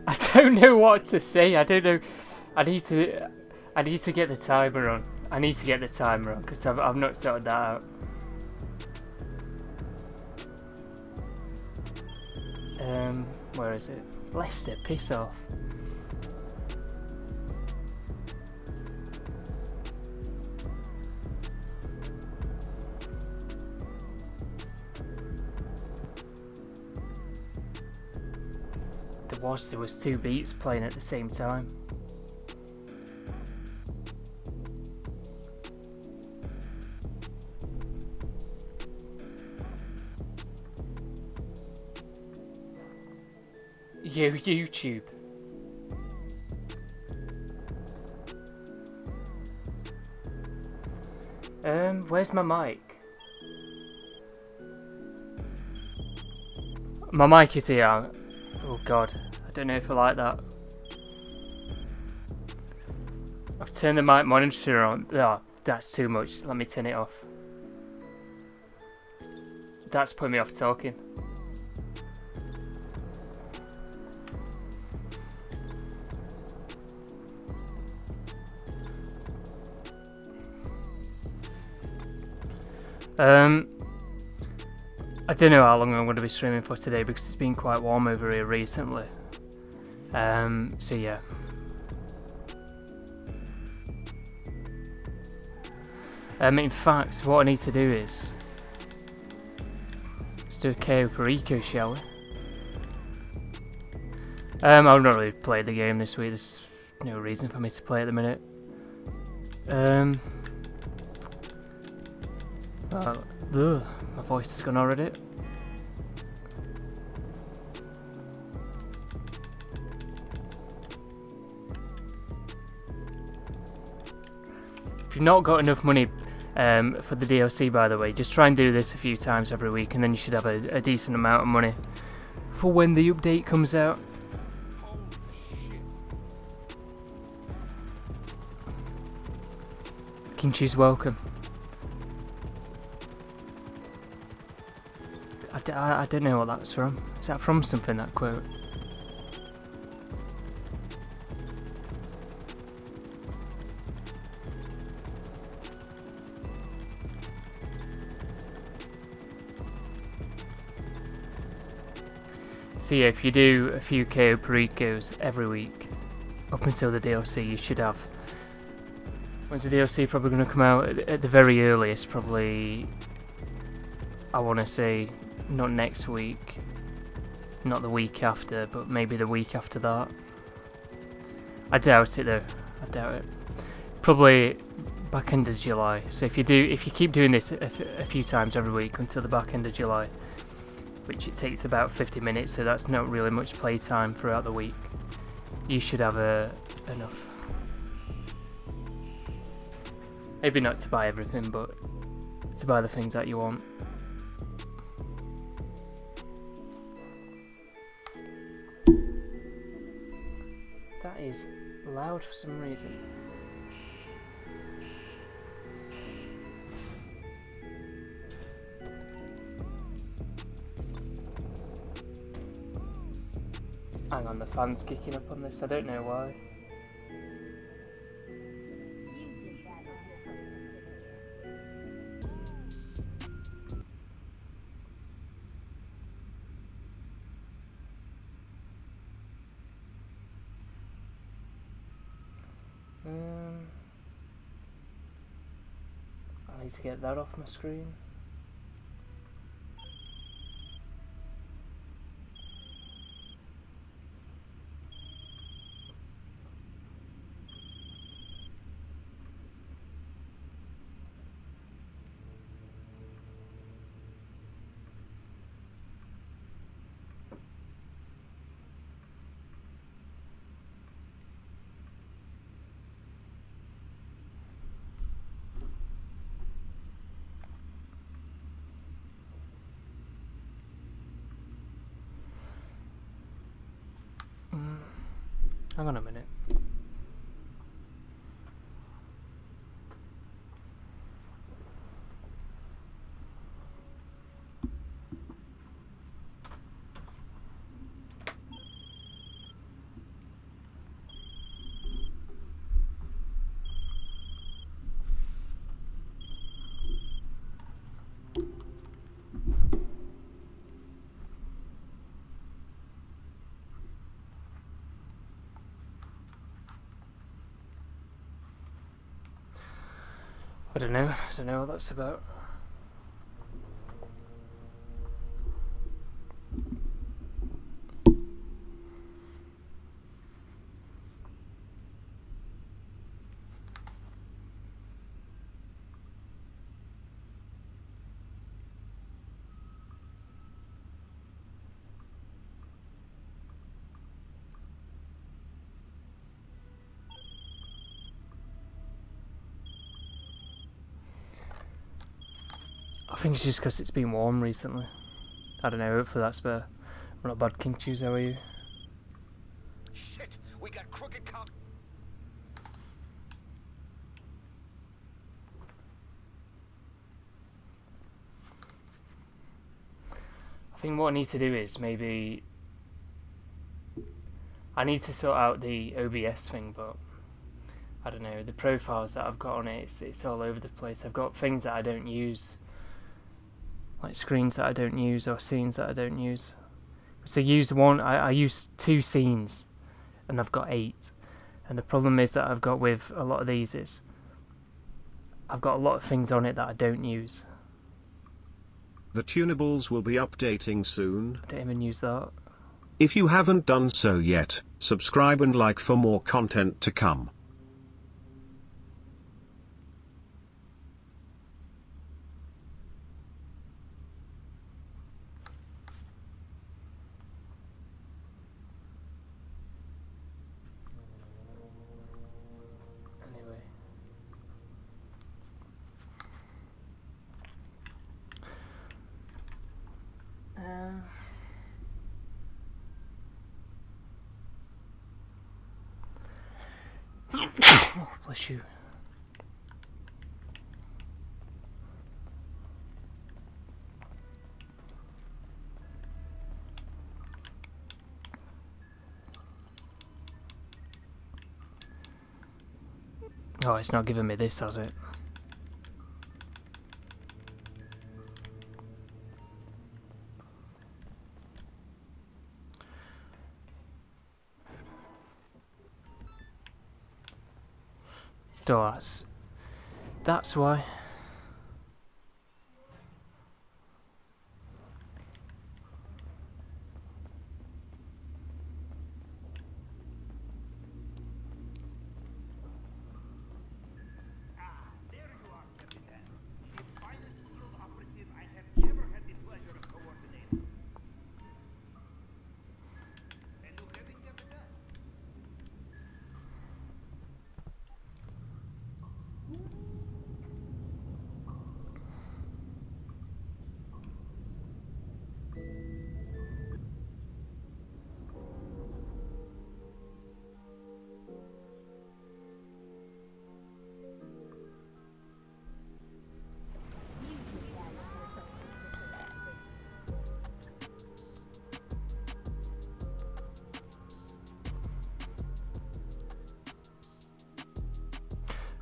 I don't know what to say. I don't know. I need to get the timer on. I need to get the timer on because I've not sorted that out. Where is it? Leicester, piss off. There was 2 beats playing at the same time. YouTube. Where's my mic? My mic is here. Oh god, I don't know if I like that. I've turned the mic monitor on. Oh, that's too much. Let me turn it off. That's putting me off talking. I don't know how long I'm going to be streaming for today because it's been quite warm over here recently. So yeah. In fact, what I need to do is let's do a KO Perico, shall we? I've not really played the game this week. There's no reason for me to play at the minute. My voice has gone already. If you've not got enough money for the DLC, by the way, just try and do this a few times every week and then you should have a decent amount of money for when the update comes out. Kinchi's welcome. I don't know what that's from. Is that from something, that quote? So yeah, if you do a few KO Pericos every week, up until the DLC, you should have. When's the DLC probably going to come out? At the very earliest, probably, I want to say, not next week, not the week after, but maybe the week after that. I doubt it though. I doubt it. Probably back end of July. So if you keep doing this a few times every week until the back end of July, which it takes about 50 minutes, so that's not really much playtime throughout the week, you should have enough. Maybe not to buy everything, but to buy the things that you want. That is loud for some reason. Hang on, the fan's kicking up on this, I don't know why. I need to get that off my screen. Hang on a minute. I don't know what that's about. I think it's just because it's been warm recently. I don't know, hopefully that's better. I'm not bad, King Cheese, how are you? Shit, we got crooked count. I think what I need to do is maybe... I need to sort out the OBS thing, but... I don't know, the profiles that I've got on it, it's all over the place. I've got things that I don't use. Like screens that I don't use or scenes that I don't use. So I use 2 scenes and I've got 8. And the problem is that I've got with a lot of these is I've got a lot of things on it that I don't use. The Tunables will be updating soon. I don't even use that. If you haven't done so yet, subscribe and like for more content to come. Oh, bless you. Oh, it's not giving me this, has it? That's why. There you are, Captain. The finest field operative I have ever had the pleasure of coordinating. And you have it, Captain?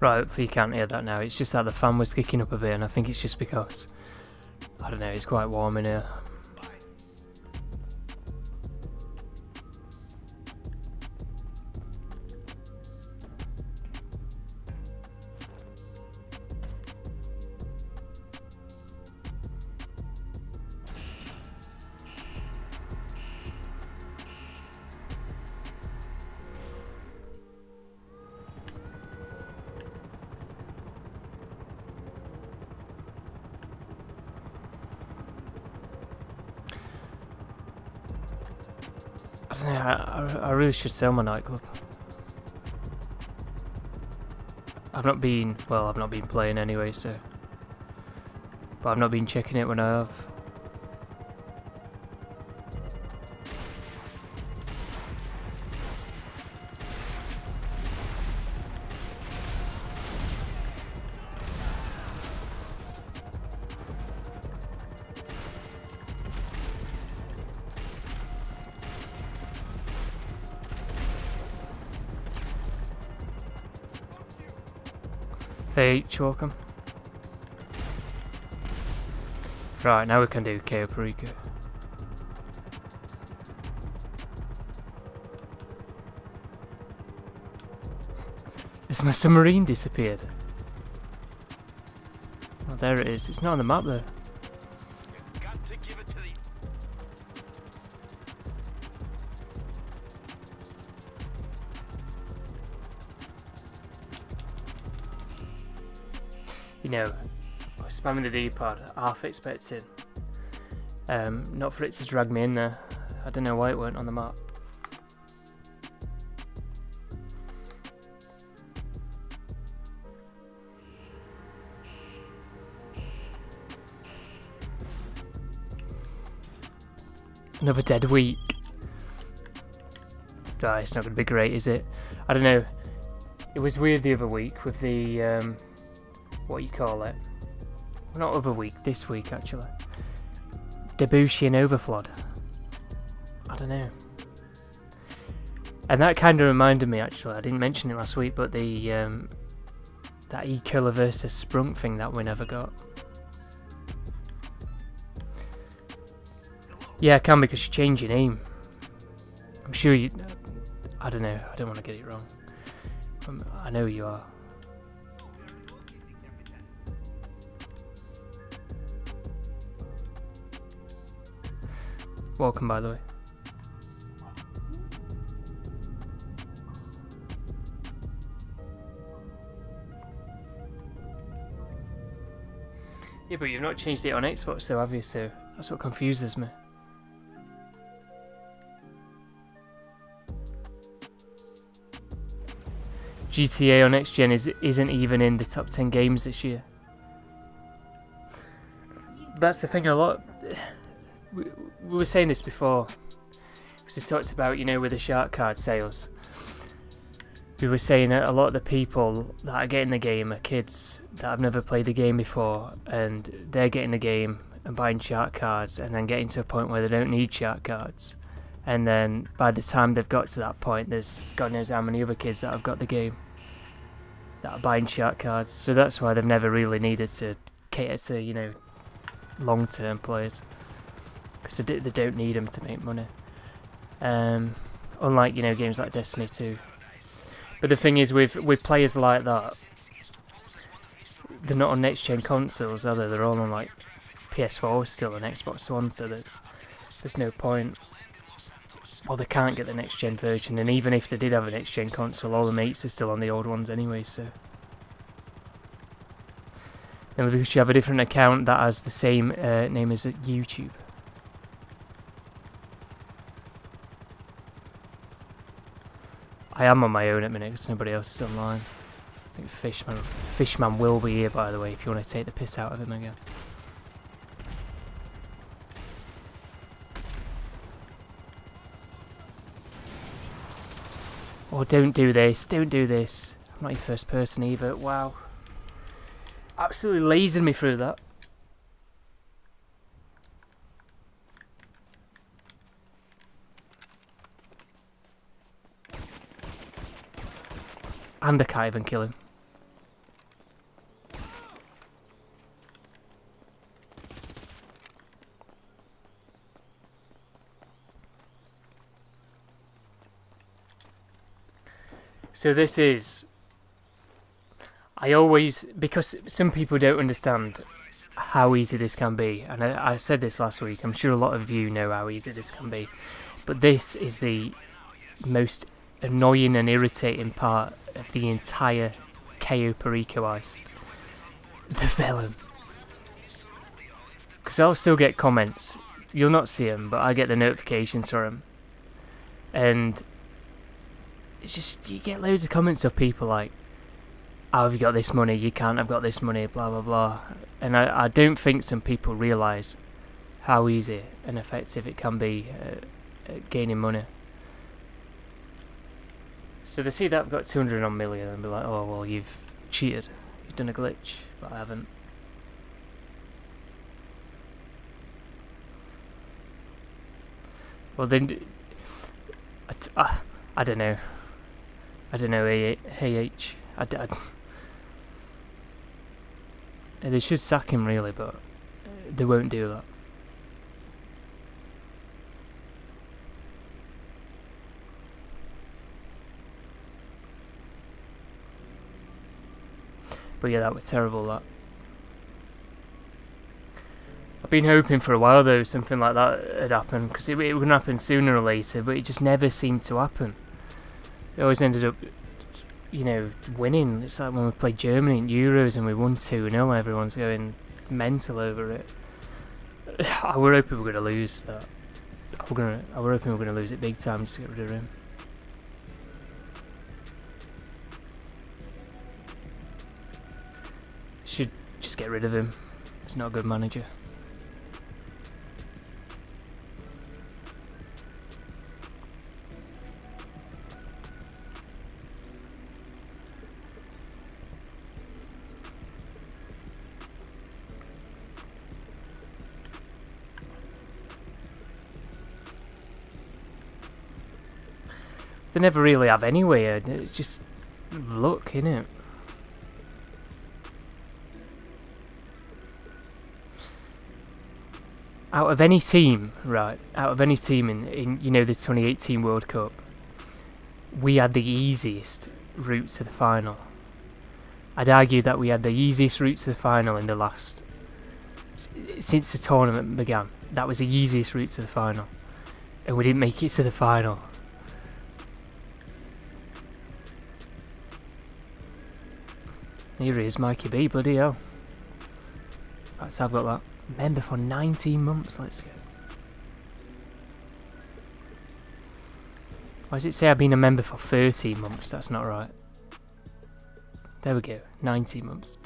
Right, hopefully you can't hear that now. It's just that the fan was kicking up a bit, and I think it's just because, I don't know, it's quite warm in here. I don't know, I really should sell my nightclub. I've not been playing anyway, so... But I've not been checking it when I have. Hey, welcome. Right, now we can do KO Perico. Has my submarine disappeared? there it is. It's not on the map though. Got to give it to the You know, I was spamming the D-pad, half expecting not for it to drag me in there. I don't know why it weren't on the map. Another dead week. Ah, it's not going to be great, is it? I don't know. It was weird the other week with the what you call it? Not other week, this week actually. Debussy and Overflod. I don't know. And that kind of reminded me actually, I didn't mention it last week, but the that E-Killer versus Sprunk thing that we never got. Yeah, I can because you change your name. I'm sure you... I don't know, I don't want to get it wrong. I know you are. Welcome, by the way. Yeah, but you've not changed it on Xbox though, have you? So that's what confuses me. GTA on next gen isn't even in the top 10 games this year. That's the thing. A lot. We were saying this before, because we talked about, you know, with the shark card sales. We were saying that a lot of the people that are getting the game are kids that have never played the game before, and they're getting the game and buying shark cards, and then getting to a point where they don't need shark cards. And then by the time they've got to that point, there's God knows how many other kids that have got the game that are buying shark cards. So that's why they've never really needed to cater to, you know, long-term players, because they don't need them to make money. Unlike, you know, games like Destiny 2. But the thing is, with players like that, they're not on next-gen consoles, are they? They're all on like PS4 still and Xbox One, so there's no point. Well, they can't get the next-gen version, and even if they did have a next-gen console, all the mates are still on the old ones anyway, so... Then we should have a different account that has the same name as YouTube. I am on my own at the minute because nobody else is online. I think Fishman will be here, by the way, if you want to take the piss out of him again. Oh, don't do this, don't do this. I'm not your first person either, wow. Absolutely lasered me through that. And I can't even kill him. So this is... because some people don't understand how easy this can be, and I said this last week, I'm sure a lot of you know how easy this can be, but this is the most annoying and irritating part of the entire KO Perico heist. The villain. Because I'll still get comments, you'll not see them, but I get the notifications for them, and it's just, you get loads of comments of people like, how have you got this money, you can't have got this money, blah blah blah. And I don't think some people realise how easy and effective it can be at gaining money. So they see that I've got 200 on million and be like, oh well, you've cheated, you've done a glitch, but I haven't. Well then, I don't know. I don't know, AH. They should sack him really, but they won't do that. But yeah, that was terrible, that. I've been hoping for a while though something like that had happened, because it would happen sooner or later, but it just never seemed to happen. It always ended up, you know, winning. It's like when we played Germany in Euros and we won 2-0, everyone's going mental over it. I were hoping we were going to lose that. I were hoping we were going to lose it big time just to get rid of him. Should just get rid of him. He's not a good manager. They never really have anyway. It's just luck, innit? Out of any team, right? Out of any team in you know, the 2018 World Cup, we had the easiest route to the final. I'd argue that we had the easiest route to the final in the last, since the tournament began. That was the easiest route to the final, and we didn't make it to the final. Here he is, Mikey B, bloody hell. In fact, I've got that. Member for 19 months, let's go. Why does it say I've been a member for 13 months? That's not right. There we go, 19 months.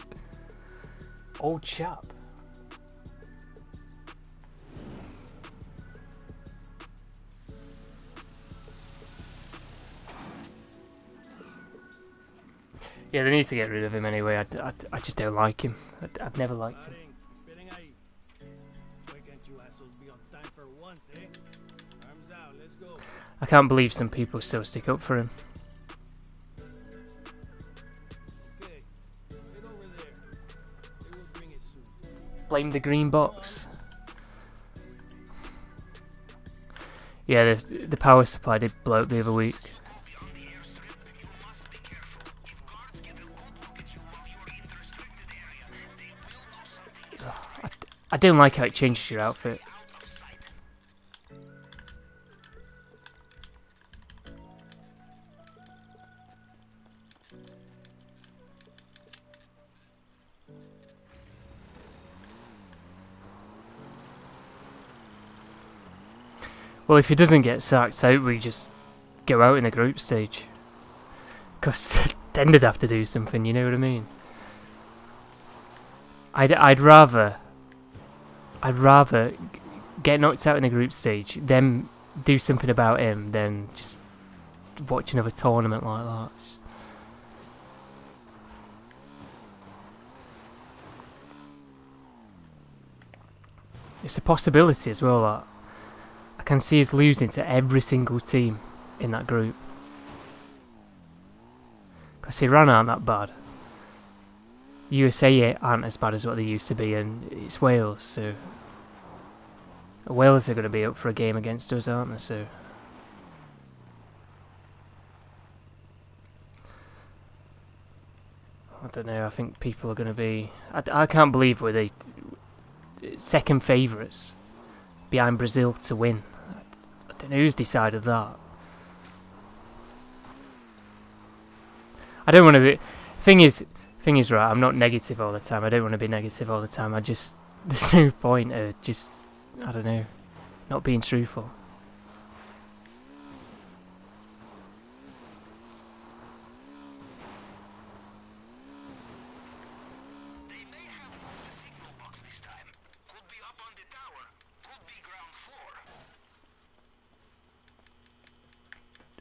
Old chap. Yeah, they need to get rid of him anyway. I just don't like him. I've never liked him. I can't believe some people still stick up for him. Blame the green box. Yeah, the power supply did blow up the other week. I don't like how it changes your outfit. Well, if he doesn't get sacked out, we just go out in the group stage. Because then they'd have to do something, you know what I mean? I'd rather get knocked out in a group stage, then do something about him, than just watch another tournament like that. It's a possibility as well that I can see us losing to every single team in that group. Because Iran aren't that bad. USA aren't as bad as what they used to be, and it's Wales, so Wales are going to be up for a game against us, aren't they? So I don't know. I think people are going to be. I can't believe we're the second favourites behind Brazil to win. I don't know who's decided that. I don't want to be. Thing is, right, I'm not negative all the time. I don't want to be negative all the time. There's no point of just, I don't know, not being truthful. They may have moved the signal box this time. Could be up on the tower. Could be ground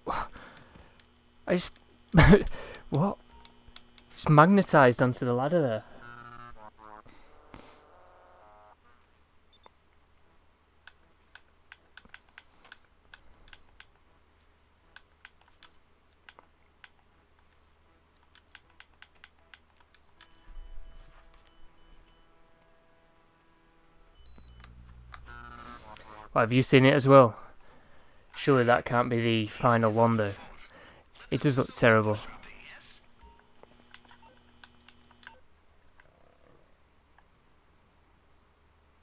floor. I just what? Just magnetised onto the ladder there. Well, have you seen it as well? Surely that can't be the final one though. It does look terrible.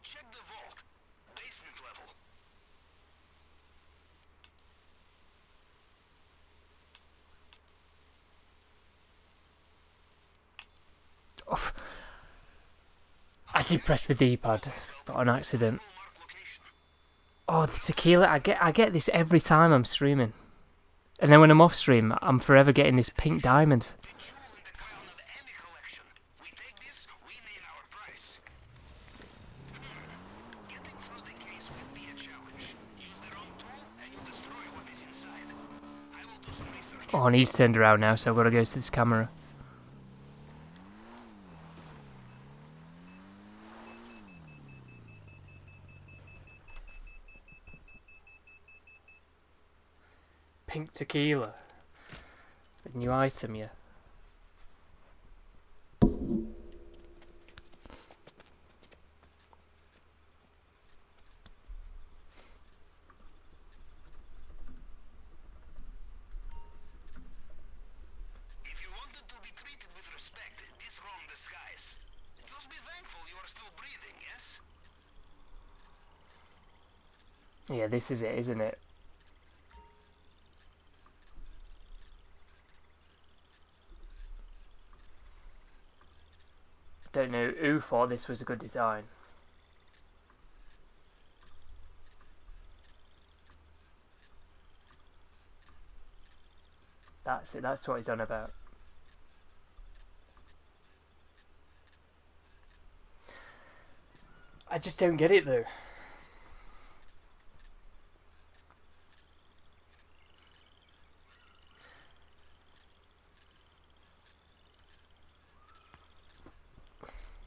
Check the Oh, I did press the D-pad, but on accident. Oh, the tequila! I get this every time I'm streaming, and then when I'm off stream, I'm forever getting this pink diamond. Oh, and he's turned around now, so I've got to go to this camera. Pink tequila. A new item, yeah. Yeah, this is it, isn't it? Don't know who thought this was a good design. That's it, that's what he's on about. I just don't get it though.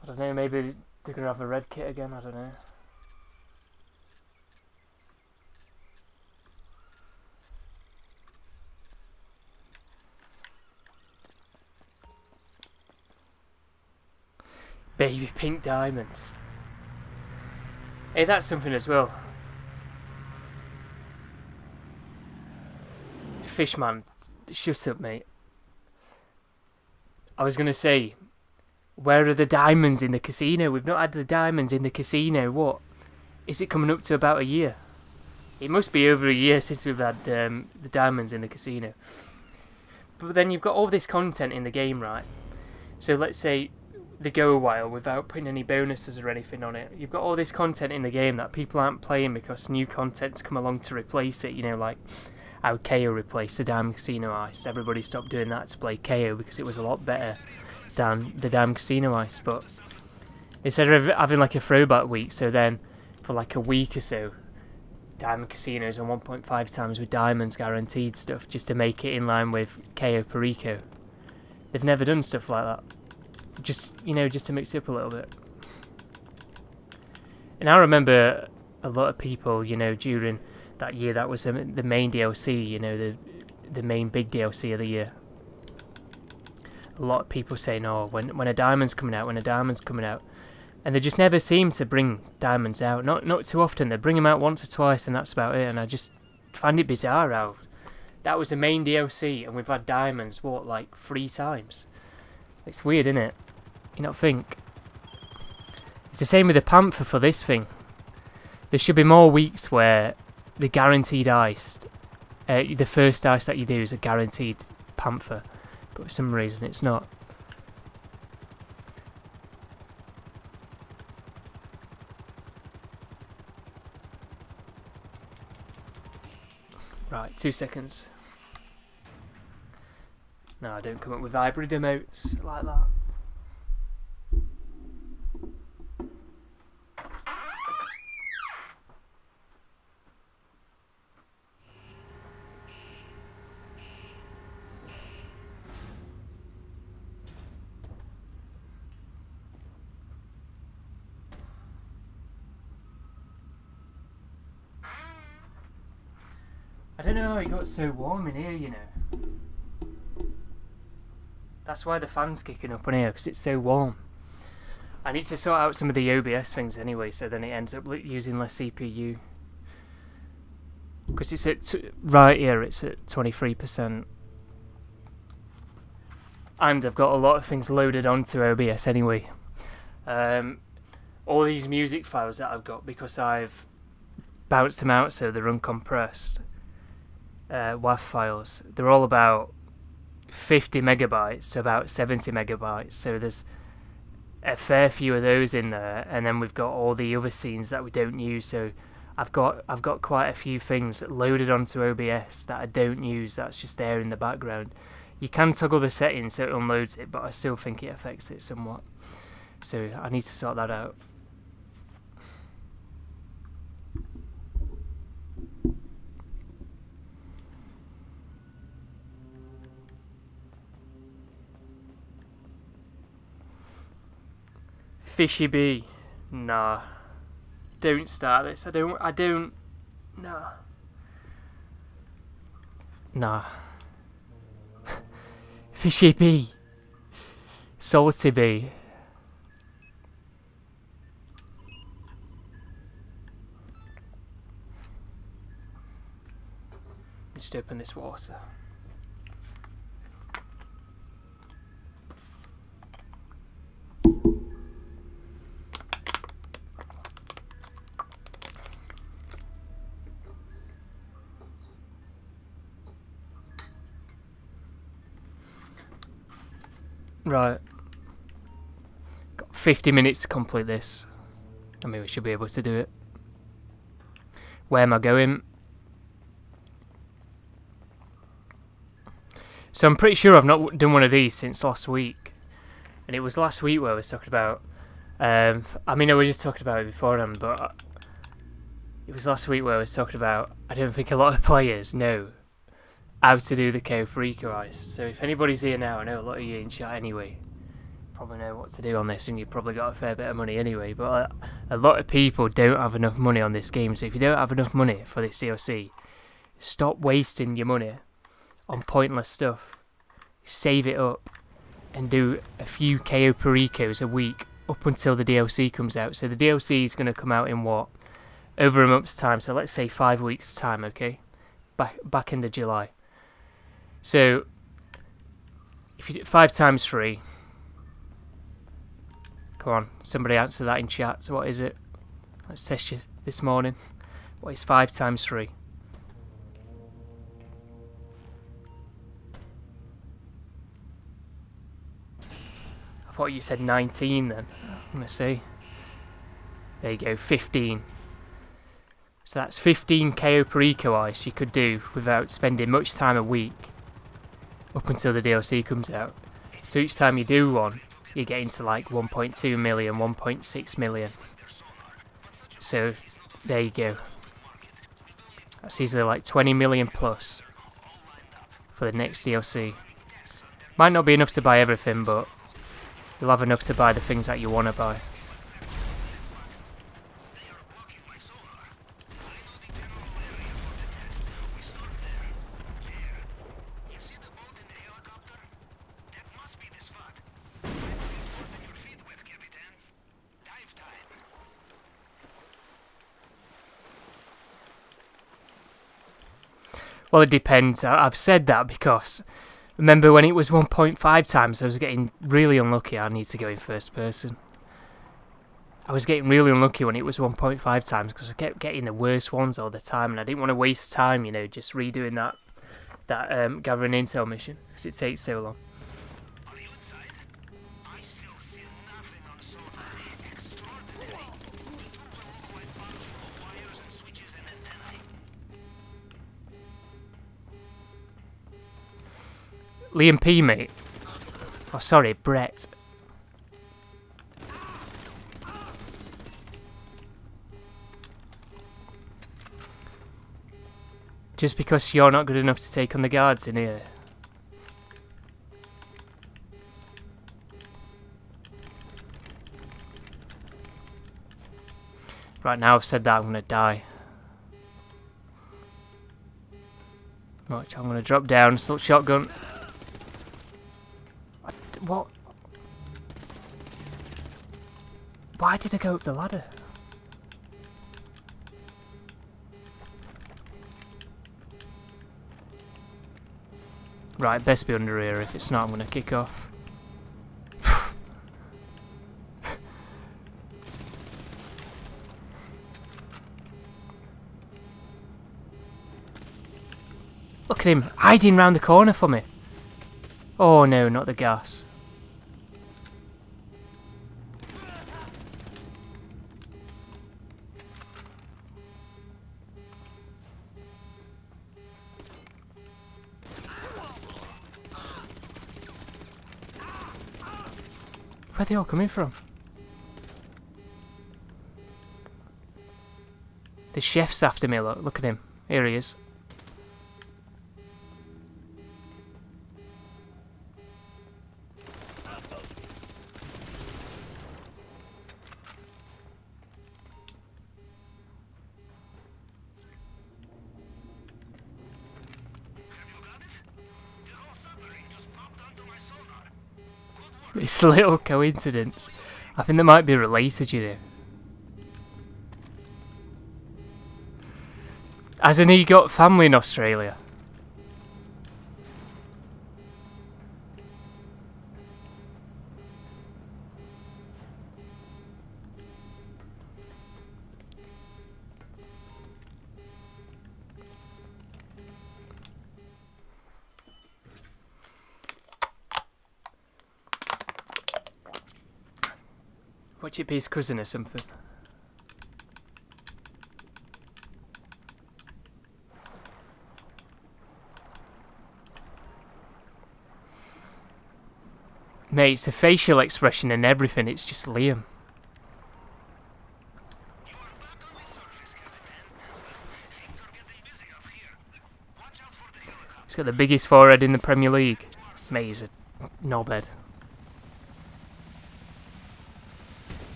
I don't know, maybe they're going to have a red kit again, I don't know. Baby pink diamonds. Hey, that's something as well. Fishman, shut up, mate. I was going to say, where are the diamonds in the casino? We've not had the diamonds in the casino. What? Is it coming up to about a year? It must be over a year since we've had the diamonds in the casino. But then you've got all this content in the game, right? So let's say they go a while without putting any bonuses or anything on it. You've got all this content in the game that people aren't playing because new content's come along to replace it. You know, like how KO replaced the Diamond Casino Heist. Everybody stopped doing that to play KO because it was a lot better than the Diamond Casino Heist. But instead of having like a throwback week, so then for like a week or so, Diamond Casinos and 1.5 times with diamonds guaranteed stuff just to make it in line with KO Perico. They've never done stuff like that. Just, you know, just to mix it up a little bit. And I remember a lot of people, you know, during that year, that was the main DLC, you know, the main big DLC of the year. A lot of people saying, oh, when a diamond's coming out, and they just never seem to bring diamonds out. Not too often. They bring them out once or twice, and that's about it. And I just find it bizarre how that was the main DLC, and we've had diamonds, what, like 3 times? It's weird, isn't it? You not think? It's the same with the Panther for this thing. There should be more weeks where the guaranteed heist, the first heist that you do is a guaranteed Panther, but for some reason it's not. Right, 2 seconds. No, I don't come up with hybrid emotes like that. I don't know how it got so warm in here, you know. That's why the fan's kicking up in here, because it's so warm. I need to sort out some of the OBS things anyway, so then it ends up using less CPU. Because it's at, right here, it's at 23%. And I've got a lot of things loaded onto OBS anyway. All these music files that I've got, because I've bounced them out so they're uncompressed. WAV files, they're all about 50 megabytes to about 70 megabytes, so there's a fair few of those in there, and then we've got all the other scenes that we don't use. So I've got quite a few things loaded onto OBS that I don't use. That's just there in the background. You can toggle the settings so it unloads it, but I still think it affects it somewhat. So I need to sort that out. Fishy bee. Nah. Don't start this. I don't. Nah. Nah. Fishy bee. Salty bee. Just open this water. Right. Got 50 minutes to complete this. I mean, we should be able to do it. Where am I going? So I'm pretty sure I've not done one of these since last week. And it was last week where I was talking about... I mean, I was just talking about it beforehand, but... It was last week where I was talking about... I don't think a lot of players know how to do the Coparika heist. So if anybody's here now, I know a lot of you in chat anyway, probably know what to do on this, and you've probably got a fair bit of money anyway, but a lot of people don't have enough money on this game. So if you don't have enough money for this DLC, stop wasting your money on pointless stuff. Save it up and do a few Coparicos a week up until the DLC comes out. So the DLC is going to come out in what? Over a month's time, so let's say 5 weeks time, okay? Back into July. So, if you do 5 times 3, come on, somebody answer that in chat. So what is it? Let's test you this morning. What is 5 times 3? I thought you said 19 then. I'm going to say. There you go, 15. So that's 15 Coparika ice you could do without spending much time a week. Up until the DLC comes out. So each time you do one, you get into like 1.2 million, 1.6 million. So there you go. That's easily like 20 million plus for the next DLC. Might not be enough to buy everything, but you'll have enough to buy the things that you want to buy. Well, it depends. I've said that because remember when it was 1.5 times, I was getting really unlucky. I need to go in first person. I was getting really unlucky when it was 1.5 times because I kept getting the worst ones all the time, and I didn't want to waste time, you know, just redoing that gathering intel mission because it takes so long. Liam P, mate. Oh, sorry, Brett. Just because you're not good enough to take on the guards in here. Right now I've said that, I'm gonna die. Right, I'm gonna drop down, assault shotgun. What? Why did I go up the ladder? Right, best be under here. If it's not, I'm going to kick off. Look at him, hiding round the corner for me. Oh no, not the gas. Where are they all coming from? The chef's after me, look at him. Here he is. It's a little coincidence. I think they might be related, you know. Hasn't he got family in Australia? Watch it be his cousin or something. Mate, it's the facial expression and everything, it's just Liam. He's got the biggest forehead in the Premier League. Mate, he's a knobhead.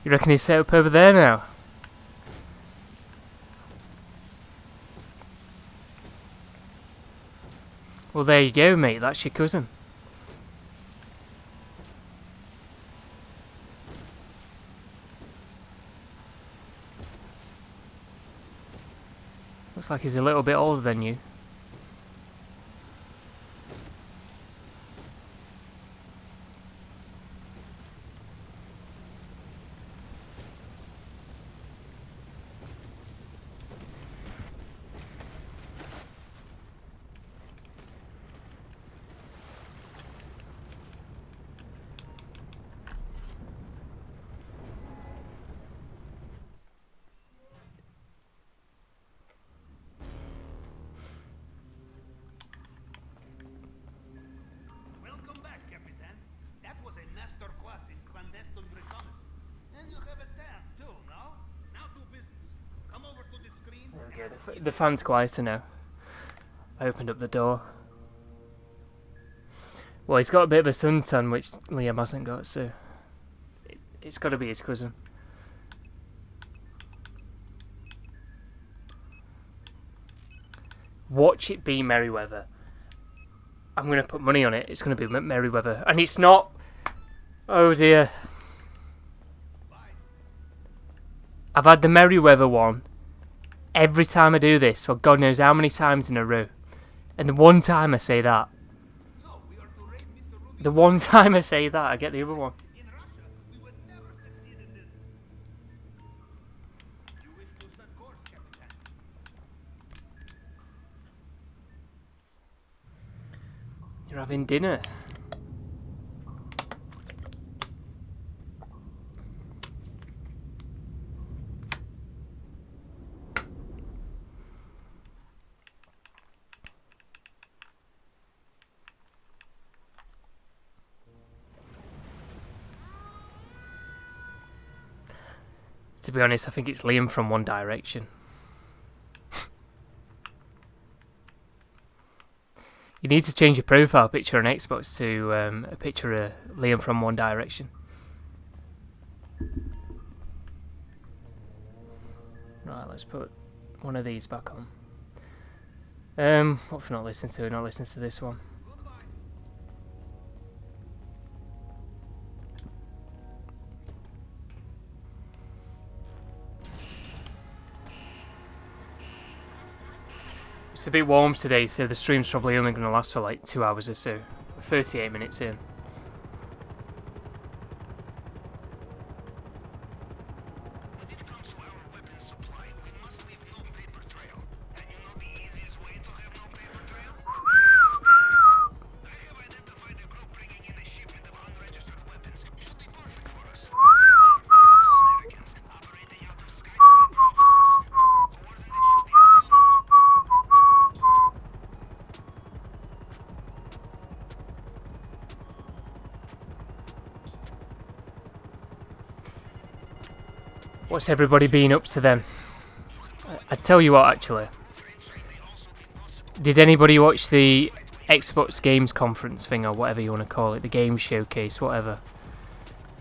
You reckon he's set up over there now? Well, there you go, mate. That's your cousin. Looks like he's a little bit older than you. Welcome back, Capitan. That was a master class in clandestine reconnaissance. And you have a tan too, no? Now do business. Come over to the screen. There we go. The fan's quieter now. I opened up the door. Well, he's got a bit of a suntan, which Liam hasn't got, so it's got to be his cousin. Watch it be Merryweather. I'm going to put money on it. It's going to be Merryweather. And it's not. Oh dear. I've had the Merryweather one every time I do this for God knows how many times in a row. And the one time I say that. The one time I say that, I get the other one. In Russia, we would never succeed in this. You wish to set course, Capitan. You're having dinner. To be honest, I think it's Liam from One Direction. You need to change your profile picture on Xbox to a picture of Liam from One Direction. Right, let's put one of these back on. What for not listening to? Not listening to this one. It's a bit warm today, so the stream's probably only going to last for like 2 hours or so. 38 minutes in. When it comes to our weapons supply, we must leave no paper trail. And you know the easiest way to have no paper trail? I have identified a group bringing in a shipment of unregistered weapons. Should be perfect for us. Americans operating out of skyscraper offices. Coordinates should be What's everybody been up to then? I tell you what, actually. Did anybody watch the Xbox Games conference thing, or whatever you want to call it, the game showcase, whatever?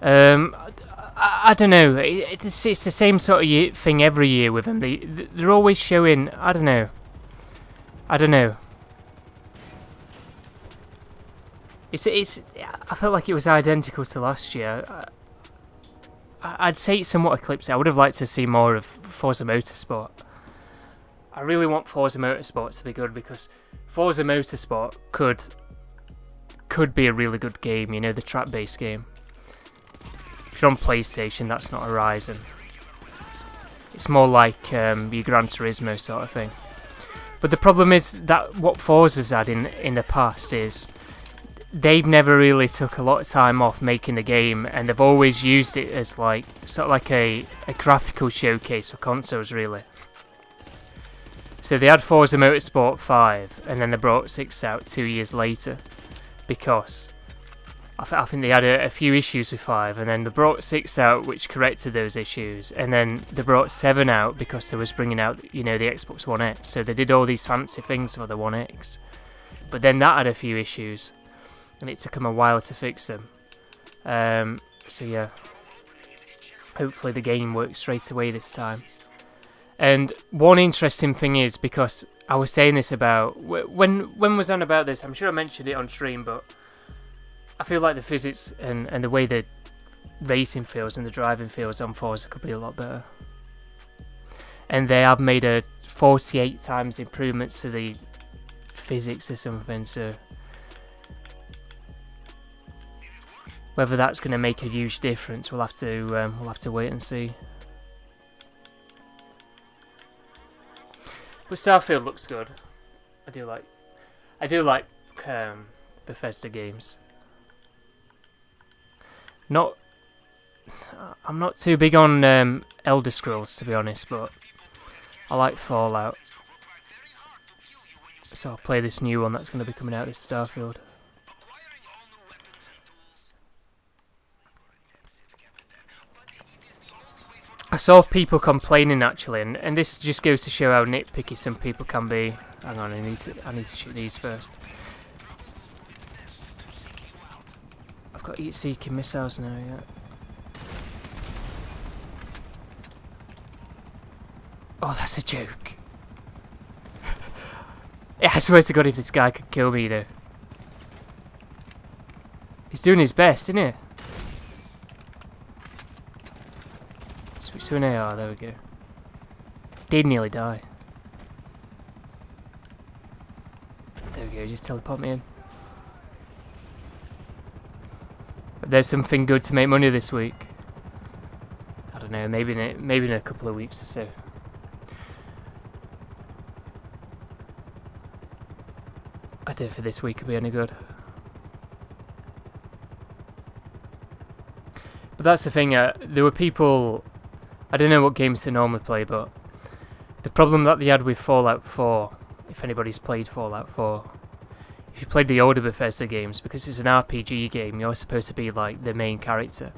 I don't know. It's the same sort of thing every year with them. They're always showing. I don't know. I felt like it was identical to last year. I'd say it's somewhat eclipsed. I would have liked to see more of Forza Motorsport. I really want Forza Motorsport to be good, because Forza Motorsport could be a really good game, you know, the track-based game. If you're on PlayStation, that's not Horizon. It's more like your Gran Turismo sort of thing. But the problem is that what Forza's had in the past is they've never really took a lot of time off making the game, and they've always used it as like sort of like a graphical showcase for consoles, really. So they had Forza Motorsport 5, and then they brought 6 out 2 years later, because I think they had a few issues with 5, and then they brought 6 out, which corrected those issues, and then they brought 7 out because they was bringing out, you know, the Xbox One X. So they did all these fancy things for the One X, but then that had a few issues, and it took them a while to fix them. So yeah, hopefully the game works straight away this time. And one interesting thing is, because I was saying this about when was on about this, I'm sure I mentioned it on stream, but I feel like the physics and the way the racing feels and the driving feels on Forza could be a lot better. And they have made a 48 times improvements to the physics or something, so whether that's going to make a huge difference, we'll have to wait and see. But Starfield looks good. I do like Bethesda games. I'm not too big on Elder Scrolls, to be honest, but I like Fallout. So I'll play this new one that's going to be coming out, this Starfield. I saw people complaining, actually, and this just goes to show how nitpicky some people can be. Hang on, I need to shoot these first. I've got heat-seeking missiles now, yeah. Oh, that's a joke. Yeah, I swear to God, if this guy could kill me, though. He's doing his best, isn't he? Switch to an AR, there we go. Did nearly die. There we go, just teleport me in. But there's something good to make money this week. I don't know, maybe in a couple of weeks or so. I don't think this week will be any good. But that's the thing, there were people, I don't know what games to normally play, but the problem that they had with Fallout 4, if anybody's played Fallout 4, if you played the older Bethesda games, because it's an RPG game, you're supposed to be like the main character.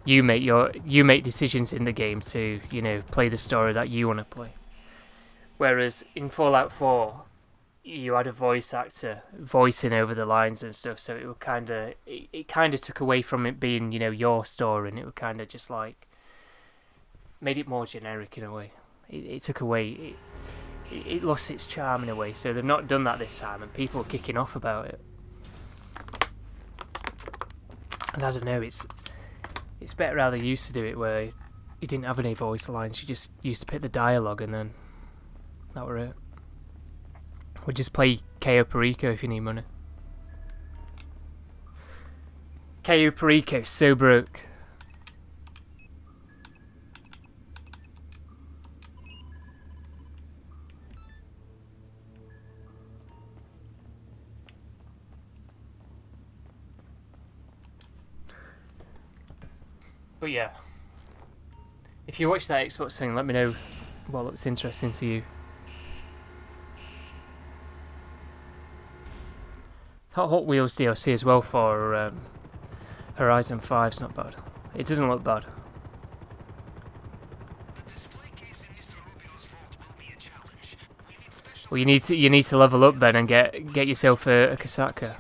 You make decisions in the game to, you know, play the story that you want to play. Whereas in Fallout 4, you had a voice actor voicing over the lines and stuff, so it would it kind of took away from it being, you know, your story, and it would kind of just like made it more generic in a way. It took away, it lost its charm in a way. So they've not done that this time, and people are kicking off about it. And I don't know, it's better how they used to do it, where you didn't have any voice lines, you just used to pick the dialogue, and then that were it. Or just play KO Perico if you need money. KO Perico, so broke. But yeah, if you watch that Xbox thing, let me know what looks interesting to you. That Hot Wheels DLC as well for Horizon 5's not bad. It doesn't look bad. Well, you need to level up then and get yourself a Kasaka.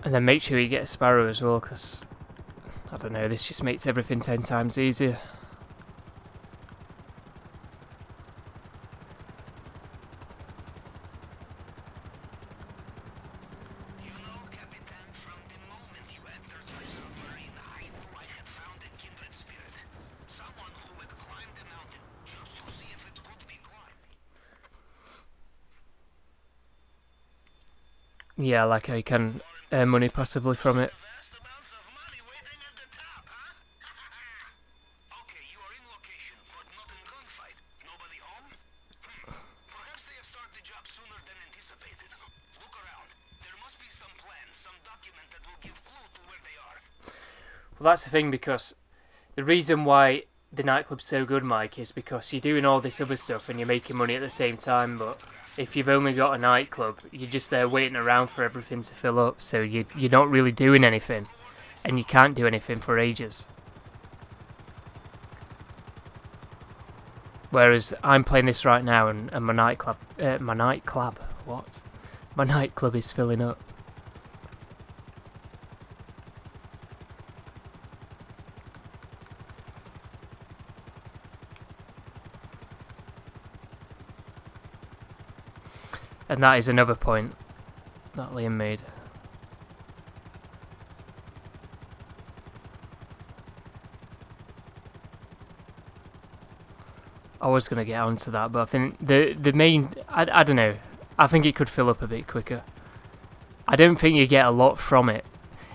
And then make sure you get a Sparrow as well, because I don't know, this just makes everything 10 times easier. Yeah, like how you can earn money possibly from it. Well, that's the thing, because the reason why the nightclub's so good, Mike, is because you're doing all this other stuff and you're making money at the same time, but if you've only got a nightclub, you're just there waiting around for everything to fill up, so you're not really doing anything, and you can't do anything for ages. Whereas I'm playing this right now, and my nightclub is filling up. And that is another point that Liam made. I was going to get onto that, but I think the main... I don't know. I think it could fill up a bit quicker. I don't think you get a lot from it.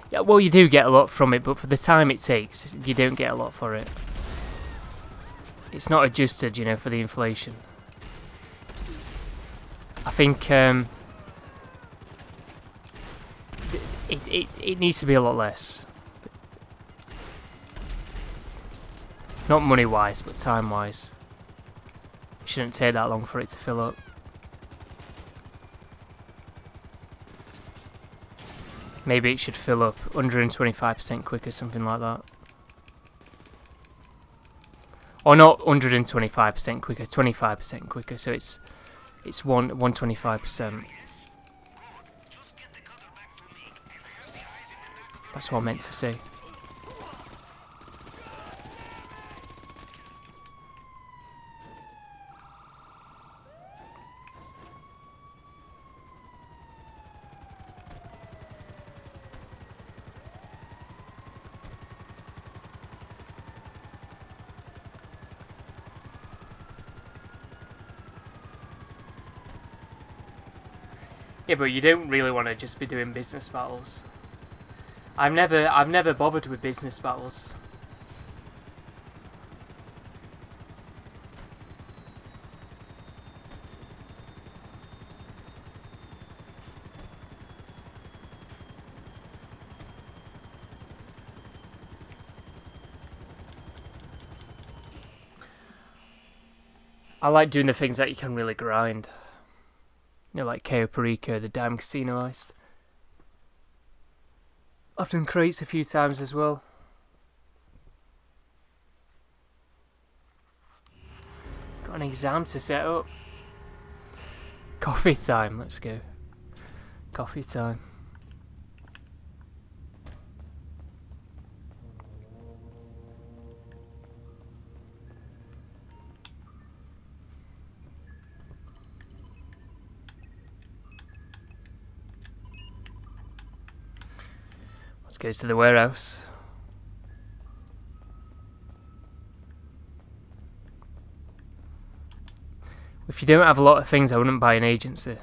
Yeah, well, you do get a lot from it, but for the time it takes, you don't get a lot for it. It's not adjusted, you know, for the inflation. I think it needs to be a lot less. Not money-wise, but time-wise. It shouldn't take that long for it to fill up. Maybe it should fill up 125% quicker, something like that. Or not 125% quicker, 25% quicker, so it's 125%. That's what I meant to say. Yeah, but you don't really want to just be doing business battles. I've never bothered with business battles. I like doing the things that you can really grind. You know, like Cayo Perico, the Diamond Casino heist. I've done crates a few times as well. Got an exam to set up. Coffee time, let's go. Coffee time. Goes to the warehouse. If you don't have a lot of things, I wouldn't buy an agency.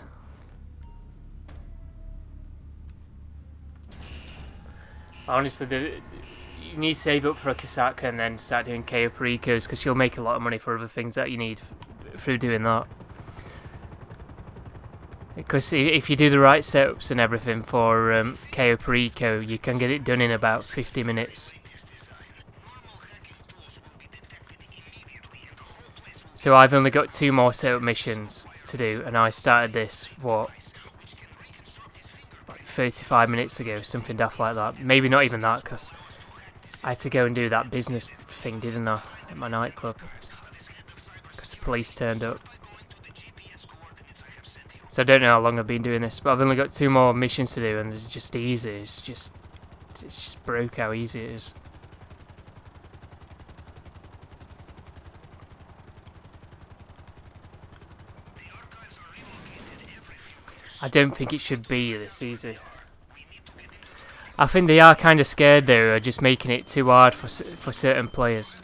Honestly, you need to save up for a Kasaka and then start doing Cayo Pericos, because you'll make a lot of money for other things that you need through doing that. Because if you do the right setups and everything for Cayo Perico, you can get it done in about 50 minutes. So I've only got 2 more setup missions to do, and I started this, what, like 35 minutes ago, something daft like that. Maybe not even that, because I had to go and do that business thing, didn't I, at my nightclub, because the police turned up. So I don't know how long I've been doing this, but I've only got 2 more missions to do, and it's just easy. It's just broke how easy it is. I don't think it should be this easy. I think they are kind of scared though, of just making it too hard for certain players.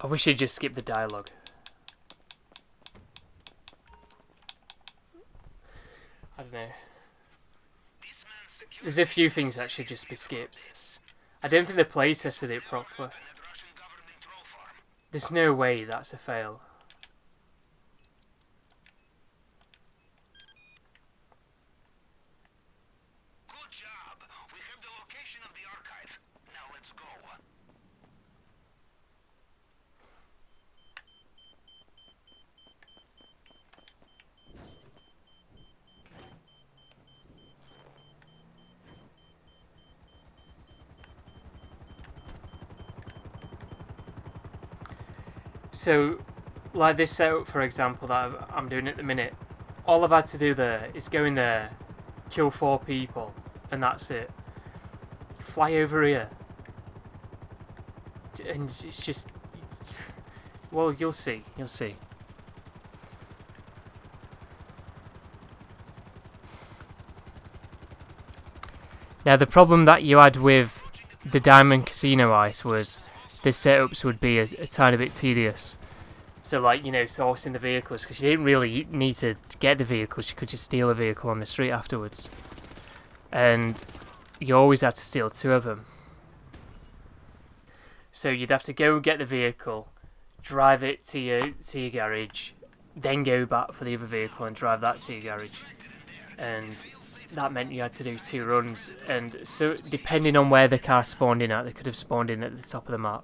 I wish I'd just skip the dialogue. I don't know. There's a few things that should just be skipped. I don't think the play tested it properly. There's no way that's a fail. Good job. We have the location of the archive. Now let's go. So, like this setup, for example, that I'm doing at the minute, all I've had to do there is go in there, kill 4 people, and that's it. Fly over here. And it's just... Well, you'll see. You'll see. Now, the problem that you had with the Diamond Casino Ice was the setups would be a tiny bit tedious. So, like, you know, sourcing the vehicles, because you didn't really need to get the vehicles, you could just steal a vehicle on the street afterwards. And you always had to steal 2 of them. So you'd have to go get the vehicle, drive it to your garage, then go back for the other vehicle and drive that to your garage. And that meant you had to do 2 runs, and so depending on where the car spawned in at, they could have spawned in at the top of the map.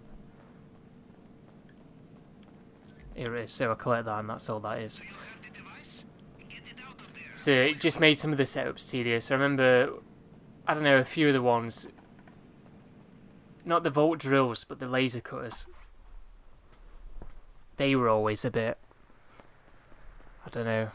Here it is, so I collect that and that's all that is. So it just made some of the setups tedious. I remember, I don't know, a few of the ones, not the vault drills, but the laser cutters. They were always a bit, I don't know.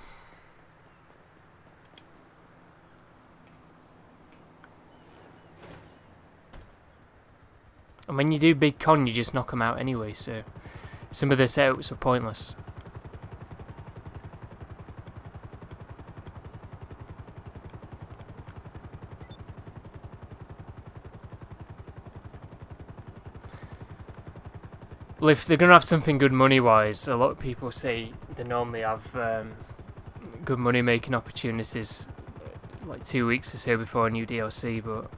And when you do big con, you just knock them out anyway, so some of the setups were pointless. Well, if they're going to have something good money-wise, a lot of people say they normally have good money-making opportunities like 2 weeks or so before a new DLC, but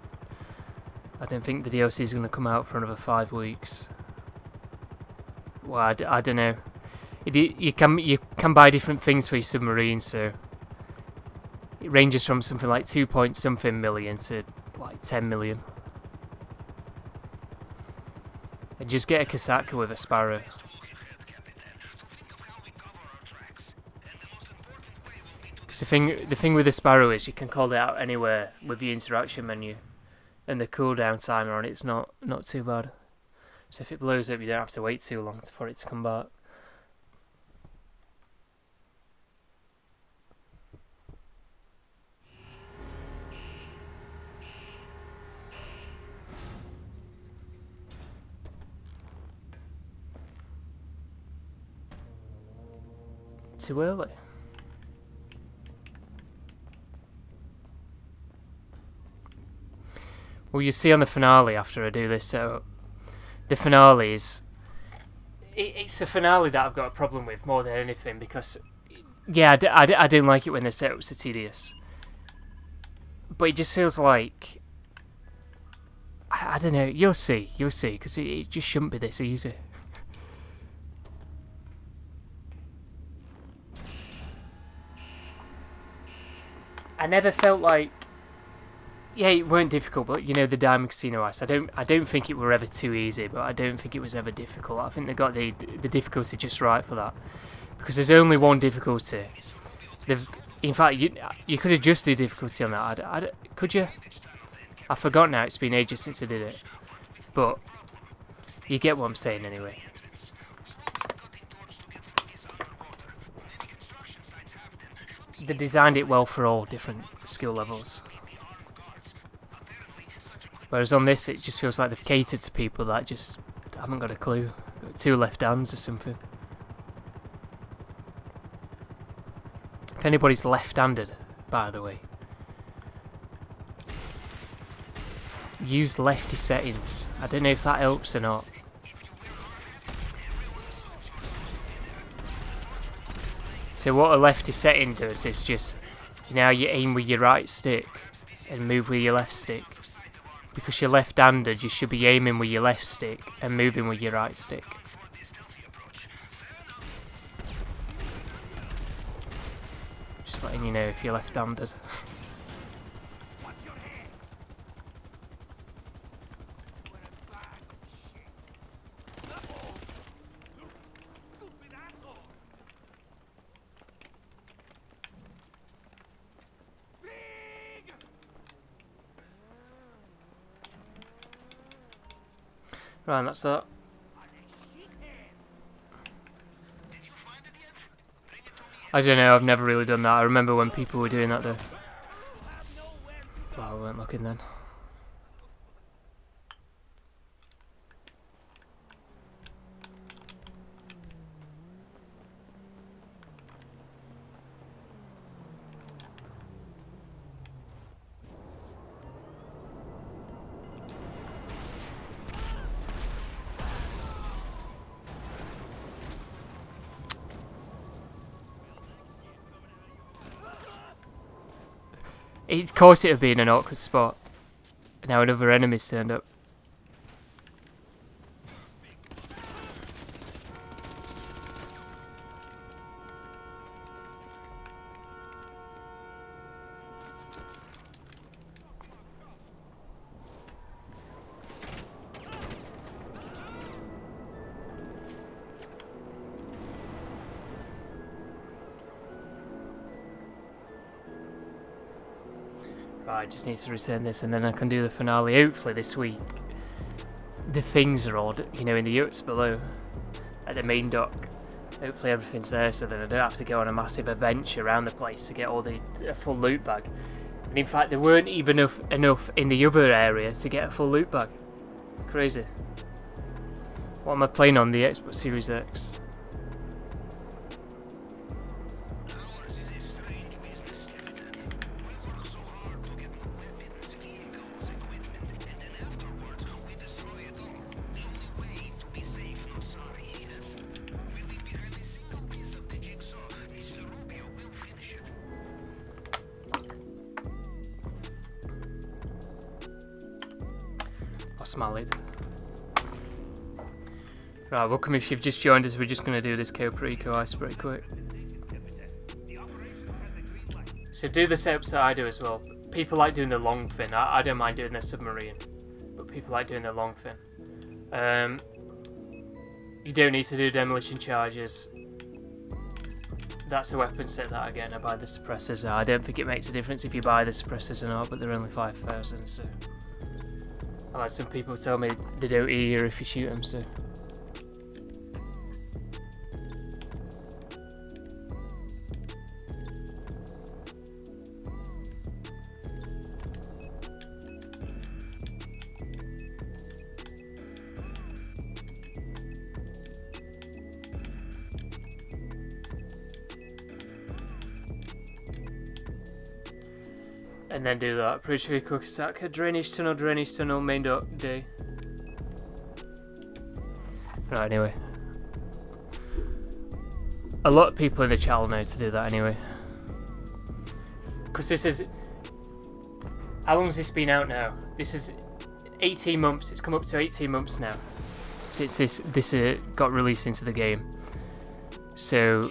I don't think the DLC is going to come out for another 5 weeks. Well, I don't know. You can buy different things for your submarine, so it ranges from something like 2 point something million to like 10 million. And just get a Kasaka with a Sparrow. Because the thing with the Sparrow is you can call it out anywhere with the interaction menu, and the cooldown timer on it's not too bad. So if it blows up, you don't have to wait too long for it to come back. Too early. Well, you see on the finale after I do this setup, the finale is it's the finale that I've got a problem with more than anything, because yeah, I don't like it when the setups are tedious, but it just feels like I don't know. You'll see, because it just shouldn't be this easy. I never felt like, yeah, it weren't difficult, but you know, the Diamond Casino Ice, I don't think it were ever too easy, but I don't think it was ever difficult. I think they got the difficulty just right for that, because there's only one difficulty. In fact, you could adjust the difficulty on that. Could you? I forgot now. It's been ages since I did it, but you get what I'm saying anyway. They designed it well for all different skill levels. Whereas on this, it just feels like they've catered to people that just haven't got a clue. Got 2 left hands or something. If anybody's left-handed, by the way, use lefty settings. I don't know if that helps or not. So what a lefty setting does is just, you know, you aim with your right stick and move with your left stick. Because you're left-handed, you should be aiming with your left stick and moving with your right stick. Just letting you know if you're left-handed. Right, that's that. I don't know, I've never really done that. I remember when people were doing that though. Well, I weren't looking then. Of course it would be in an awkward spot. Now another enemy's turned up. Right, I just need to return this and then I can do the finale, hopefully this week. The things are all, you know, in the huts below, at the main dock. Hopefully everything's there so that I don't have to go on a massive adventure around the place to get all the full loot bag. And in fact, there weren't even enough in the other area to get a full loot bag. Crazy. What am I playing on the Xbox Series X? My lid. Right, welcome if you've just joined us. We're just going to do this Coprico ice pretty quick. So do the setups that I do as well. People like doing the long fin. I don't mind doing the submarine, but people like doing the long fin. You don't need to do demolition charges. That's the weapon set that again. I buy the suppressors. I don't think it makes a difference if you buy the suppressors or not, but they're only 5,000, so I had some people tell me they don't hear if you shoot them, so. And then do that. Pretty sure Kokosaka, drainage tunnel, main dock, D. Right, anyway. A lot of people in the channel know to do that anyway. Because this is... How long has this been out now? This is 18 months. It's come up to 18 months now since this got released into the game. So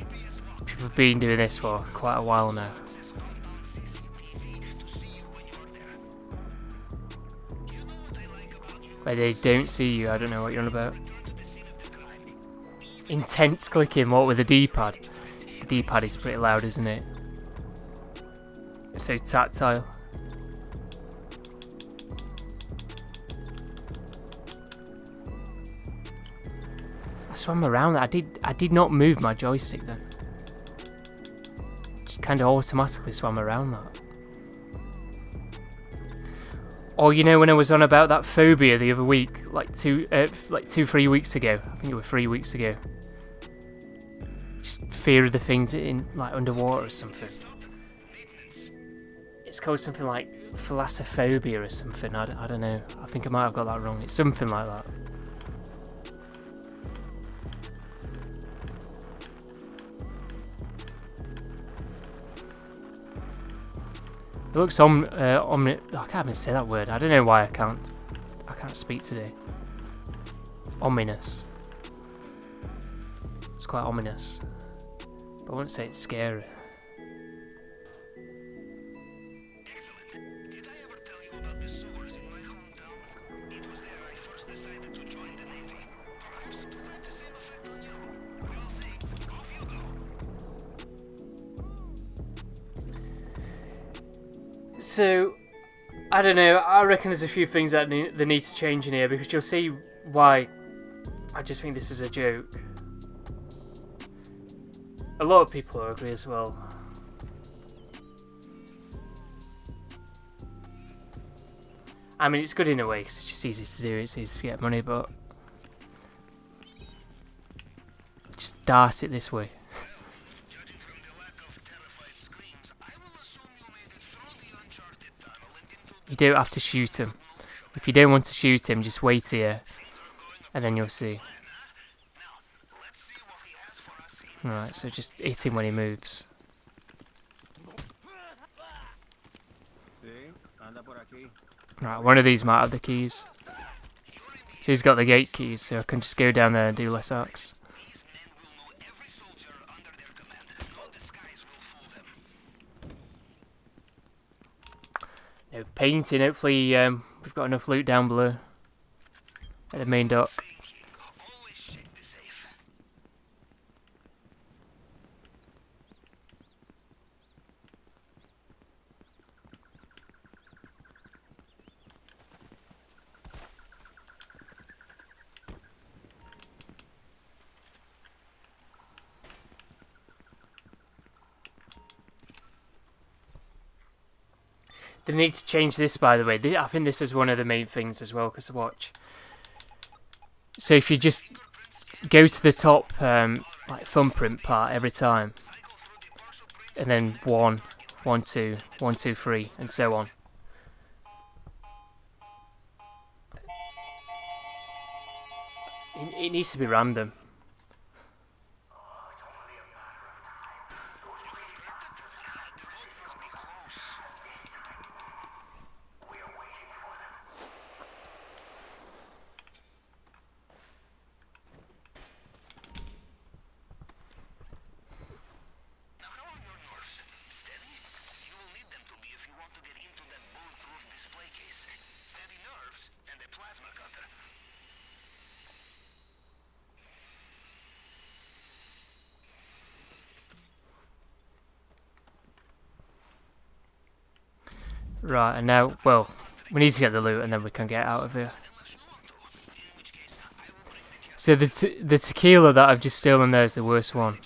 people have been doing this for quite a while now. Where they don't see you, I don't know what you're on about. Intense clicking, what with the D-pad? The D-pad is pretty loud, isn't it? It's so tactile. I swam around that. I did not move my joystick then. Just kind of automatically swam around that. Or you know when I was on about that phobia the other week, like 3 weeks ago. I think it was 3 weeks ago. Just fear of the things in like underwater or something. It's called something like thalassophobia or something. I don't know. I think I might have got that wrong. It's something like that. It looks I can't even say that word. I don't know why I can't speak today. Ominous. It's quite ominous. But I wouldn't say it's scary. Excellent. Did I ever tell you about the sewers in my hometown? It was there I first decided to join the Navy. Perhaps it will have the same effect on you. We'll see. Off you go. So, I don't know. I reckon there's a few things that need to change in here because you'll see why. I just think this is a joke. A lot of people agree as well. I mean, it's good in a way because it's just easy to do. It's easy to get money, but just dart it this way. Judging from the lack of terrified screams, I will assume you made it through the uncharted tunnel and into You don't have to shoot him. If you don't want to shoot him, just wait here, and then you'll see. Now, let's see what he has for us. Right, so just hit him when he moves. Right, one of these might have the keys. So he's got the gate keys, so I can just go down there and do less arcs. These men will know every soldier under their command. No disguise will fool them. No painting, hopefully we've got enough loot down below. At the main dock. Always check the safe. They need to change this, by the way. I think this is one of the main things as well, because watch. So if you just go to the top like thumbprint part every time, and then 1, 1, 2, 1, 2, 3, and so on. It needs to be random. Now, how are your nerves? Steady? You will need them to be if you want to get into that bulletproof display case. Steady nerves and a plasma cutter. Right, and now, well, we need to get the loot and then we can get out of here. So the tequila that I've just stolen there is the worst one.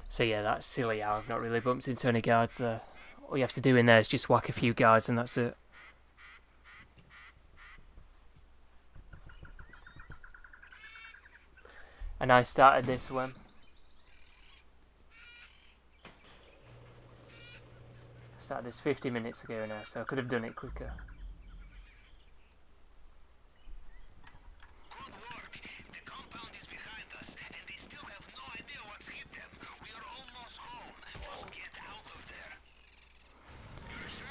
So yeah, that's silly how I've not really bumped into any guards there. All you have to do in there is just whack a few guards and that's it. And I started this one. started this 50 minutes ago now, so I could have done it quicker. Good work. The compound is behind us, and they still have no idea what's hit them. We are almost home. Just get out of there.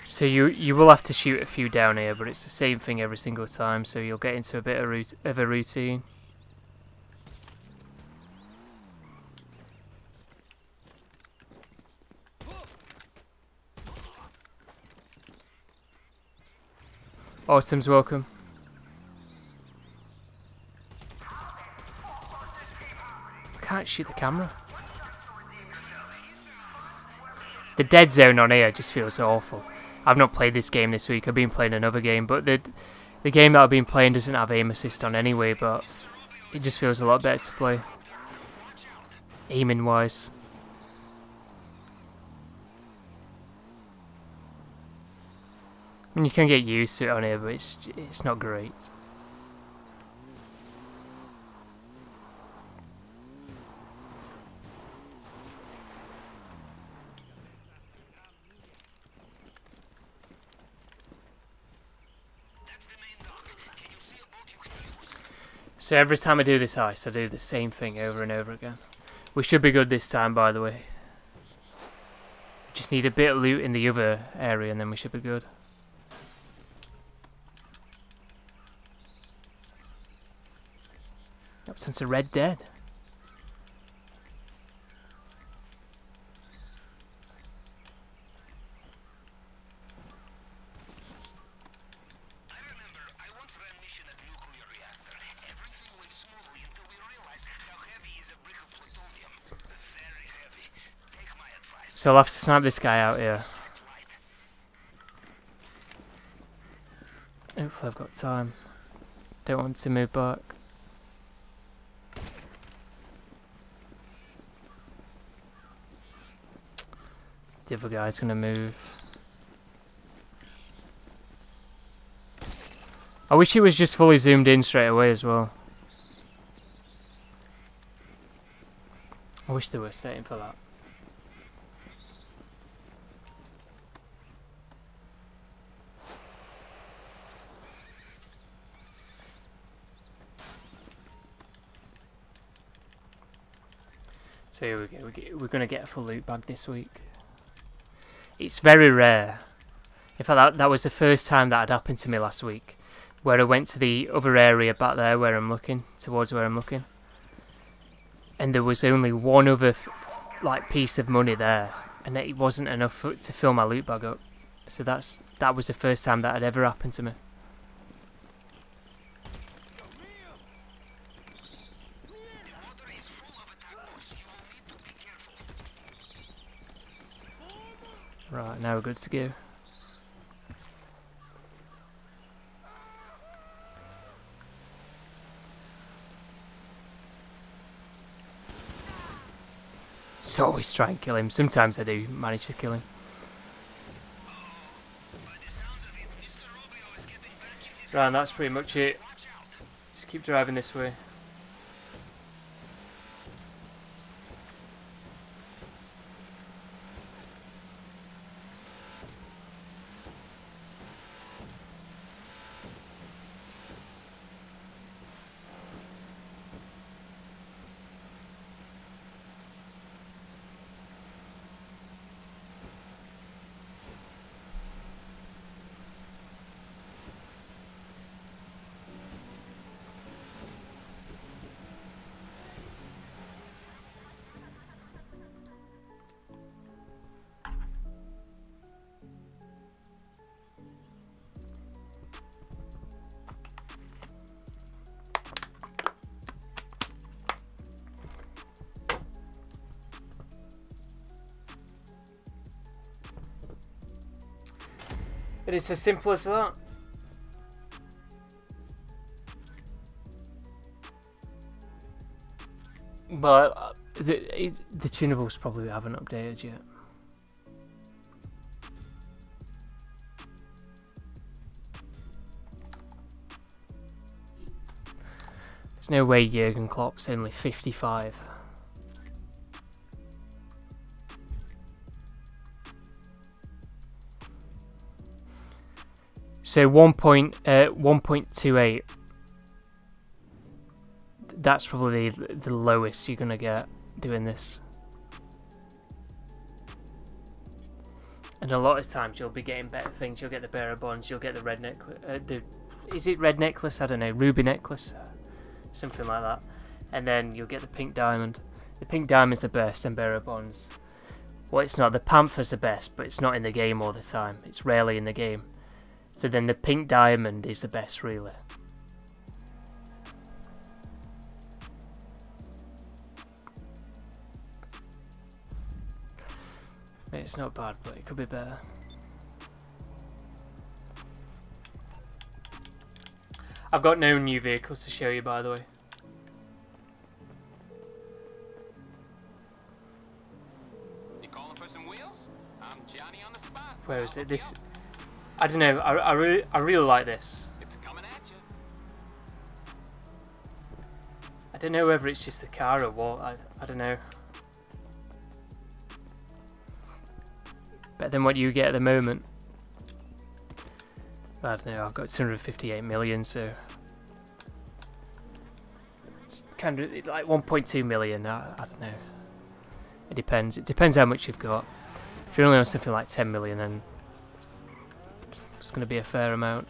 So you will have to shoot a few down here, but it's the same thing every single time, so you'll get into a bit of a routine. Awesome's welcome. I can't shoot the camera. The dead zone on here just feels awful. I've not played this game this week. I've been playing another game, but the game that I've been playing doesn't have aim assist on anyway, but it just feels a lot better to play, aiming wise. I mean, you can get used to it on here, but it's not great. So every time I do this ice, I do the same thing over and over again. We should be good this time, by the way. Just need a bit of loot in the other area and then we should be good. Since a Red Dead. I remember I once ran a mission at a nuclear reactor. Everything went smoothly until we realized how heavy is a brick of plutonium. Very heavy. Take my advice. So I'll have to snipe this guy out here. Hopefully I've got time. Don't want to move back. The other guy's gonna move. I wish it was just fully zoomed in straight away as well. I wish there was a setting for that. So here we go. We're gonna get a full loot bag this week. It's very rare. In fact, that was the first time that had happened to me last week, where I went to the other area back there where I'm looking, towards where I'm looking, and there was only one other like piece of money there, and it wasn't enough to fill my loot bag up. So that was the first time that had ever happened to me. Right, now we're good to go. Just always try and kill him. Sometimes I do manage to kill him. Right, and that's pretty much it. Just keep driving this way. But it's as simple as that. But the tunables probably haven't updated yet. There's no way Jurgen Klopp's only 55. So 1.28. That's probably the lowest you're gonna get doing this. And a lot of times you'll be getting better things. You'll get the bearer bonds. You'll get the red necklace. Is it red necklace? I don't know. Ruby necklace, something like that. And then you'll get the pink diamond. The pink diamond's the best, and bearer bonds. Well, it's not. The panther's the best, but it's not in the game all the time. It's rarely in the game. So then the pink diamond is the best, really. It's not bad, but it could be better. I've got no new vehicles to show you, by the way. You calling for some wheels? I'm Johnny on the spot. Where is it? This, I don't know. I really like this. It's coming at you. I don't know whether it's just the car or what. I don't know. Better than what you get at the moment. I don't know. I've got 258 million, so it's kind of like 1.2 million. I don't know. It depends. It depends how much you've got. If you're only on something like 10 million, then it's going to be a fair amount.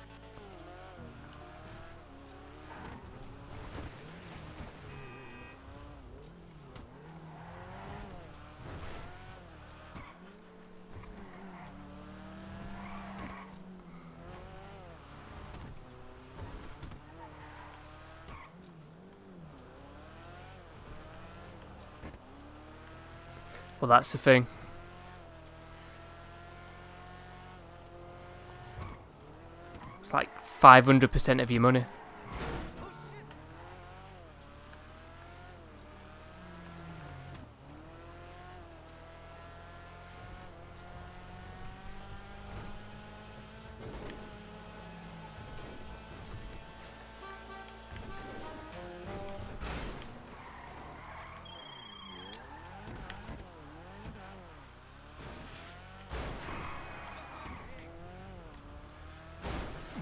Well, that's the thing. It's like 500% of your money.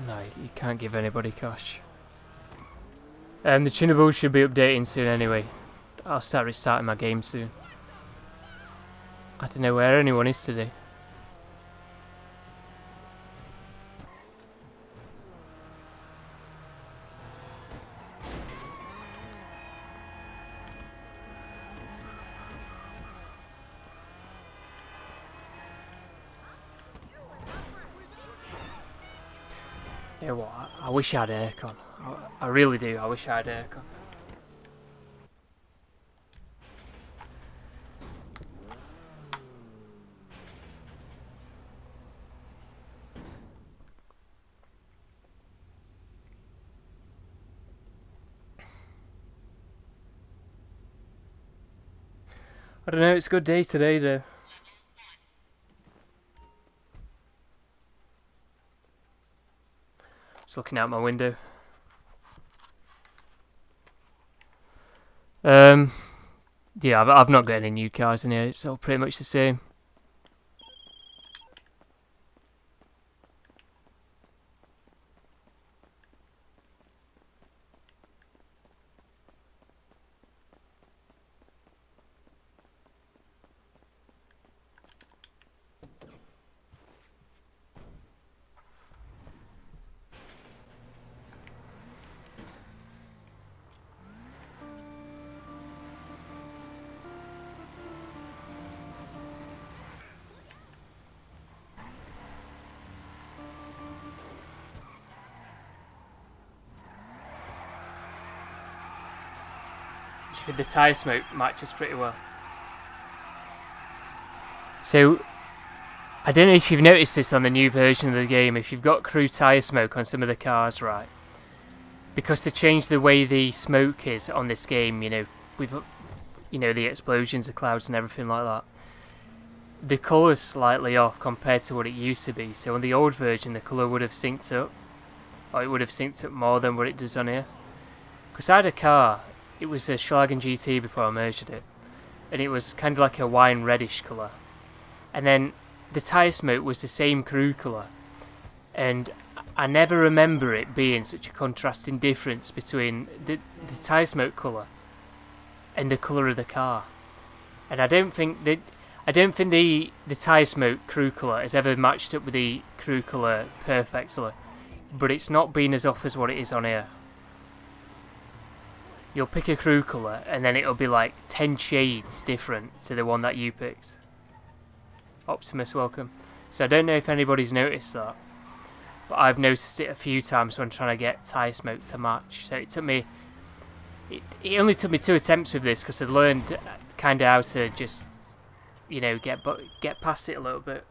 No, you can't give anybody cash. The Tunables should be updating soon anyway. I'll start restarting my game soon. I don't know where anyone is today. You know what, I wish I had aircon. I really do, I wish I had aircon. I don't know, it's a good day today though. Just looking out my window. Yeah, I've not got any new cars in here. It's all pretty much the same. The tyre smoke matches pretty well. So, I don't know if you've noticed this on the new version of the game, if you've got crew tyre smoke on some of the cars, right? Because to change the way the smoke is on this game, you know, with the explosions, the clouds and everything like that, the colour's slightly off compared to what it used to be. So on the old version, the colour would have synced up, or it would have synced up more than what it does on here. Because I had a car. It was a Schlagen GT before I merged it, and it was kind of like a wine reddish colour. And then the tyre smoke was the same crew colour, and I never remember it being such a contrasting difference between the tyre smoke colour and the colour of the car. And I don't think the tyre smoke crew colour has ever matched up with the crew colour perfectly, but it's not been as off as what it is on here. You'll pick a crew colour and then it'll be like 10 shades different to the one that you picked. Optimus, welcome. So I don't know if anybody's noticed that, but I've noticed it a few times when trying to get tyre smoke to match. So it took me, it only took me 2 attempts with this because I learned kind of how to just, you know, get past it a little bit.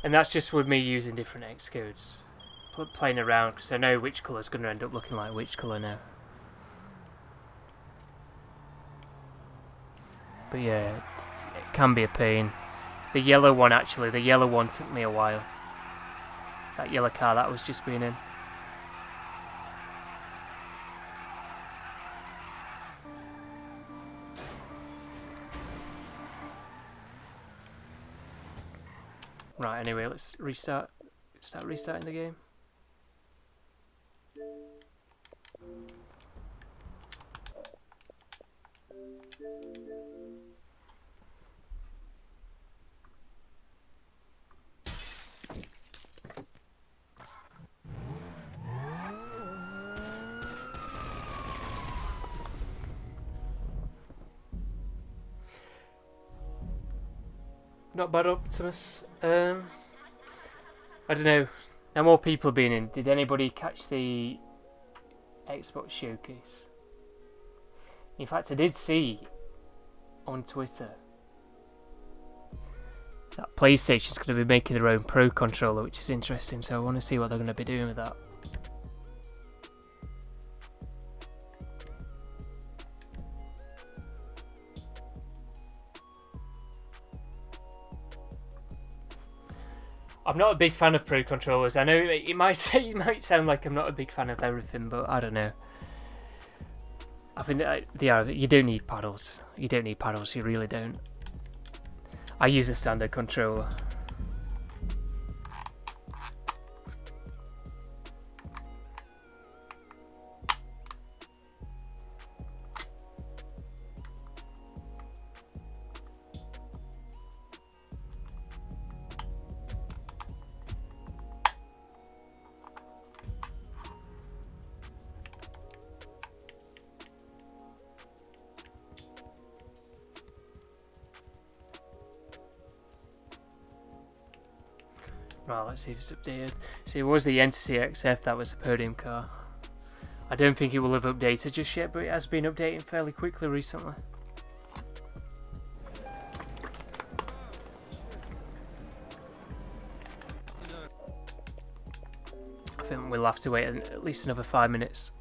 And that's just with me using different X codes, playing around, because I know which colour's going to end up looking like which colour now. But yeah, it can be a pain. The yellow one took me a while. That yellow car that was just being in. Right, anyway, let's start restarting the game. Not bad, Optimus. I don't know. Now more people are being in. Did anybody catch the Xbox showcase? In fact, I did see on Twitter that PlayStation's going to be making their own Pro controller, which is interesting. So I want to see what they're going to be doing with that. I'm not a big fan of Pro controllers. I know it might sound like I'm not a big fan of everything, but I don't know. I think that you don't need paddles. You don't need paddles. You really don't. I use a standard controller. Right, let's see if it's updated. See, it was the Entity XF that was a Podium car. I don't think it will have updated just yet, but it has been updating fairly quickly recently. I think we'll have to wait at least another 5 minutes.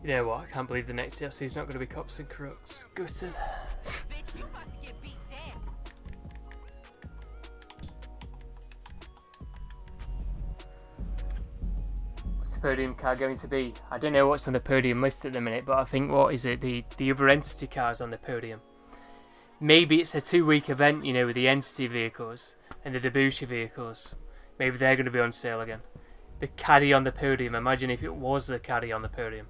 You know what, I can't believe the next DLC is not going to be Cops and Crooks. Gutted. Bitch, you about to get beat down. What's the Podium car going to be? I don't know what's on the Podium list at the minute, but I think, what is it, the other Entity cars on the Podium. Maybe it's a 2-week event, you know, with the Entity vehicles and the Debussy vehicles. Maybe they're going to be on sale again. The Caddy on the Podium, imagine if it was the Caddy on the Podium.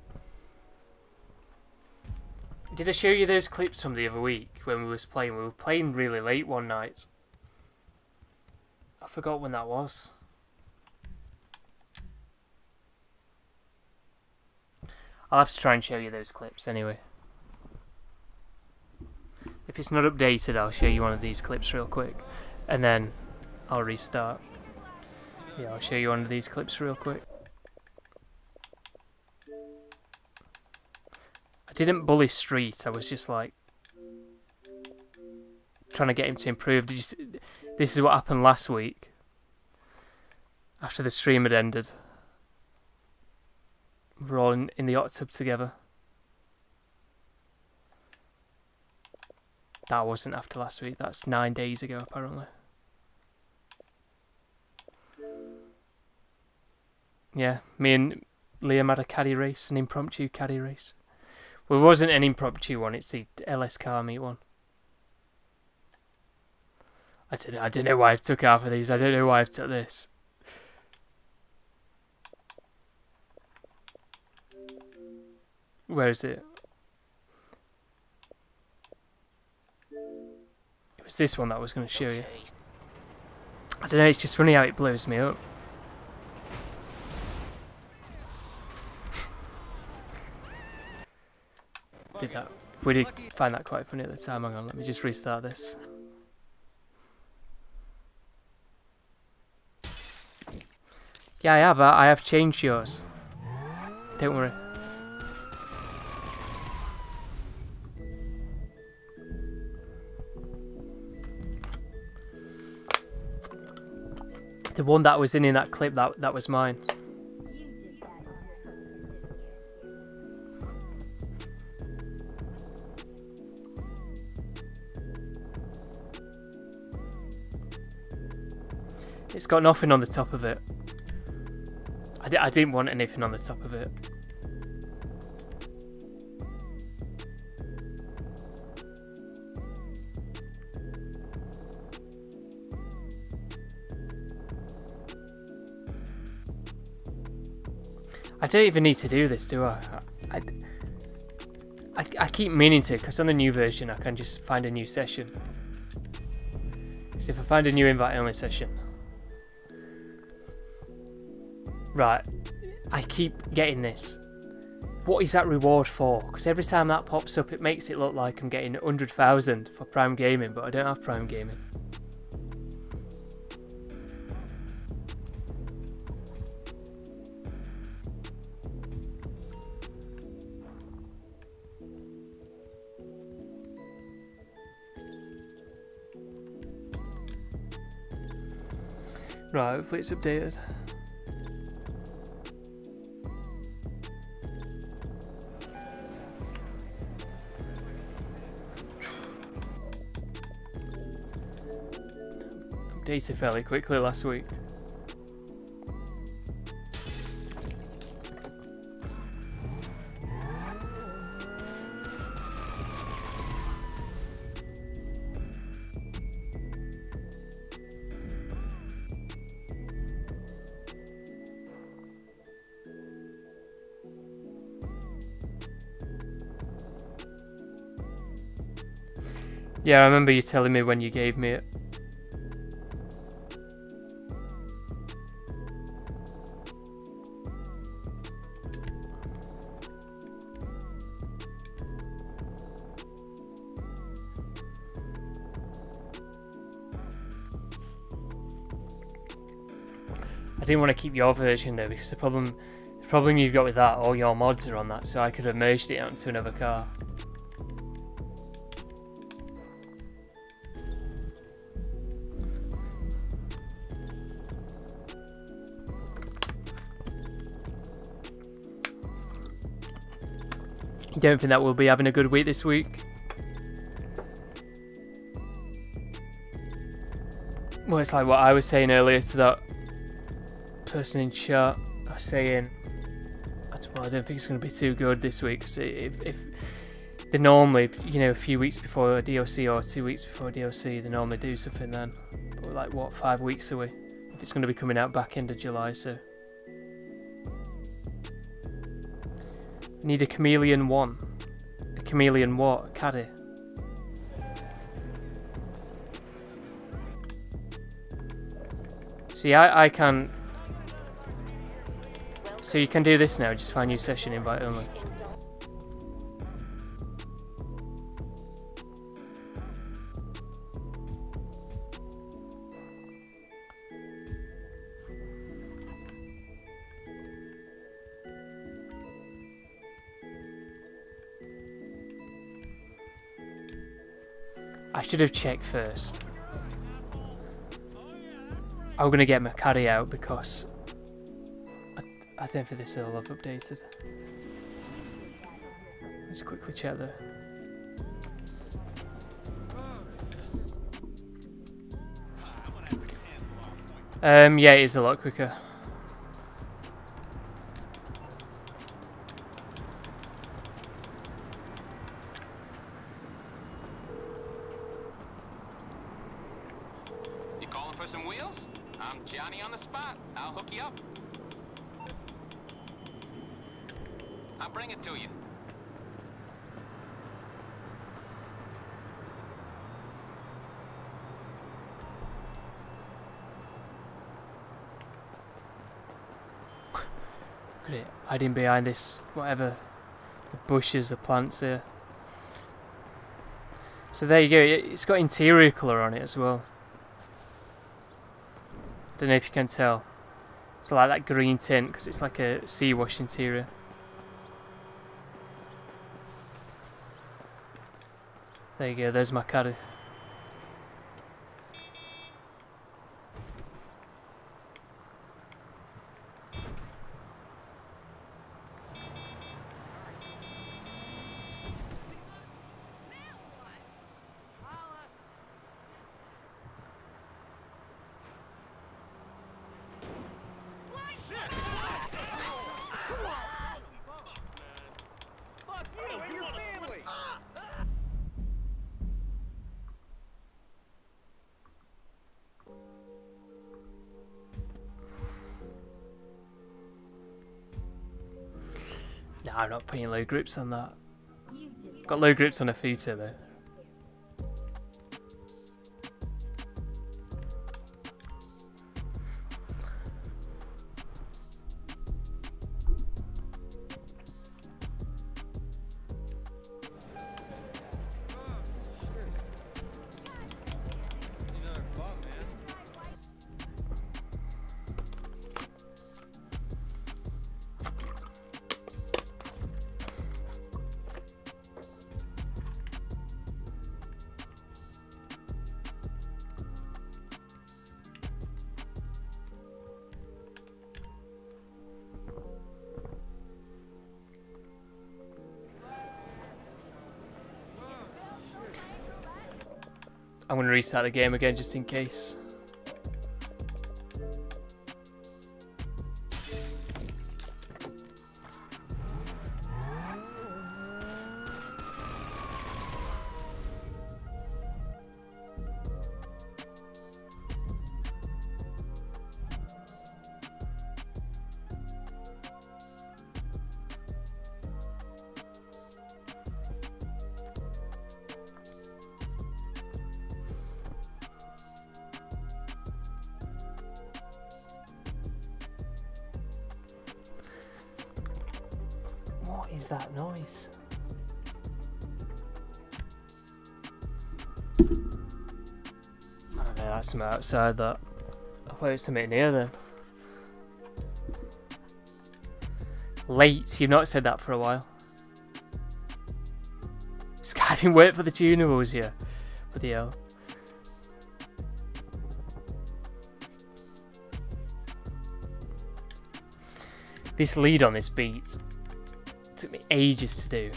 Did I show you those clips from the other week when we was playing? We were playing really late one night. I forgot when that was. I'll have to try and show you those clips anyway. If it's not updated, I'll show you one of these clips real quick. And then I'll restart. Yeah, I'll show you one of these clips real quick. I didn't bully Street, I was just like trying to get him to improve. Did you see? This is what happened last week after the stream had ended. We're all in the hot tub together. That wasn't after last week, that's 9 days ago apparently. Yeah, me and Liam had a caddy race, an impromptu caddy race. Well, it wasn't an impromptu one, it's the LS car meet one. I don't know why I've took half of these, I don't know why I've took this. Where is it? It was this one that I was going to show you. I don't know, it's just funny how it blows me up. Did that. We did find that quite funny at the time. Hang on, let me just restart this. Yeah, I have changed yours. Don't worry. The one that was in that clip, that was mine. It's got nothing on the top of it. I didn't want anything on the top of it. I don't even need to do this, do I? I keep meaning to, because on the new version I can just find a new session. So if I find a new invite only session. Right, I keep getting this. What is that reward for? Because every time that pops up it makes it look like I'm getting 100,000 for Prime Gaming, but I don't have Prime Gaming. Right, hopefully it's updated. Updated fairly quickly last week. Yeah, I remember you telling me when you gave me it. I didn't want to keep your version though, because the problem you've got with that, all your mods are on that, so I could have merged it onto another car. You don't think that we'll be having a good week this week? Well, it's like what I was saying earlier to that person in chat. I was saying, well, I don't think it's going to be too good this week. Cause if they normally, you know, a few weeks before a DLC or 2 weeks before a DLC, they normally do something then. But we're like, what, 5 weeks away? If it's going to be coming out back end of July, so. Need a Chameleon 1. A Chameleon what? A caddy. See, I can... So you can do this now, just find new session, invite only. I should have checked first. I'm gonna get my carry out because I don't think this will have updated. Let's quickly check there. Yeah, it is a lot quicker. You calling for some wheels? I'm Johnny on the spot. I'll hook you up. I'll bring it to you. Look at it, hiding behind this, whatever, the bushes, the plants here. So there you go, it's got interior colour on it as well. Don't know if you can tell. It's like that green tint because it's like a sea wash interior. There you go, there's my caddy. No, I'm not putting low grips on that. Got low grips on a footer though. I'm going to restart the game again just in case. What is that noise? I don't know, that's something outside that. I thought it was something near then. Late, you've not said that for a while. Skiving wait for the tunables here. Bloody hell. This lead on this beat took me ages to do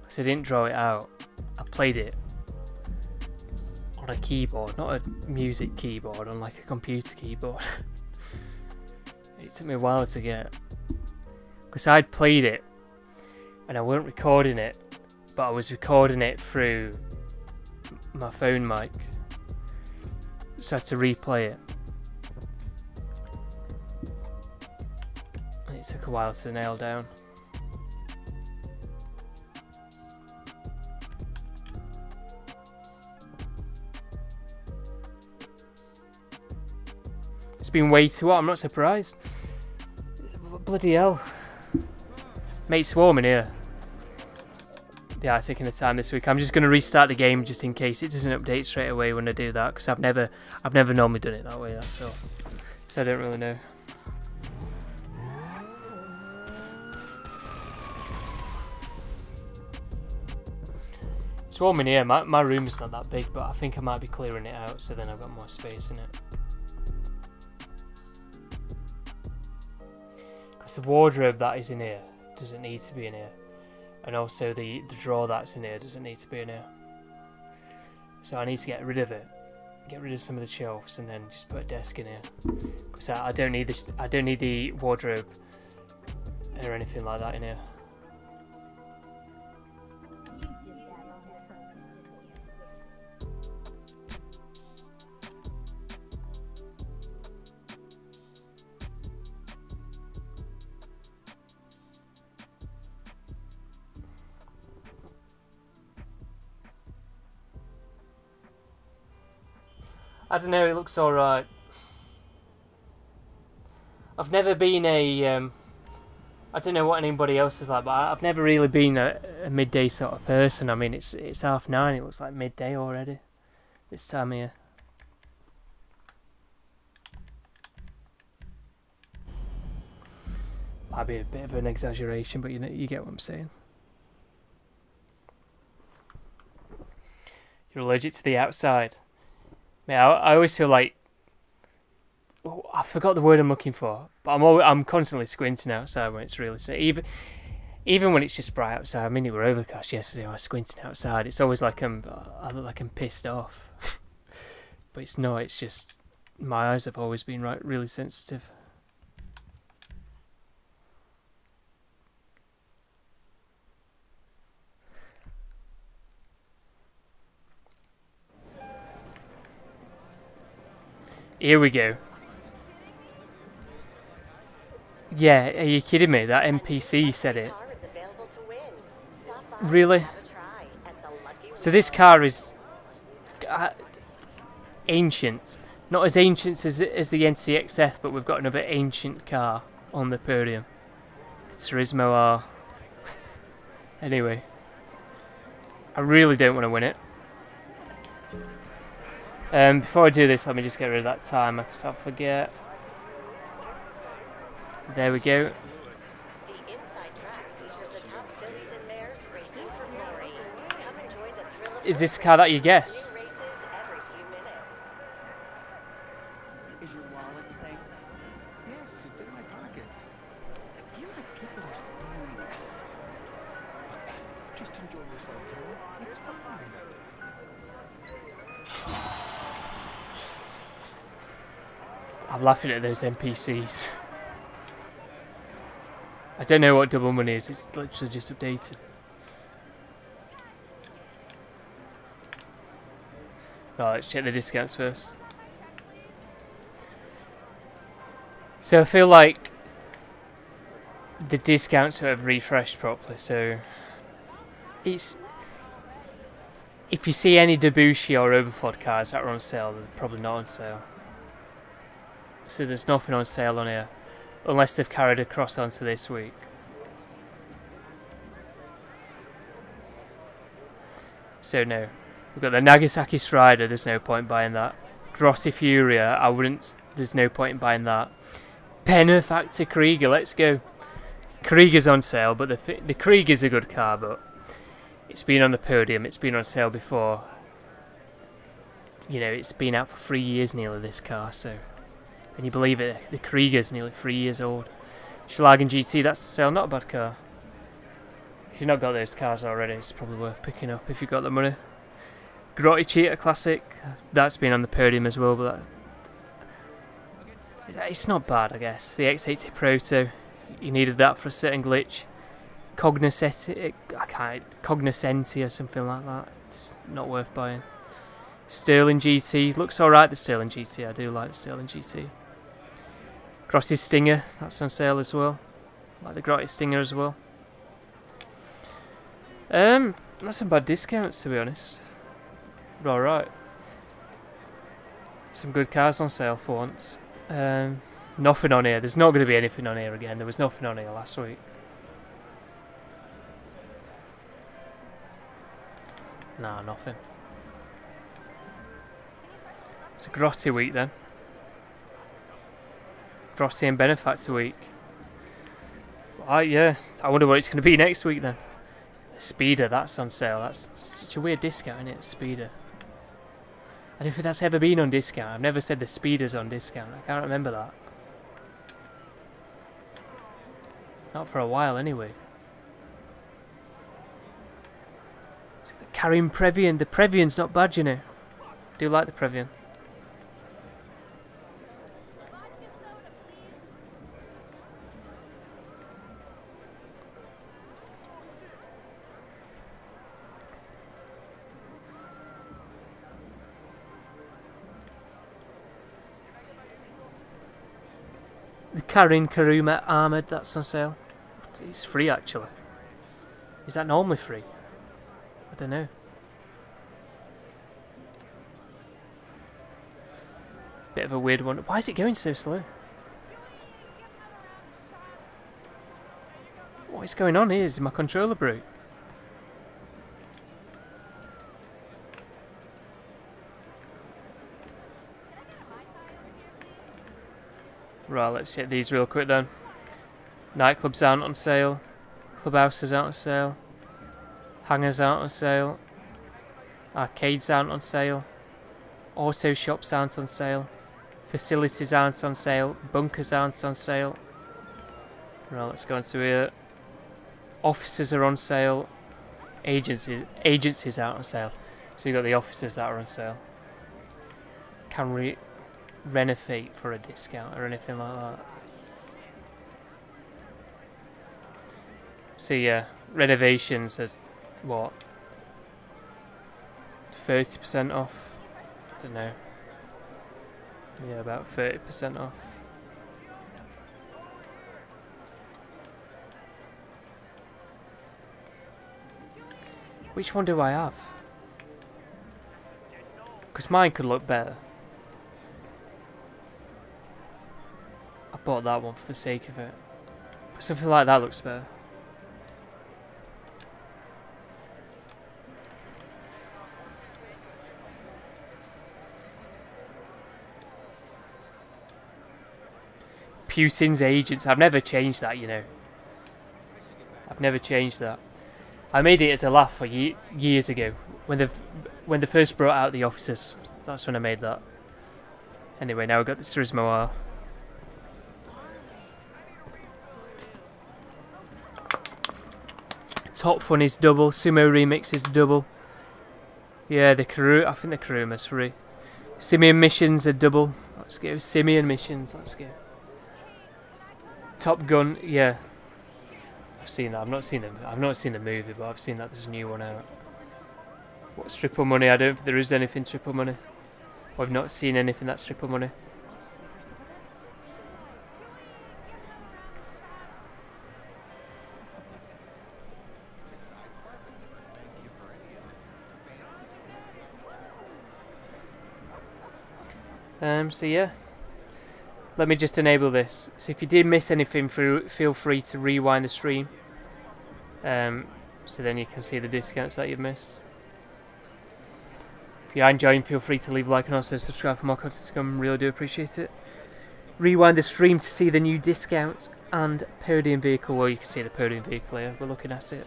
because I didn't draw it out. I played it on a keyboard, not a music keyboard, on like a computer keyboard. It took me a while to get, because I'd played it and I weren't recording it, but I was recording it through my phone mic, so I had to replay it. And it took a while to nail down. It's been way too hot, I'm not surprised. Bloody hell. Mate, swarming here. Yeah, taking the time this week. I'm just going to restart the game just in case it doesn't update straight away when I do that, because I've never normally done it that way, that's all. So I don't really know. It's warm in here. My room's not that big, but I think I might be clearing it out so then I've got more space in it. Because the wardrobe that is in here doesn't need to be in here. And also the drawer that's in here doesn't need to be in here. So I need to get rid of it. Get rid of some of the shelves and then just put a desk in here. Because I don't need the wardrobe or anything like that in here. You did that on purpose, didn't you? I don't know, it looks alright. I've never been a, I don't know what anybody else is like, but I've never really been a midday sort of person. I mean, it's 9:30, it looks like midday already, this time of year. Might be a bit of an exaggeration, but you get what I'm saying. You're allergic to the outside. Yeah, I always feel like, oh, I forgot the word I'm looking for, but I'm constantly squinting outside when it's really sunny. Even when it's just bright outside. I mean, it were overcast yesterday. I was squinting outside. It's always like I look like I'm pissed off, but it's not. It's just my eyes have always been really sensitive. Here we go. Yeah, are you kidding me? That NPC said it. Really? So this car is ancient. Not as ancient as the NCXF, but we've got another ancient car on the podium. The Turismo R. Anyway. I really don't want to win it. Before I do this, let me just get rid of that timer because I'll forget. There we go. The inside track features the top fillies and mares racing for glory. Come enjoy the thrill of Is this the car that you guessed? new races every few minutes. Is your wallet safe? Yes, it's in my pocket. I feel like people are staring at us. Just enjoy yourself, Carol. It's fine. I'm laughing at those NPCs. I don't know what double money is, it's literally just updated. Right, let's check the discounts first. So I feel like the discounts have refreshed properly, so it's... If you see any Debussy or Overflod cars that are on sale, they're probably not on sale. So there's nothing on sale on here, unless they've carried across onto this week. So no, we've got the Nagasaki Strider. There's no point buying that. Grossi Furia. I wouldn't. There's no point in buying that. Benefactor Krieger. Let's go. Krieger's on sale, but the Krieger's a good car, but it's been on the podium. It's been on sale before. You know, it's been out for 3 years nearly. This car, so. Can you believe it? The Krieger's nearly 3 years old. Schlagen GT, that's the sale, not a bad car. If you've not got those cars already, it's probably worth picking up if you've got the money. Grotti Cheetah Classic, that's been on the podium as well, but it's not bad, I guess. The X80 Proto, you needed that for a certain glitch. Cognoscenti or something like that. It's not worth buying. Sterling GT, looks alright, the Sterling GT, I do like the Sterling GT. Grotti Stinger, that's on sale as well. Like the Grotti Stinger as well. Not some bad discounts to be honest. Alright. Some good cars on sale for once. Nothing on here, there's not going to be anything on here again, there was nothing on here last week. Nah, nothing. It's a Grotti week then. Grotti and Benefactor week. Right, yeah. I wonder what it's going to be next week then. Speeder, that's on sale. That's such a weird discount, isn't it? Speeder. I don't think that's ever been on discount. I've never said the Speeder's on discount. I can't remember that. Not for a while, anyway. So the Karin Previan. The Previan's not bad, you know. Do like the Previan. The Karin Karuma Armoured, that's on sale. It's free actually. Is that normally free? I don't know. Bit of a weird one. Why is it going so slow? What is going on here? Is my controller broke? Right, let's check these real quick then. Nightclubs aren't on sale. Clubhouses aren't on sale. Hangars aren't on sale. Arcades aren't on sale. Auto shops aren't on sale. Facilities aren't on sale. Bunkers aren't on sale. Right, let's go into here. Offices are on sale. Agencies aren't on sale. So you've got the offices that are on sale. Can we renovate for a discount or anything like that? So yeah, renovations are what? 30% off? I don't know. Yeah, about 30% off. Which one do I have? Because mine could look better. I bought that one for the sake of it. But something like that looks better. Putin's agents. I've never changed that, you know. I've never changed that. I made it as a laugh for years ago when they first brought out the officers. That's when I made that. Anyway, now we've got the Turismo R. Top Fun is double. Sumo Remix is double. Yeah, the Karoo. I think the Karuma's free. Simian Missions are double. Let's go. Simian Missions. Let's go. Top Gun. Yeah. I've seen that. I've not seen the movie, but I've seen that there's a new one out. What's triple money? I don't think there is anything triple money. I've not seen anything that's triple money. So yeah, let me just enable this. So if you did miss anything, feel free to rewind the stream. So then you can see the discounts that you've missed. If you are enjoying, feel free to leave a like and also subscribe for more content to come. Really do appreciate it. Rewind the stream to see the new discounts and Podium vehicle. Well, you can see the Podium vehicle here. We're looking at it.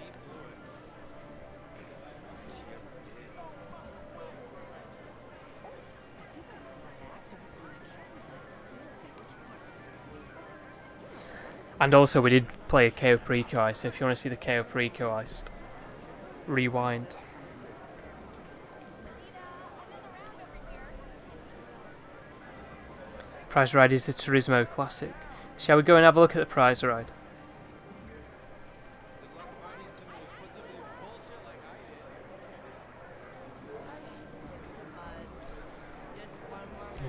And also we did play a KO Preco Heist, so if you want to see the KO Preco Heist, rewind. Prize Ride is the Turismo Classic. Shall we go and have a look at the Prize Ride?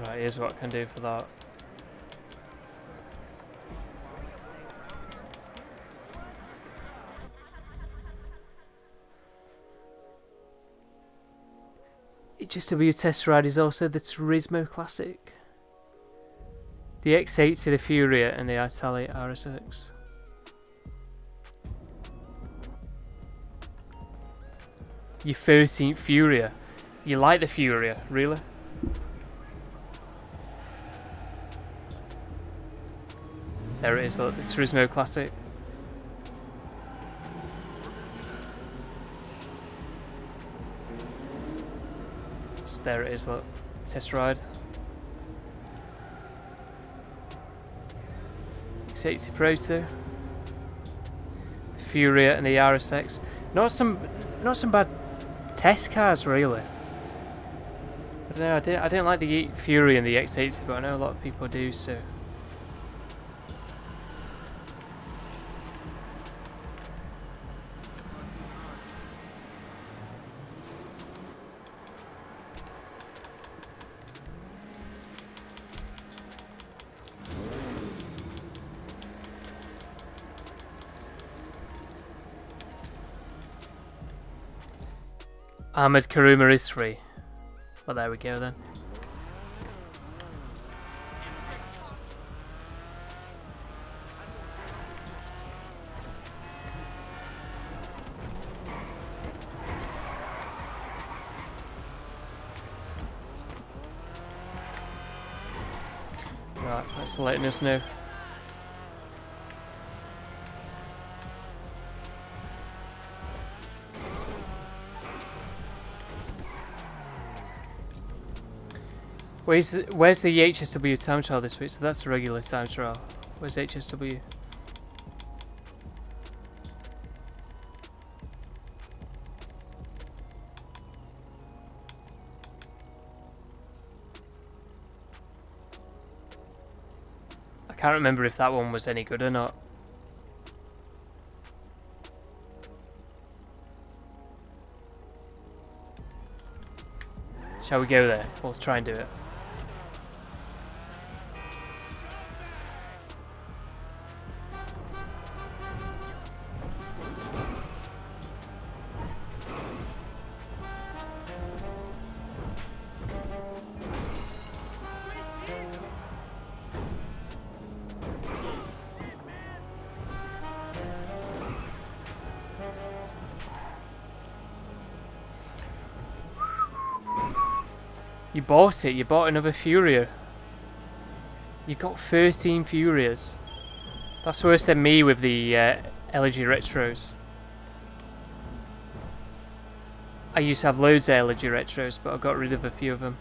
Right, here's what I can do for that. HSW Test Ride is also the Turismo Classic. The X80, the Furia, and the Itali RSX. Your 13th Furia. You like the Furia, really? There it is, look, the Turismo Classic. There it is, look. Test ride. X80 Proto. Furia and the RSX. Not some bad test cars really. I don't know, I don't like the Fury and the X80, but I know a lot of people do, so. Ahmed Karuma is free. Well, there we go then. Right, that's letting us know. Where's the HSW time trial this week? So that's a regular time trial. Where's HSW? I can't remember if that one was any good or not. Shall we go there? We'll try and do it. You bought it, you bought another Furia. You got 13 Furias. That's worse than me with the LG Retros. I used to have loads of LG Retros, but I got rid of a few of them.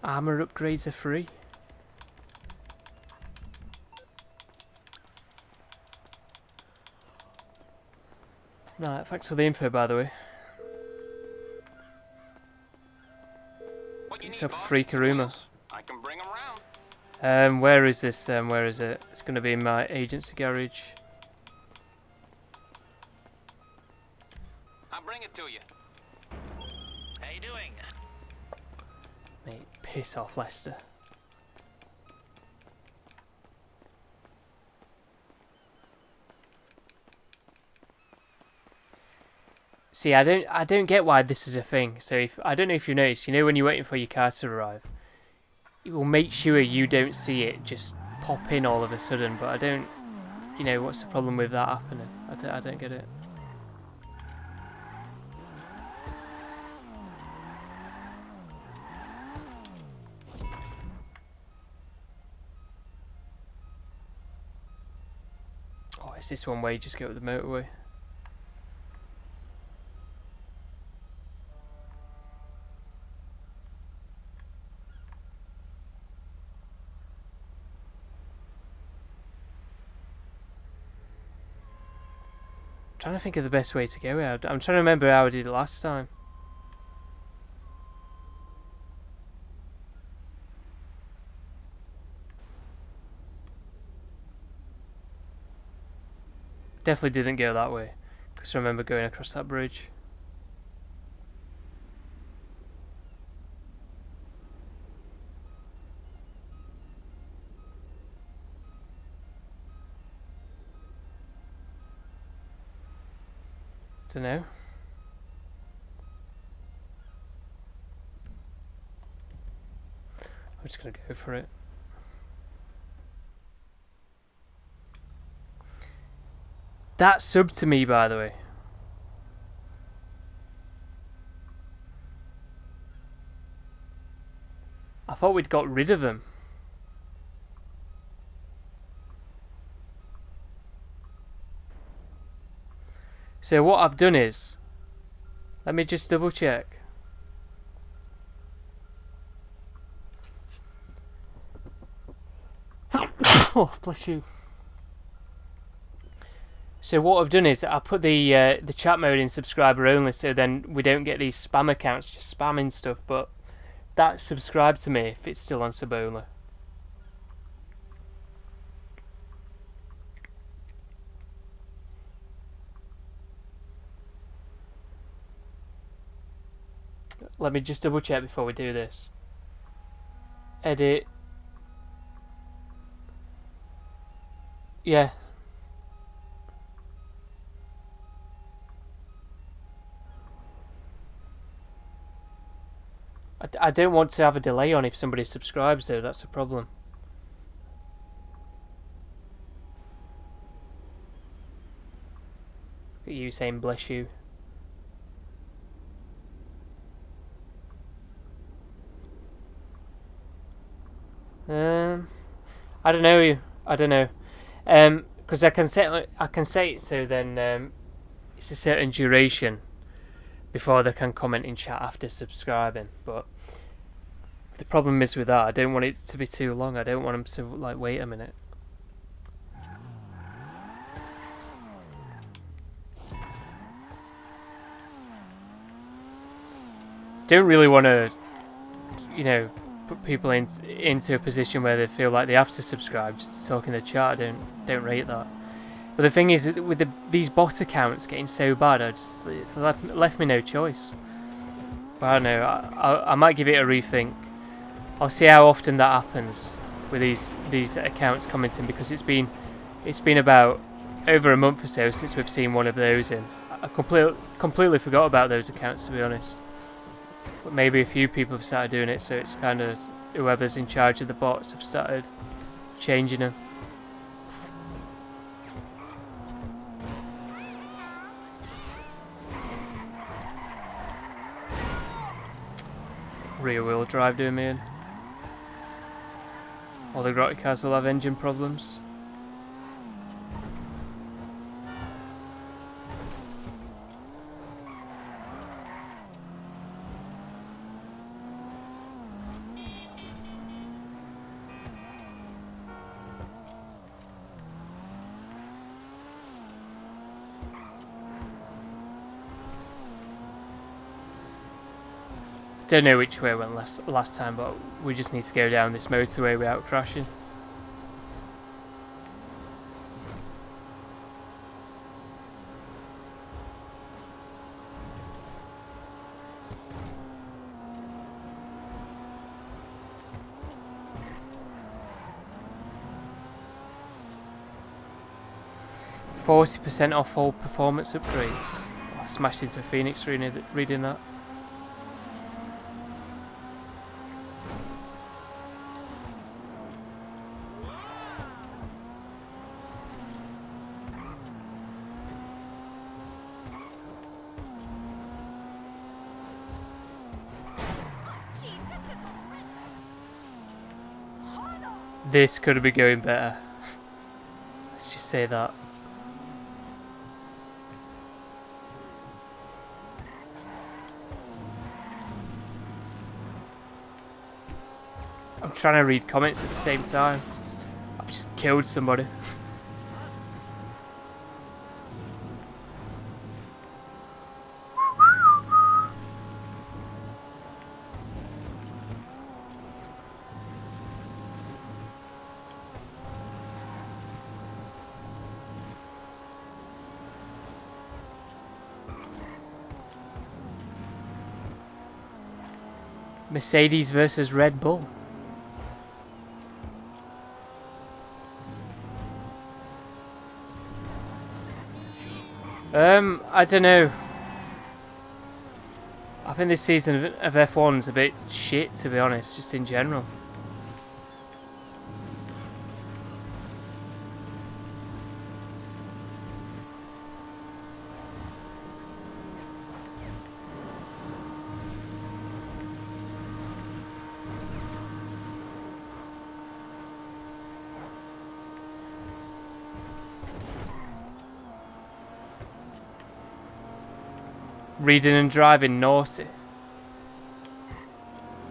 Armor upgrades are free. Right, thanks for the info, by the way. What you It's need, a boss? free Karuma. I can bring 'em round. Where is this? Where is it? It's going to be in my agency garage. I'll bring it to you. How you doing? Mate, piss off, Lester. See, I don't get why this is a thing. So if I don't know if you noticed, you know when you're waiting for your car to arrive, it will make sure you don't see it just pop in all of a sudden. But I don't, you know, what's the problem with that happening? I don't get it. Oh, it's this one where you just go to the motorway. Trying to think of the best way to go. I'm trying to remember how I did it last time. Definitely didn't go that way, because I remember going across that bridge. Don't know. I'm just gonna go for it. That sub to me, by the way. thought we'd got rid of them. So what I've done is, let me just double check. Oh, bless you. So what I've done is I put the chat mode in subscriber only, so then we don't get these spam accounts just spamming stuff. But that's subscribe to me if it's still on sub only. Let me just double check before we do this. Edit. Yeah. I don't want to have a delay on if somebody subscribes though, that's a problem. Look at you saying bless you. I don't know. I don't know. Because I can set it so then it's a certain duration before they can comment in chat after subscribing. But the problem is with that, I don't want it to be too long. I don't want them to like wait a minute. Don't really want to, you know, put people into a position where they feel like they have to subscribe just to talk in the chat. I don't rate that. But the thing is, with these bot accounts getting so bad, it's left me no choice. But I don't know. I might give it a rethink. I'll see how often that happens with these accounts commenting, because it's been about over a month or so since we've seen one of those in. I completely forgot about those accounts, to be honest. But maybe a few people have started doing it, so it's kind of whoever's in charge of the bots have started changing them. Rear wheel drive doing me in. All the grotty cars will have engine problems. Don't know which way I went last time, but we just need to go down this motorway without crashing. %40 off all performance upgrades. Oh, I smashed into a Phoenix reading that. This could have been going better. Let's just say that. I'm trying to read comments at the same time. I've just killed somebody. Mercedes versus Red Bull. I don't know. I think this season of F1's a bit shit, to be honest, just in general. Reading and driving naughty.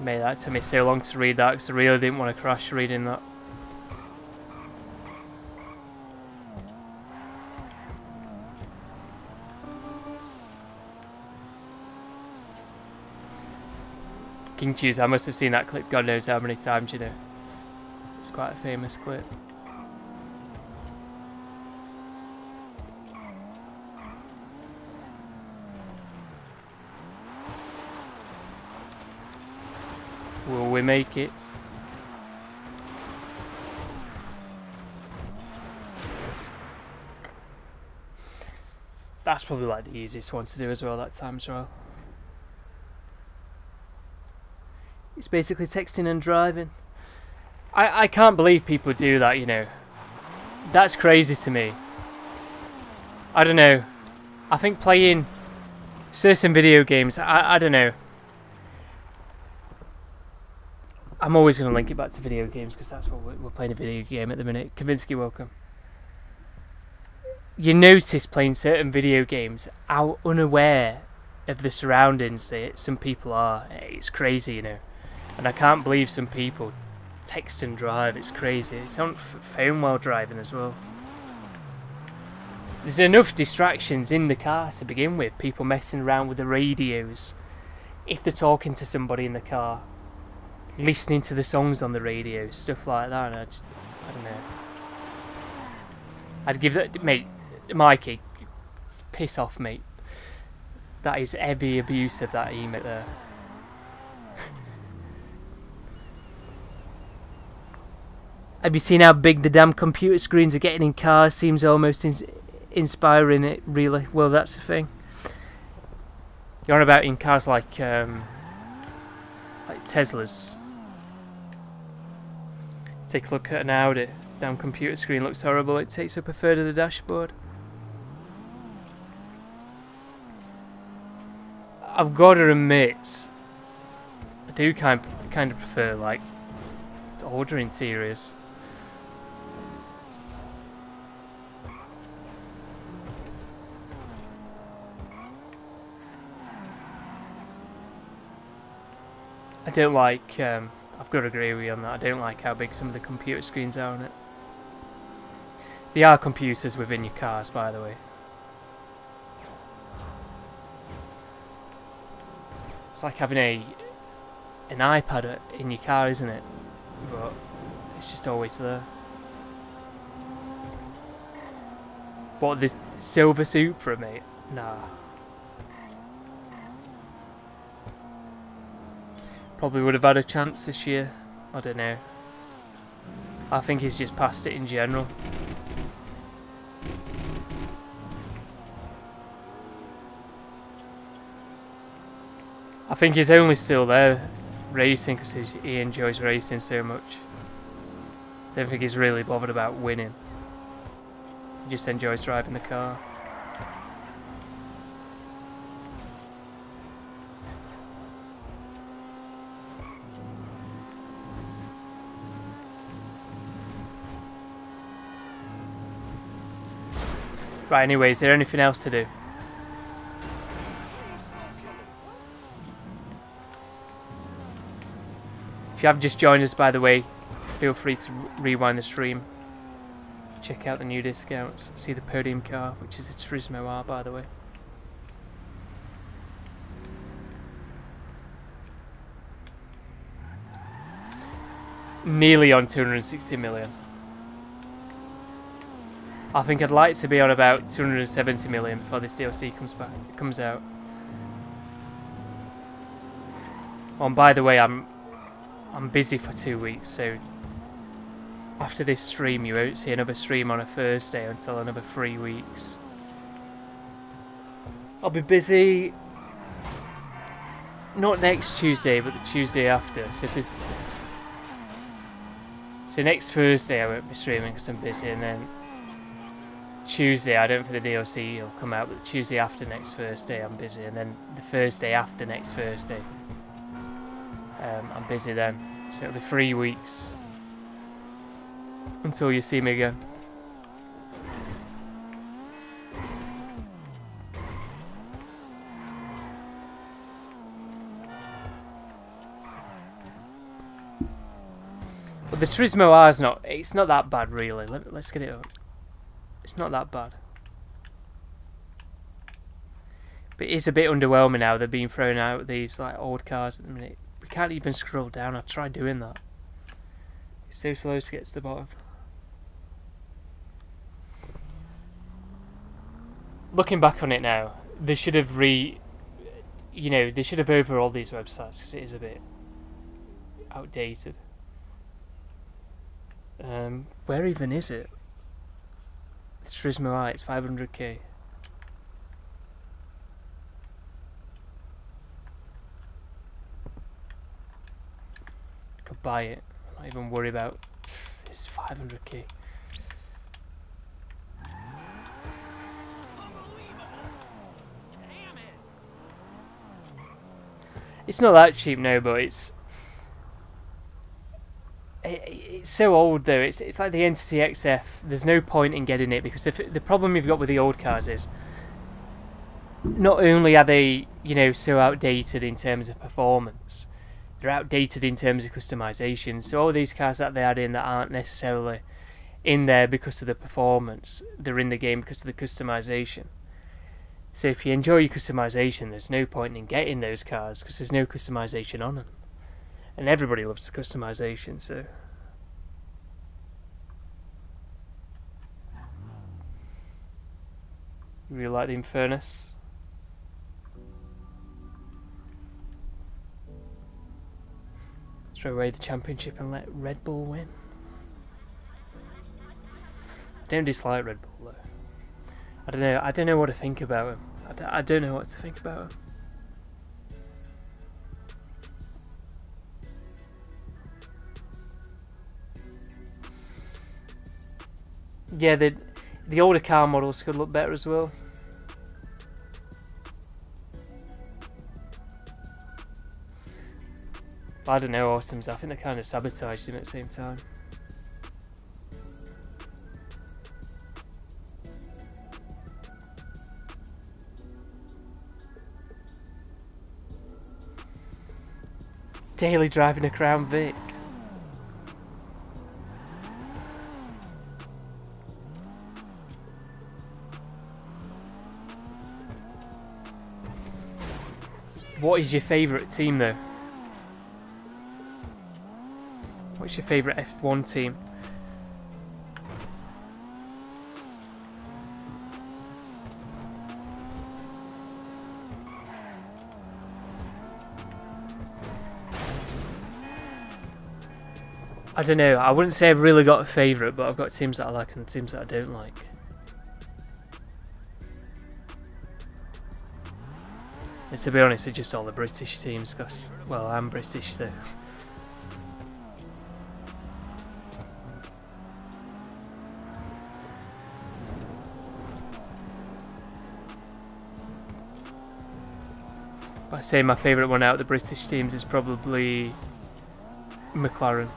Mate, that took me so long to read that because I really didn't want to crash reading that. King Cheese, I must have seen that clip God knows how many times, you know. It's quite a famous clip. Will we make it? That's probably like the easiest one to do as well, that time trial. It's basically texting and driving. I can't believe people do that, you know. That's crazy to me. I don't know. I think playing certain video games, I don't know. I'm always going to link it back to video games because that's what we're playing a video game at the minute. Kavinsky, welcome. You notice playing certain video games how unaware of the surroundings that some people are. It's crazy, you know. And I can't believe some people text and drive. It's crazy. It's on phone while driving as well. There's enough distractions in the car to begin with. People messing around with the radios. If they're talking to somebody in the car. Listening to the songs on the radio. Stuff like that. And I don't know. I'd give that... Mate, Mikey. Piss off, mate. That is heavy abuse of that emote there. Have you seen how big the damn computer screens are getting in cars? Seems almost inspiring it, really. Well, that's the thing. You're on about in cars like Teslas. Take a look at an Audi. The damn computer screen looks horrible. It takes up a third of the dashboard. I've got to admit, I do kind of prefer like older interiors. I don't like, I've got to agree with you on that, I don't like how big some of the computer screens are on it. They are computers within your cars, by the way. It's like having an iPad in your car, isn't it? But it's just always there. What, this Silver Supra, mate? Nah. Probably would have had a chance this year. I don't know. I think he's just passed it in general. I think he's only still there racing because he enjoys racing so much. Don't think he's really bothered about winning. He just enjoys driving the car. Right, anyway, is there anything else to do? If you have just joined us, by the way, feel free to rewind the stream. Check out the new discounts. See the Podium car, which is a Turismo R, by the way. Nearly on 260 million. I think I'd like to be on about 270 million before this DLC comes out. Oh, and by the way, I'm busy for 2 weeks, so after this stream you won't see another stream on a Thursday until another 3 weeks. I'll be busy not next Tuesday, but the Tuesday after. So next Thursday I won't be streaming because I'm busy, and then Tuesday I don't think the DLC will come out, but the Tuesday after next Thursday I'm busy, and then the Thursday after next Thursday I'm busy then. So it'll be 3 weeks until you see me again. But the Turismo R is not. It's not that bad, really. Let's get it up. It's not that bad. But it is a bit underwhelming now. They're being thrown out these like old cars at the minute. We can't even scroll down. I've tried doing that. It's so slow to get to the bottom. Looking back on it now, they should have they should have overhauled these websites because it is a bit outdated. Where even is it? The Turismo I, it's 500k. Could buy it. Not even worry about. It's 500k. It's not that cheap now, but it's so old though. It's like the Entity XF. There's no point in getting it because the problem you've got with the old cars is not only are they so outdated in terms of performance, they're outdated in terms of customization. So all these cars that they add in that aren't necessarily in there because of the performance, they're in the game because of the customization. So if you enjoy your customization, there's no point in getting those cars because there's no customization on them. And everybody loves the customization, so... You really like the Infernus? Throw away the championship and let Red Bull win. I don't dislike Red Bull though. I don't know what to think about him. I don't know what to think about him. Yeah, the older car models could look better as well. But I don't know, Austin's. I think they kind of sabotaged him at the same time. Daily driving a Crown Vic. What is your favourite team though? What's your favourite F1 team? I don't know, I wouldn't say I've really got a favourite, but I've got teams that I like and teams that I don't like. And to be honest, it's just all the British teams, because, well, I'm British, so... But I'd say my favourite one out of the British teams is probably McLaren.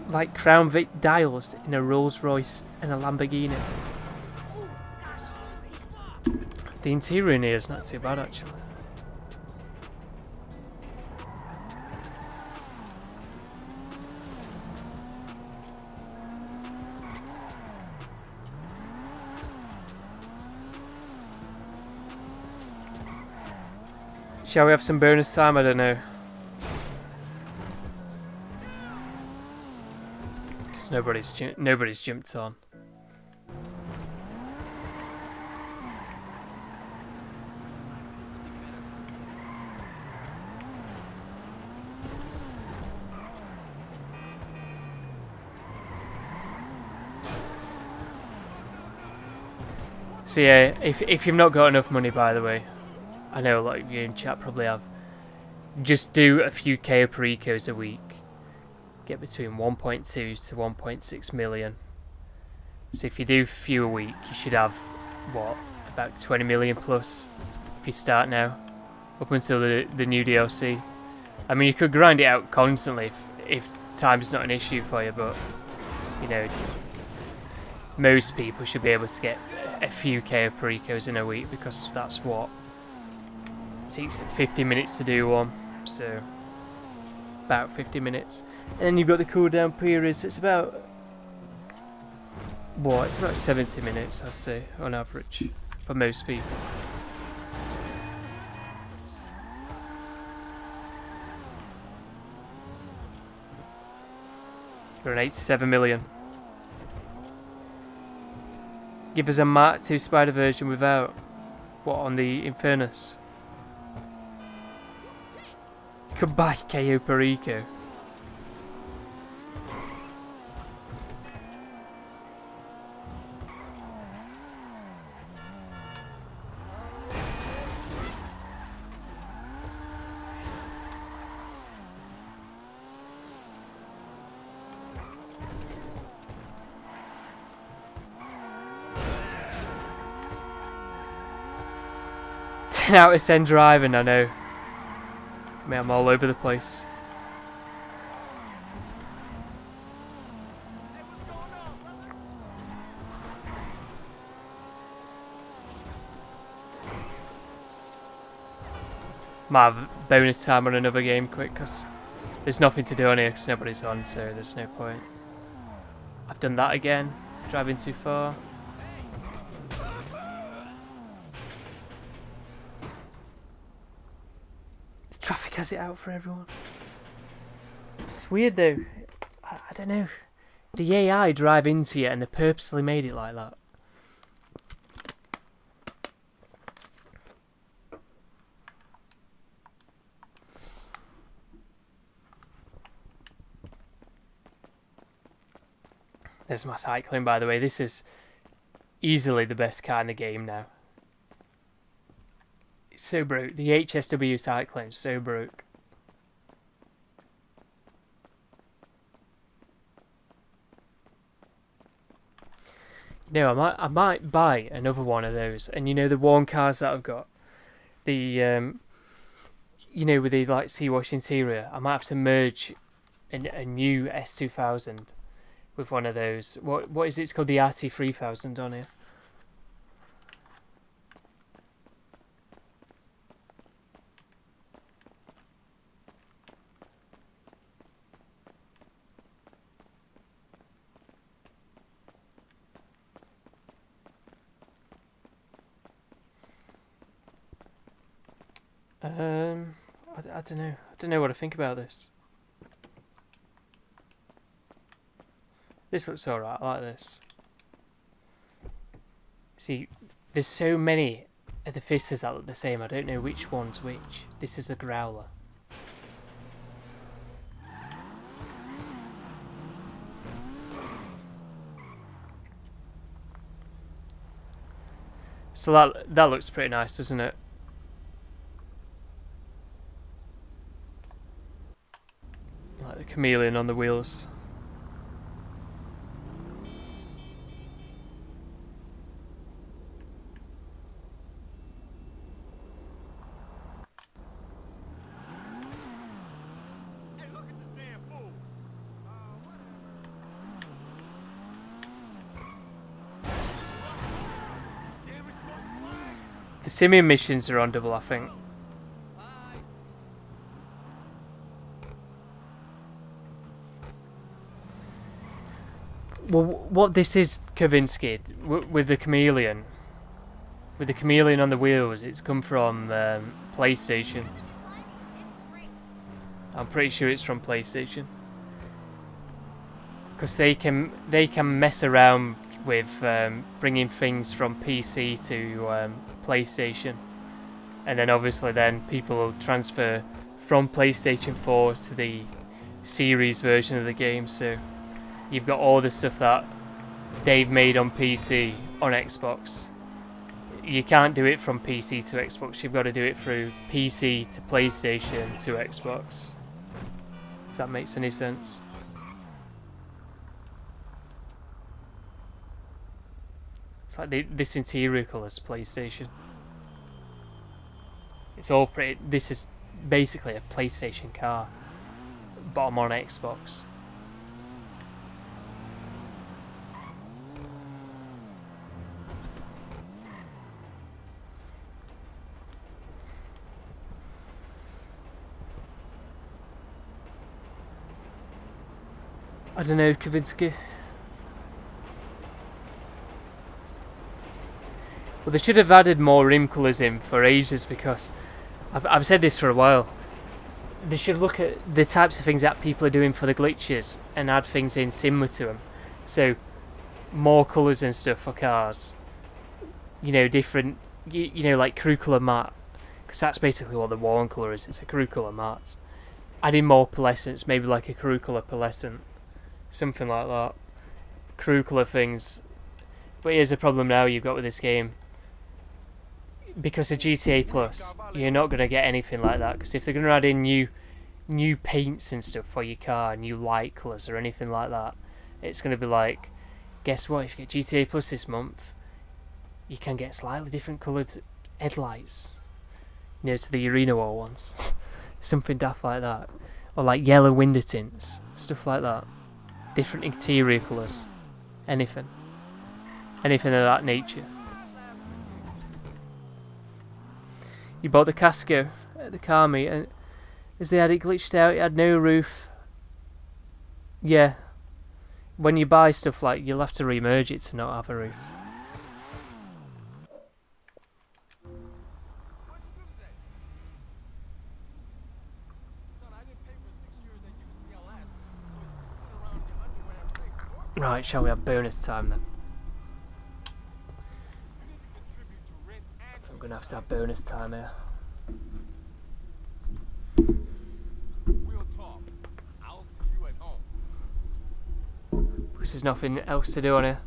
Like Crown Vic dials in a Rolls Royce and a Lamborghini. The interior in here is not too bad actually. Shall we have some bonus time? I don't know. Because nobody's jumped on. So yeah, if you've not got enough money, by the way, I know a lot of you in chat probably have, just do a few KO per ecos a week. Get between 1.2 to 1.6 million. So if you do a few a week, you should have, what, about 20 million plus if you start now, up until the new DLC. I mean, you could grind it out constantly if time's not an issue for you, but you know, most people should be able to get a few KO per ecos in a week, because that's what it takes 50 minutes to do one, so about 50 minutes. And then you've got the cooldown period, so it's about, what, it's about 70 minutes, I'd say, on average, for most people. We're at 87 million. Give us a Mark II Spider version without, what, on the Infernus? Goodbye, KO per eco. Out of 10 driving, I know. I mean, I'm all over the place. Might have bonus time on another game quick, because there's nothing to do on here because nobody's on, so there's no point. I've done that again, driving too far. Traffic has it out for everyone. It's weird though. I don't know. The AI drive into you and they purposely made it like that. There's my cycling, by the way. This is easily the best car in the game now. So broke. The HSW cycling, so broke. You know, I might buy another one of those. And you know the worn cars that I've got, the you know, with the like sea-wash interior, I might have to merge a new S2000 with one of those. What is it? It's called the RT3000 on here. I don't know. I don't know what to think about this. This looks alright. I like this. See, there's so many of the Fisters that look the same. I don't know which one's which. This is the Growler. So that looks pretty nice, doesn't it? Like the Chameleon on the wheels. Hey, look at this damn fool. The Simeon missions are on double, I think. Well, what this is, Kavinsky, with the Chameleon. With the Chameleon on the wheels, it's come from PlayStation. I'm pretty sure it's from PlayStation. Because they can mess around with bringing things from PC to PlayStation. And then obviously then people will transfer from PlayStation 4 to the series version of the game, so you've got all the stuff that they've made on PC on Xbox. You can't do it from PC to Xbox, you've got to do it through PC to PlayStation to Xbox. If that makes any sense. It's like this interior colour's PlayStation. It's all pretty. This is basically a PlayStation car, but I'm on Xbox. I don't know, Kavinsky. Well, they should have added more rim colours in for ages, because I've said this for a while. They should look at the types of things that people are doing for the glitches and add things in similar to them. So, more colours and stuff for cars. You know, different, you know, like crew colour matte. Because that's basically what the Warren colour is. It's a crew colour matte. Adding more pearlescence, maybe like a crew colour pearlescent. Something like that. Crew colour things. But here's the problem now you've got with this game. Because of GTA Plus, you're not going to get anything like that. Because if they're going to add in new paints and stuff for your car, new light colours or anything like that, it's going to be like, guess what, if you get GTA Plus this month, you can get slightly different coloured headlights. You know, to the Arena War ones. Something daft like that. Or like yellow window tints, stuff like that. Different interior colours. Anything. Anything of that nature. You bought the Casco at the car meet, and as they had it glitched out, it had no roof. Yeah. When you buy stuff like, you'll have to remerge it to not have a roof. Right, shall we have bonus time then? I'm gonna have to have bonus time here. We'll talk. I'll see you at home. Because there's nothing else to do on here.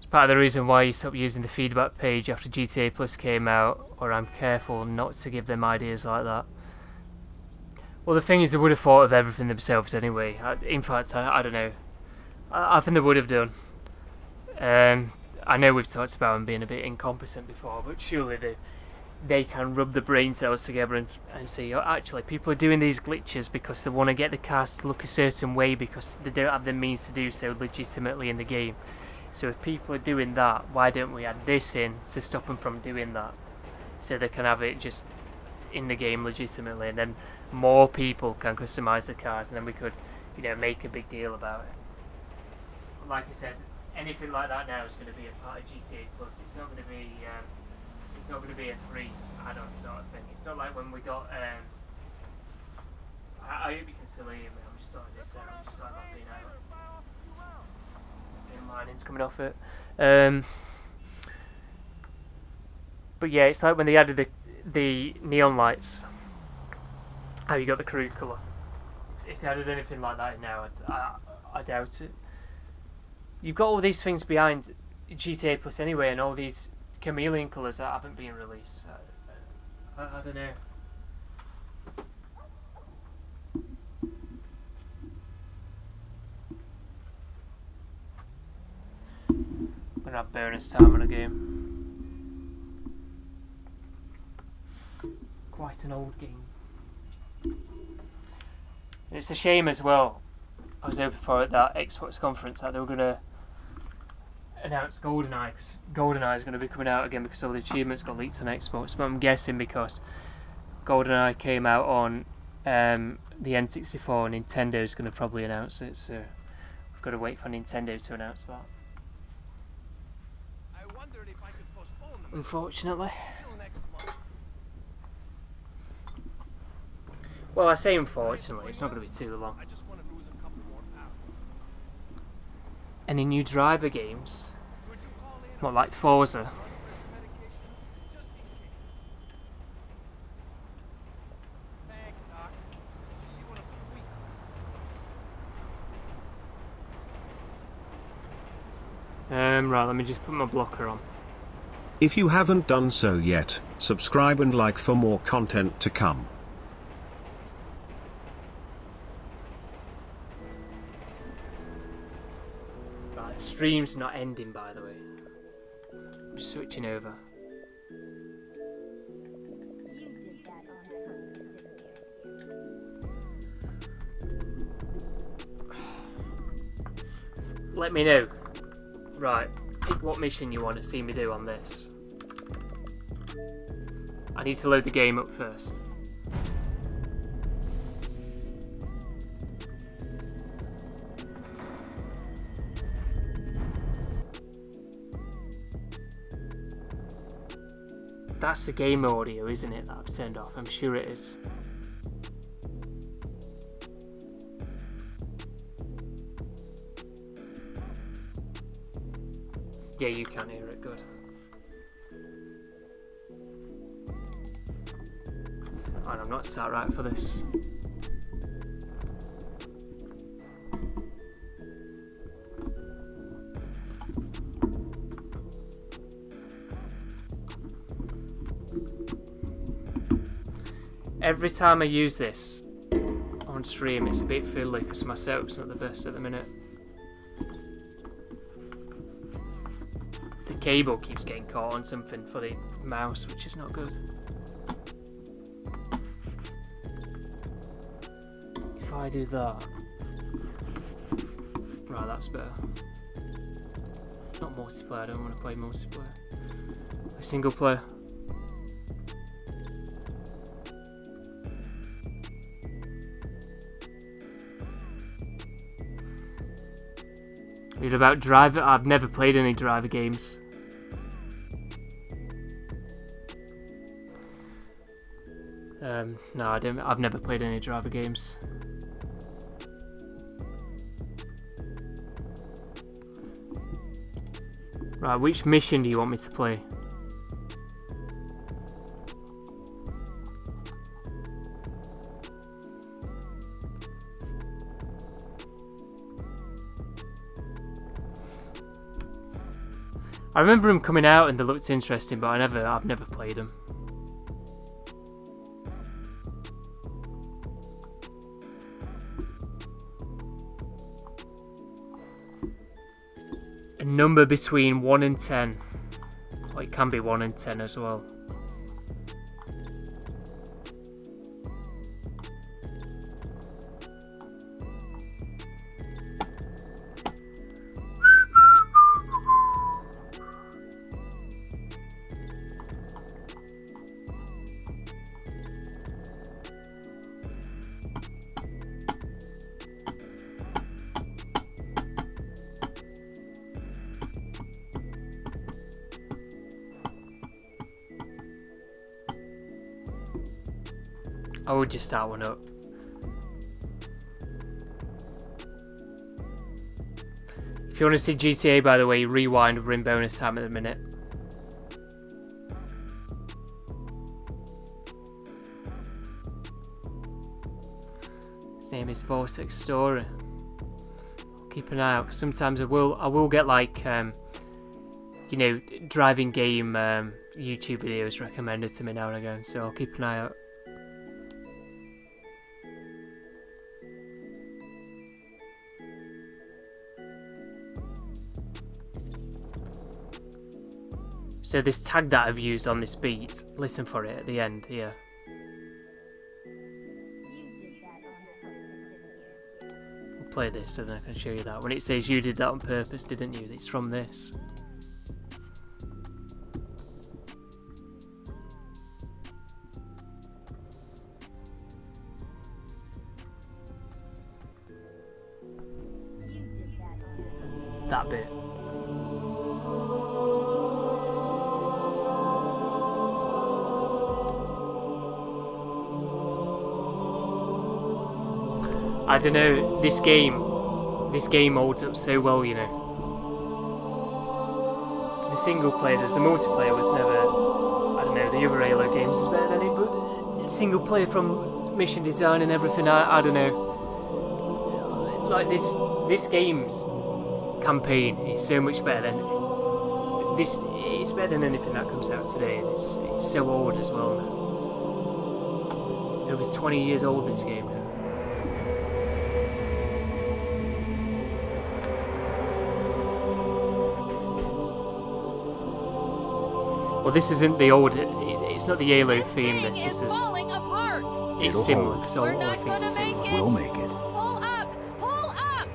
It's part of the reason why you stopped using the feedback page after GTA Plus came out, or I'm careful not to give them ideas like that. Well, the thing is, they would have thought of everything themselves anyway. In fact, I don't know. I think they would have done. I know we've talked about them being a bit incompetent before, but surely they can rub the brain cells together and see, oh, actually, people are doing these glitches because they want to get the cars to look a certain way because they don't have the means to do so legitimately in the game. So if people are doing that, why don't we add this in to stop them from doing that? So they can have it just in the game legitimately, and then more people can customise the cars, and then we could, you know, make a big deal about it. Like I said, anything like that now is going to be a part of GTA Plus. It's not going to be a free add-on sort of thing. It's not like when we got. I hope you can still hear me. I'm just sorting this out. I'm just sorting that being out. Mining's coming off it. But yeah, it's like when they added the neon lights. How you got the crew colour. If they added anything like that in now, I doubt it. You've got all these things behind GTA Plus anyway, and all these chameleon colours that haven't been released. I don't know. I'm gonna have bonus time on a game. Quite an old game. And it's a shame as well. I was hoping for at that Xbox conference that they were gonna announce GoldenEye, because GoldenEye is going to be coming out again because all the achievements got leaked on Xbox. But I'm guessing because GoldenEye came out on the N64, Nintendo is going to probably announce it. So we've got to wait for Nintendo to announce that. I wondered if I could postpone them Unfortunately. until next month. Well, I say unfortunately, it's not going to be too long. I just want to lose a couple more pounds. Any new driver games? Could you call in Not like Forza. blood pressure medication just in case? Thanks, Doc. See you in a few weeks. Right, let me just put my blocker on. If you haven't done so yet, subscribe and like for more content to come. Right, the stream's not ending, by the way. I'm just switching over. let me know. Right, pick what mission you want to see me do on this. I need to load the game up first. That's the game audio, isn't it, that I've turned off? I'm sure it is. Yeah, you can hear it, good. And I'm not sat right for this. Every time I use this on stream, it's a bit fiddly because my setup's not the best at the minute. The cable keeps getting caught on something for the mouse, which is not good. If I do that... Right, that's better. Not multiplayer, I don't want to play multiplayer. A single player. Read about Driver. I've never played any Driver games. No, I don't. I've never played any Driver games. Right, which mission do you want me to play? I remember them coming out and they looked interesting, but I've never played them. A number between 1 and 10. Well, it can be 1 and 10 as well. I would just start one up. If you want to see GTA, by the way, rewind, we're in bonus time at the minute. His name is Vortex Story. I'll keep an eye out. Sometimes I will get like you know, driving game YouTube videos recommended to me now and again, so I'll keep an eye out. So this tag that I've used on this beat, listen for it at the end here. You did that on purpose, didn't you? I'll play this so then I can show you that. When it says you did that on purpose, didn't you? It's from this. You did that on purpose. That bit. I don't know, this game holds up so well, you know. The single player does, the multiplayer was never, I don't know, the other Halo games is better than it, but single player from mission design and everything, I don't know. Like this game's campaign is so much better than this. It's better than anything that comes out today, and it's so old as well now. Over 20 years old, this game now. Well, this isn't the old. It's not the Halo theme. This is. falling apart. It's It'll similar hold. because all We're the not things are gonna make similar. it. We'll make it. Pull up! Pull up!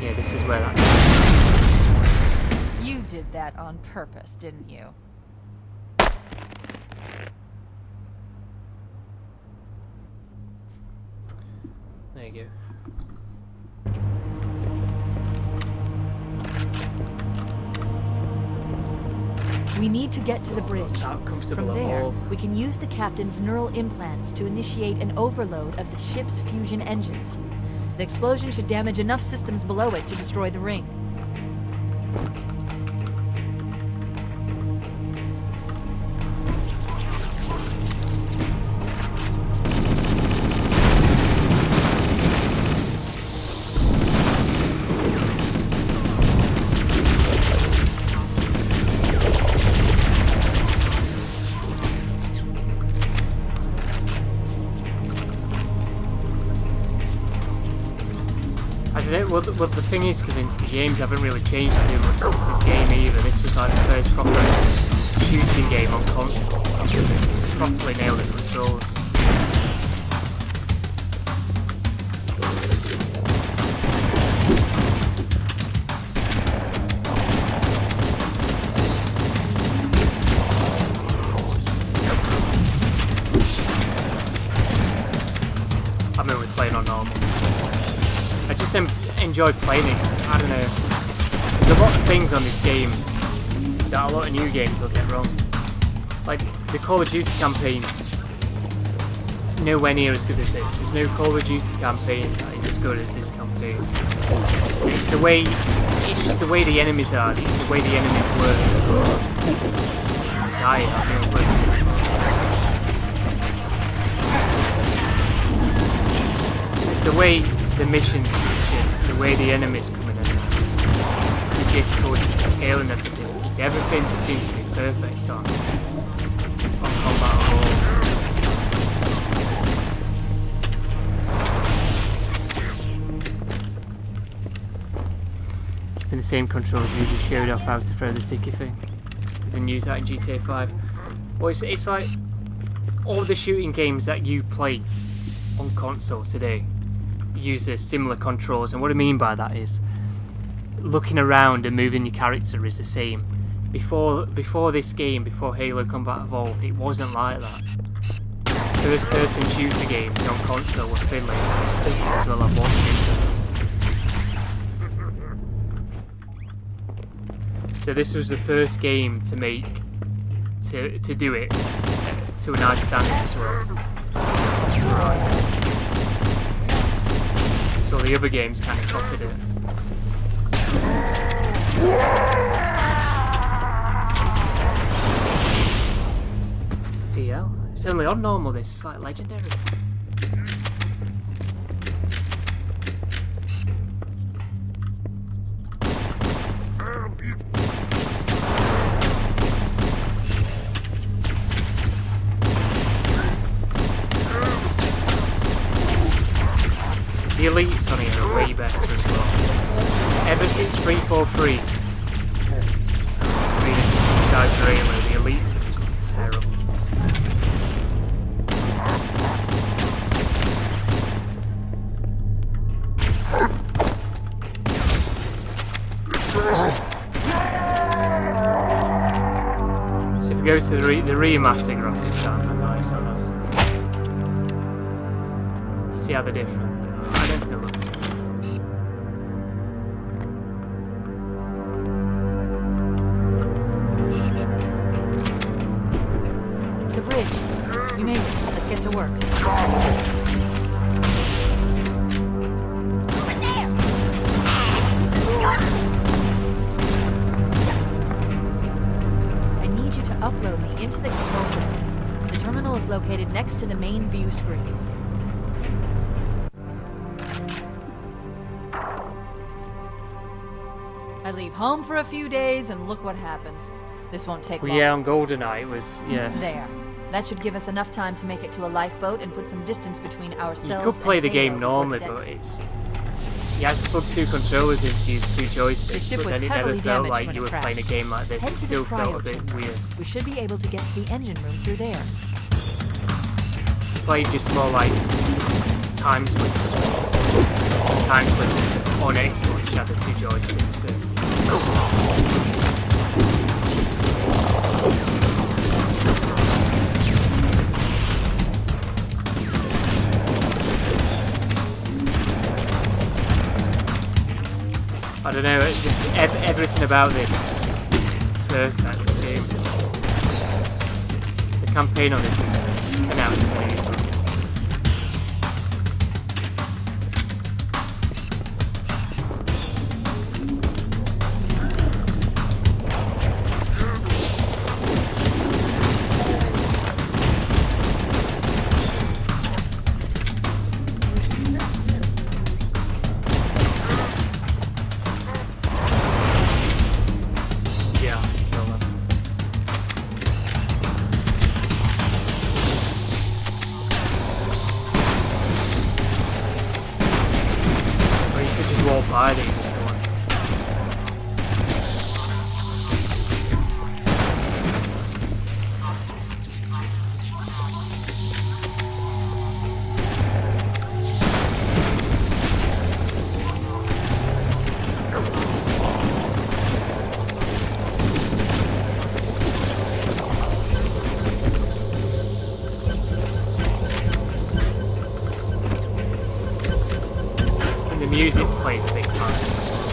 Yeah, this is where that. You did that on purpose, didn't you? There you go. We need to get to the bridge. It's not comfortable From at there, all. we can use the captain's neural implants to initiate an overload of the ship's fusion engines. The explosion should damage enough systems below it to destroy the ring. I don't know, well the thing is, Kavinsky, games haven't really changed too much since this game either. This was like the first proper shooting game on console. Properly nailed the controls. I mean, we're playing on normal. I just enjoy playing it. 'Cause, I don't know. There's a lot of things on this game that a lot of new games will get wrong. Like the Call of Duty campaigns, nowhere near as good as this. There's no Call of Duty campaign that is as good as this campaign. It's the way, it's just the way the enemies are, the way the enemies work. Just die at real quick. It's the way the missions structured, the way the enemies come in and the difficulty, the scale and everything. Because everything just seems to be perfect on Combat Evolved. Keeping the same controls you just showed off how to throw the sticky thing. You can use that in GTA 5. Well, it's like all the shooting games that you play on consoles today uses similar controls, and what I mean by that is looking around and moving your character is the same. Before this game, before Halo Combat Evolved, it wasn't like that. First person shooter games on console were fiddly, and still as well I've wanted it. So this was the first game to make to do it to a nice standard as well. So the other games kind of copied it. TL? It's only on normal this, it's like legendary. The elites on here are way better as well. Ever since 343, it's been in charge of Halo, the elites have just looked terrible. So if we go to the remaster graphics, aren't they nice on them? See how they're different? I don't think it looks. The bridge. We made it. Let's get to work. I need you to upload me into the control systems. The terminal is located next to the main view screen. I leave home for a few days and look what happens. This won't take Well, long. yeah, on GoldenEye it was, yeah. There. That should give us enough time to make it to a lifeboat and put some distance between ourselves You could play and the game Halo normally, before but the it's... You had to plug two controllers in to use two The joysticks, ship but was then it never heavily felt damaged like when you it were playing a crashed. game like this. Head It to the still felt a cryo bit chamber. weird. We should be able to get to the engine room through there. Played just more like time splitters. Time splitters on Xbox, you have the 2 joysticks. So. I don't know, it's just everything about this is just perfect, this game. The campaign on this is 10 out of 10 easily. Buy these if you want. And the music plays a big part in this one.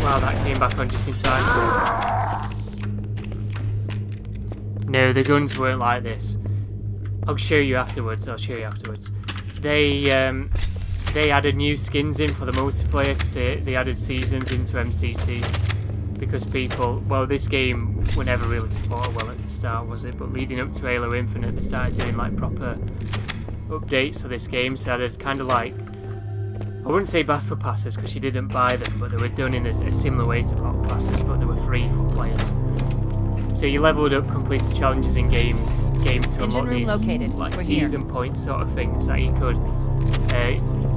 Wow, that came back on just in time. No, the guns weren't like this. I'll show you afterwards. They added new skins in for the multiplayer because they added seasons into MCC. Because people, well, this game were never really supported well at the start, was it? But leading up to Halo Infinite, they started doing like proper updates for this game. So they kind of like, I wouldn't say battle passes because you didn't buy them, but they were done in a similar way to battle passes, but they were free for players. So you leveled up, completed challenges in games to unlock these like season points sort of things that you could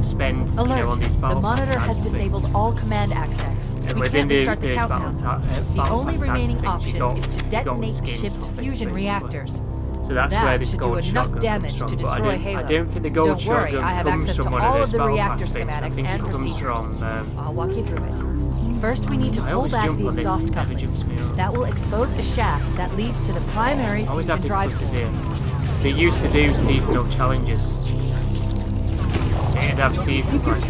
spend on these battle the monitor has disabled all command access. We can't restart the countdown. The only remaining option is to detonate the ship's fusion reactors. So that's where this gold shotgun comes from. But I don't think the gold shotgun comes from one of those battle pass things. I think it comes from... I'll walk you through it. First, we need to pull back the exhaust couplings. That will expose a shaft that leads to the primary fusion drive core. They used to do seasonal challenges. So you'd have seasons like a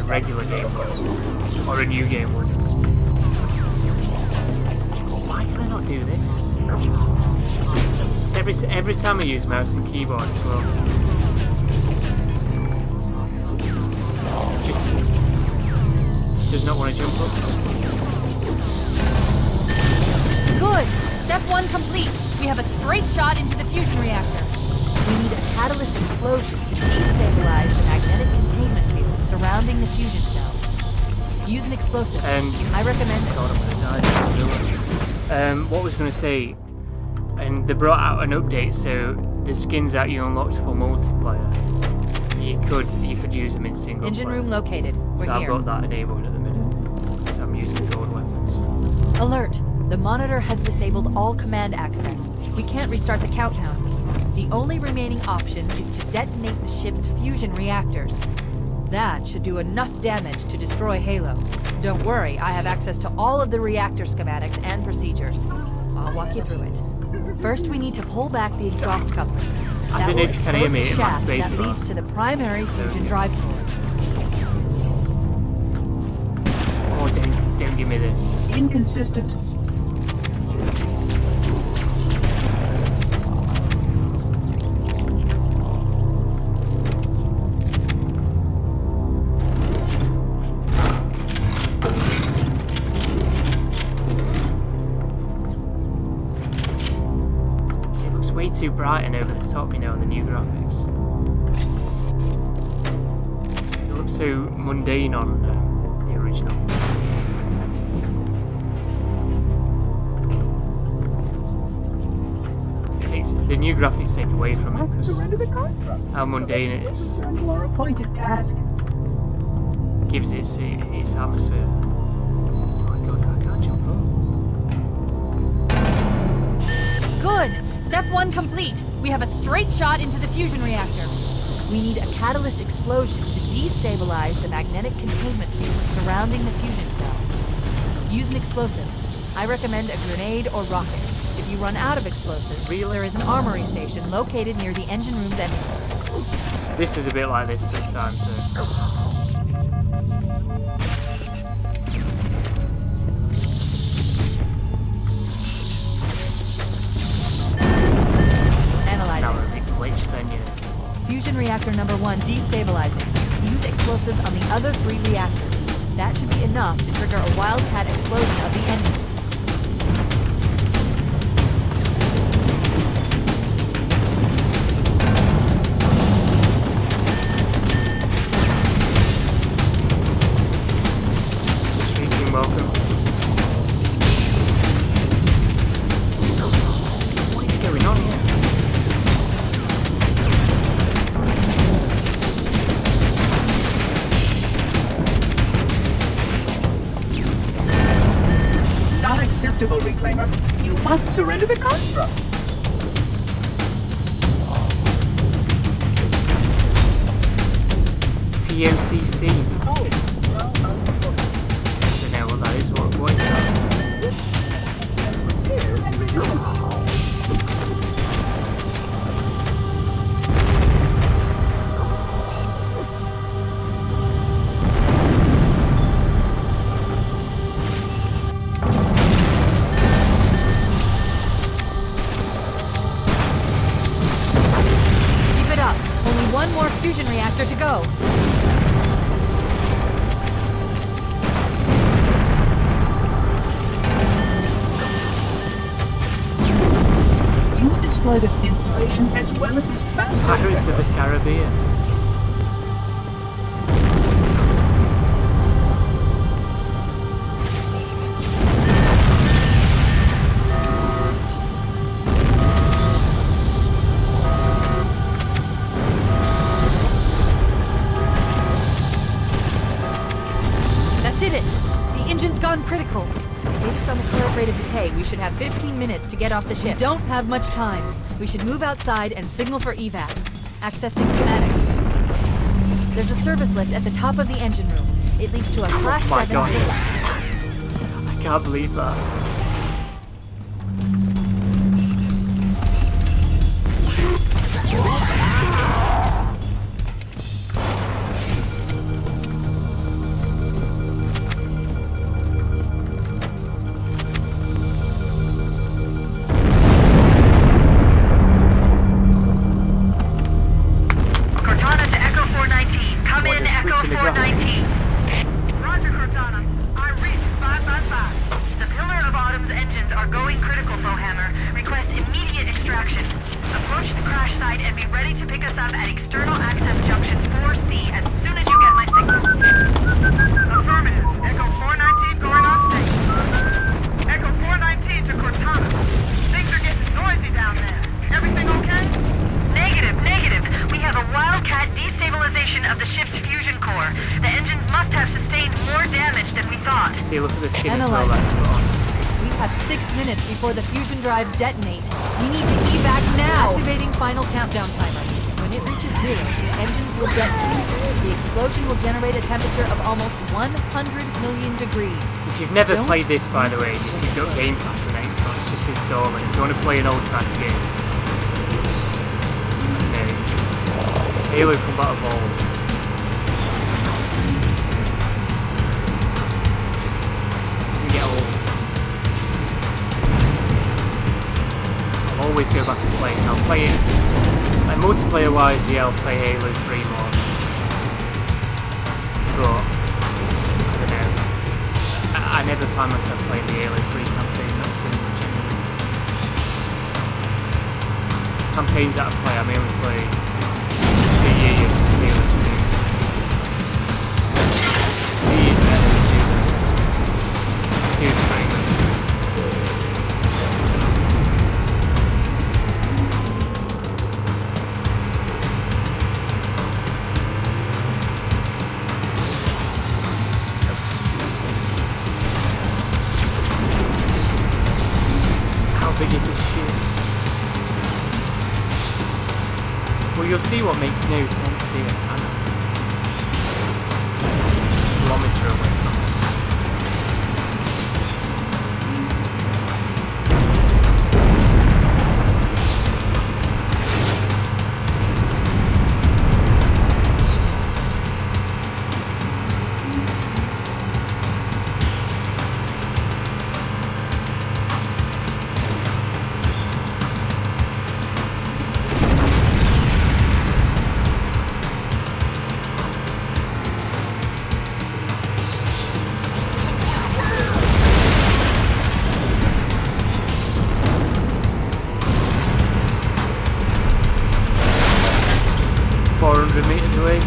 regular game would, or a new game would. Why can I not do this? It's every time I use mouse and keyboard as well. Just does not want to jump up. Good! Step 1 complete. We have a straight shot into the fusion reactor. We need a catalyst explosion to destabilize the magnetic containment field surrounding the fusion cell. Use an explosive. I recommend it. God, I'm gonna die. What was I going to say? And they brought out an update, so the skins that you unlocked for multiplayer, you could use them in single Engine player. room located. We're so here. I've got that enabled at the minute. So I'm using gold weapons. Alert! The monitor has disabled all command access. We can't restart the countdown. The only remaining option is to detonate the ship's fusion reactors. That should do enough damage to destroy Halo. Don't worry, I have access to all of the reactor schematics and procedures. I'll walk you through it. First, we need to pull back the exhaust couplings. I don't know if you can hear me in my space that bar. leads to the primary fusion drive core. Oh, don't give me this. Inconsistent. See, it looks way too bright and over the top, you know, on the new graphics. It looks so mundane on the original. The new graphics take away from it because how mundane it is. Our appointed task. Gives it its atmosphere. Oh my god, I can't jump up. Good! Step 1 complete. We have a straight shot into the fusion reactor. We need a catalyst explosion to destabilize the magnetic containment field surrounding the fusion cells. Use an explosive. I recommend a grenade or rocket. If you run out of explosives, there is an armory station located near the engine room's entrance. This is a bit like this sometimes, so. Now we're a bit glitched then, you know. Fusion reactor number 1 destabilizing. Use explosives on the other 3 reactors. That should be enough to trigger a wildcat explosion of the engines. Welcome. What is going on here? Not acceptable, Reclaimer. You must surrender the construct. POTC. Oh, That is what is that? Keep it up. Only one more fusion reactor to go. destroy this installation as well as this fast Pirates of the Caribbean. That did it! The engine's gone critical. Based on the current rate of decay, we should have 15 minutes to get off the ship. We don't have much time. We should move outside and signal for evac. Accessing schematics. There's a service lift at the top of the engine room. It leads to a Class 7 God. service. I can't believe that. Before the fusion drives detonate. We need to evac now! Activating final countdown timer. When When it reaches zero, the engines will detonate. The explosion will generate a temperature of almost 100 million degrees. If you've never Don't played this, by the way, if you've got Game Pass on Xbox, just install it. If you want to play an old type of game, amazing. Halo Combat Evolved. Just doesn't get old. I'll always go back and play it. And I'll play it. Like multiplayer wise, yeah, I'll play Halo 3 more. But I don't know. I never find myself playing the Halo 3 campaign, not so much anyway. Campaigns that I play, I mainly play CE and Halo 2. CE is better than 2. 2 is pretty good. Big is this shit? Well, you'll see what makes no sense here, Anna. Kilometre away from it. Meters away.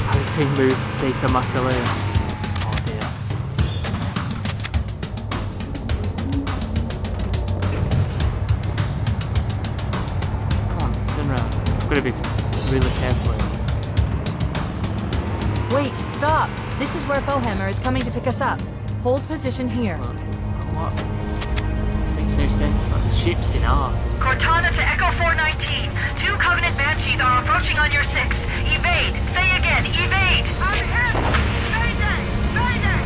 How does he move based on my silhouette? Oh dear. Come on, turn around. I'm gonna be really careful here. Wait, stop! This is where Bowhammer is coming to pick us up. Hold position here. What? This makes no sense, like the ship's in R. Cortana to Echo 419. 2 Covenant Banshees are approaching on your 6. Evade! Say again, evade! I'm hit! Mayday! Mayday!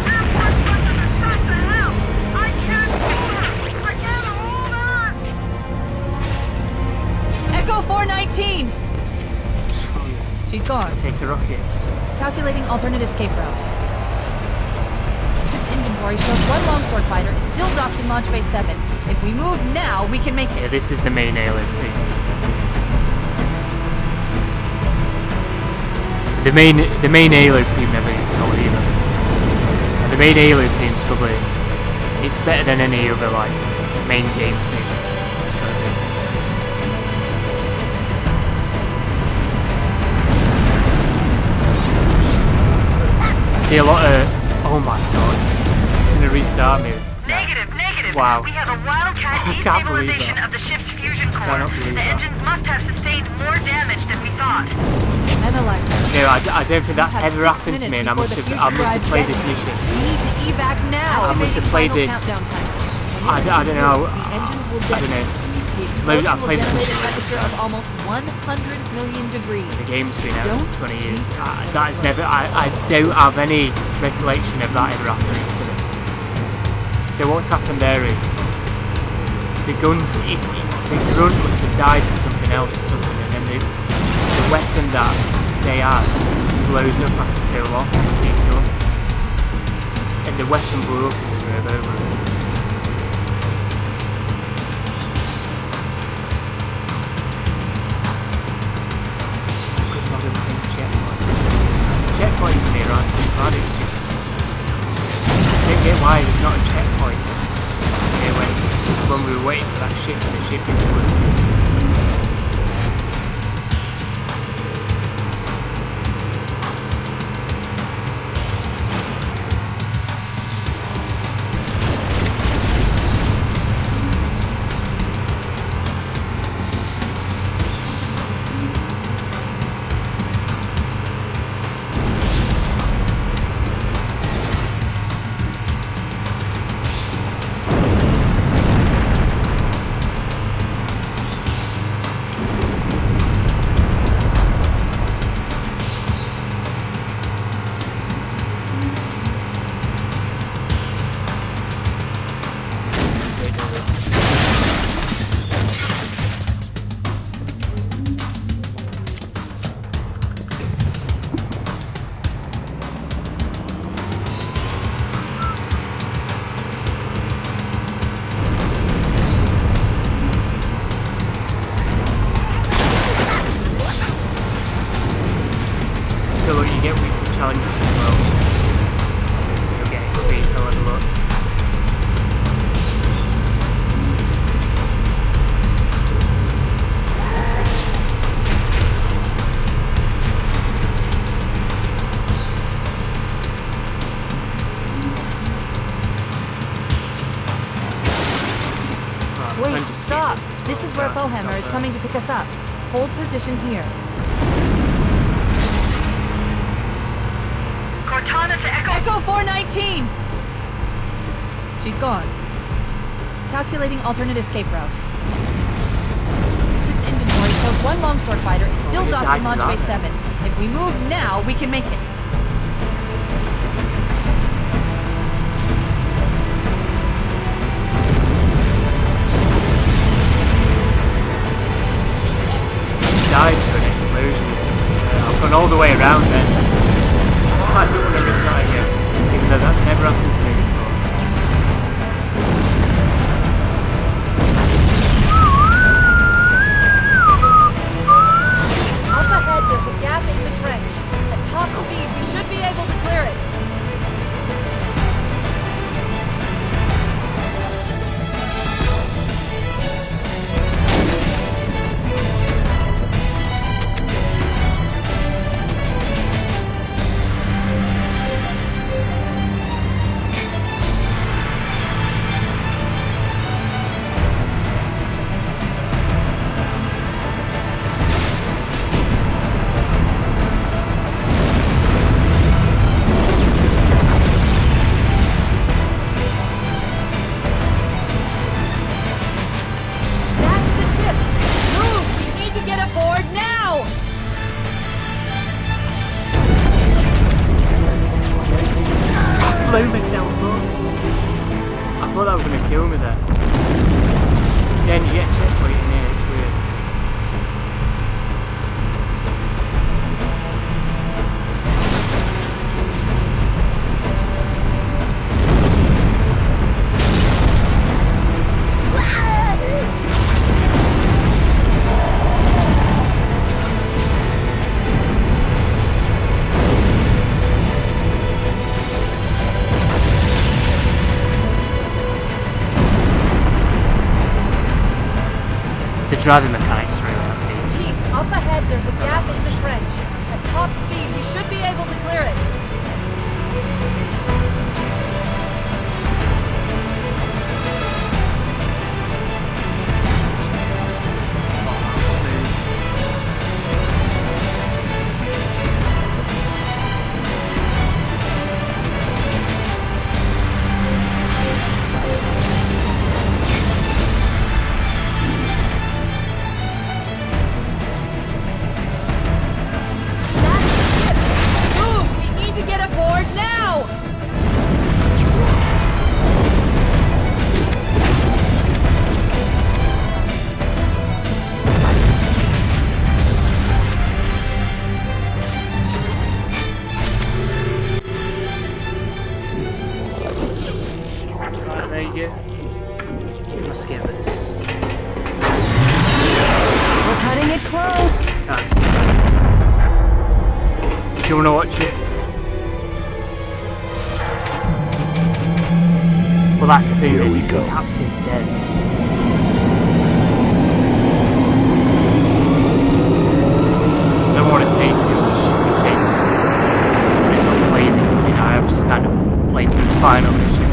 Airport weapon is shot to hell! I can't hold her! I can't hold her! Echo 419! She's gone. Just take a rocket. Calculating alternate escape route. Ship's inventory shows 1 longsword fighter is still docked in Launch Bay 7. If we move now, we can make it. Yeah, this is the main Halo theme. The main Halo theme never gets old either. And the main Halo theme is probably it's better than any other like main game theme. It's gotta be. See a lot of. Oh my god. It's gonna restart me. Negative. Wow. We have a wildcat I can't believe destabilization that. of the ship's fusion core. Cannot believe The that. engines must have sustained more damage than we thought. Analyze that. No, I don't think that's Have ever 6 happened to minutes me, and I before must the have fusion drive played this detonates. mission. We need to evac now. I must have played Activating this. final countdown time. I When it don't reaches know. zero, the engines will I don't know. detonate. The Maybe explosion I've will played this generate a mission temperature of times. almost 100 million degrees. The game's been out Don't for 20 years. be That is never. I don't have any recollection of that ever happening to me. So what's happened there is the guns. The grunt must have died to something else or something, and then the weapon that they had blows up after so long. Ridiculous. And the weapon blew up as it drove over it. Good modern thing, checkpoints. Checkpoints for me are right too bad, it's just. I don't get why there's not a checkpoint here when we were waiting for that ship and the ship exploded. Stop! this as This well. is where Right, Fohammer stop is there. coming to pick us up. Hold position here. Cortana to Echo. Echo 419! She's gone. Calculating alternate escape route. Ship's inventory shows one longsword fighter is still we docked died in to Launch that Bay then. 7. If we move now, we can make it. Died to an explosion or something. I've gone all the way around then. It's hard to whenever it's not here, even though that's never happened to me before. Up ahead, there's a gap in the trench. At top speed, we should be able to clear it. That's the ship! Move! We need to get aboard now! Blew myself up. I thought that was going to kill me there. Yeah, and you get a checkpoint in here, it's weird. The driving mechanics are really amazing. Chief, up ahead, there's a gap in the trench. At top speed, we should be able to clear it. That's the ship! Move! We need to get aboard now! Right, there you go. Let's get this. We're cutting it close! Can't see it. Do you want to watch it? Well, that's the thing. Here we go. The captain's dead. I don't want to say too much just in case somebody's not playing it. You know, I've just kind of played through the final mission.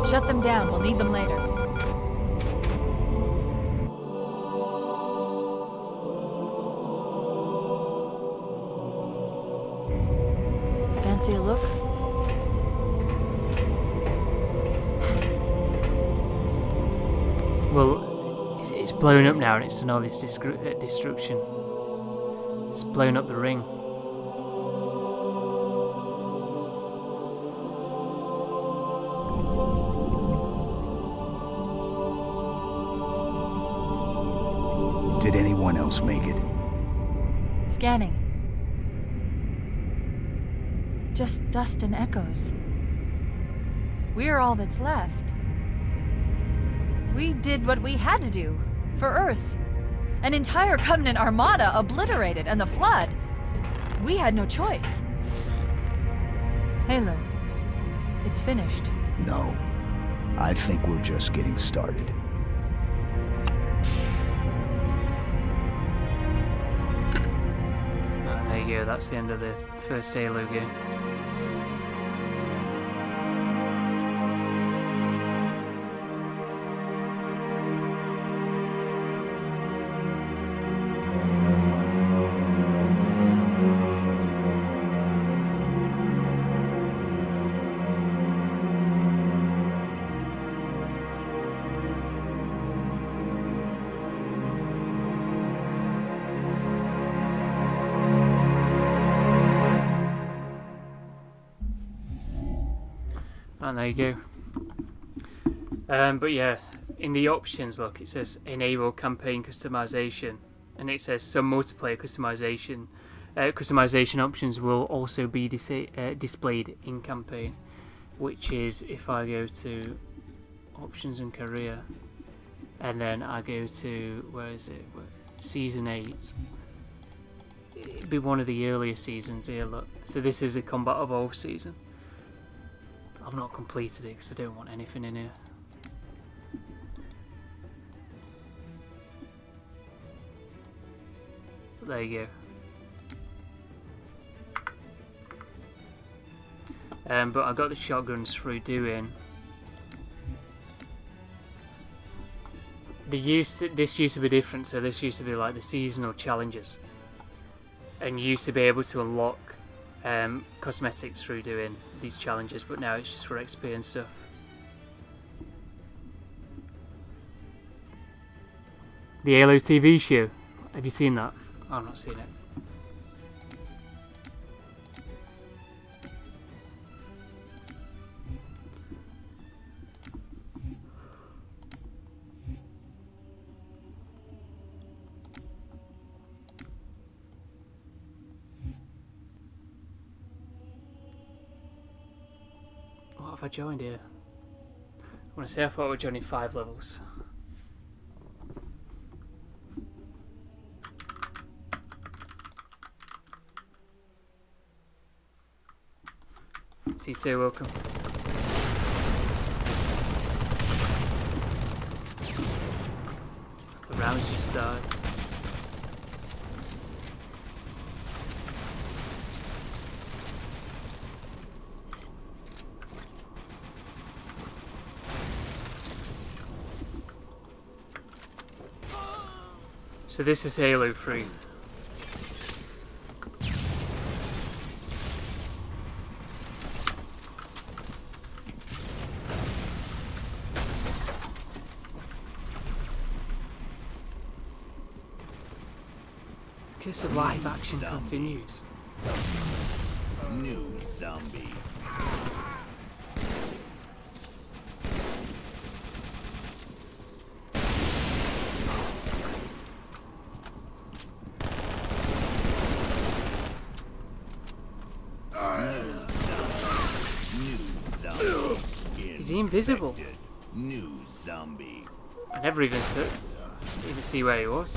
Shut them down, we'll need them later. Fancy a look? Well, it's blown up now and it's done all this destruction. It's blown up the ring. Did anyone else make it? Scanning. Just dust and echoes. We're all that's left. We did what we had to do. For Earth. An entire Covenant armada obliterated, and the Flood. We had no choice. Halo. It's finished. No. I think we're just getting started. There you go, that's the end of the first Halo game. And there you go. But yeah, in the options, look, it says enable campaign customization, and it says some multiplayer customization options will also be displayed in campaign, which is if I go to options and career, and then I go to, where is it? Season 8. It'd be one of the earlier seasons here, look. So this is a Combat Evolved season. I've not completed it because I don't want anything in here. But there you go. But I got the shotguns through doing. This used to be different, so this used to be like the seasonal challenges. And you used to be able to unlock cosmetics through doing these challenges, but now it's just for XP and stuff. The Halo TV show, have you seen that? I've not seen it. What have I joined here? I want to say I thought we were joining 5 levels. C2, welcome. The rounds just started. So this is Halo 3. The case of live action continues. New zombie. Is he invisible? New zombie. I never even see where he was.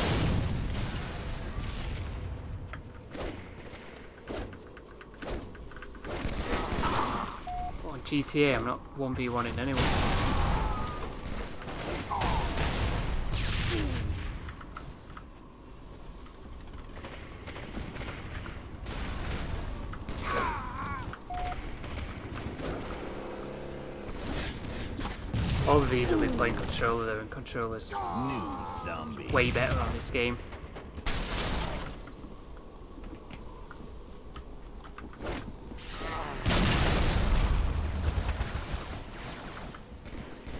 On GTA, I'm not 1v1ing anyone. All of these will be playing controller though, and controller's way better on this game.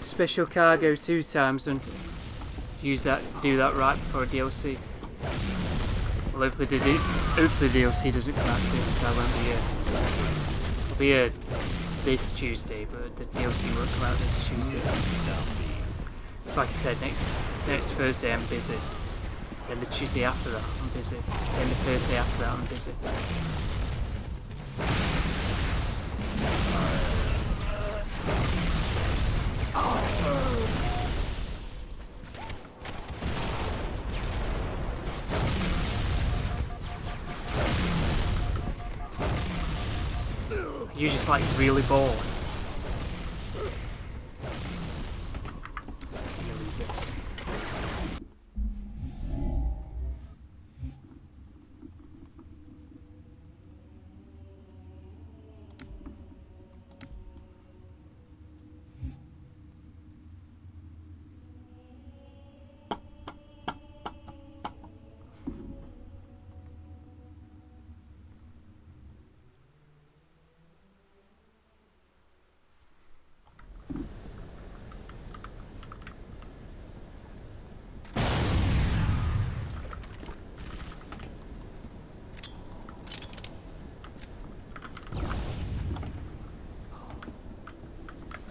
Special cargo 2 times, and do that right before a DLC. Well, hopefully the DLC doesn't come out soon, so I won't be here. I'll be here this Tuesday, but the DLC won't come out this Tuesday. It's like I said, next Thursday I'm busy. Then the Tuesday after that I'm busy. Then the Thursday after that I'm busy. You're just like really bored. Delete this.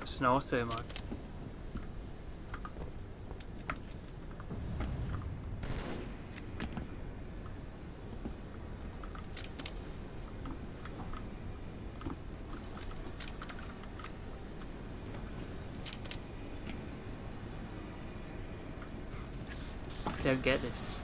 It's an auto mode. I don't get this.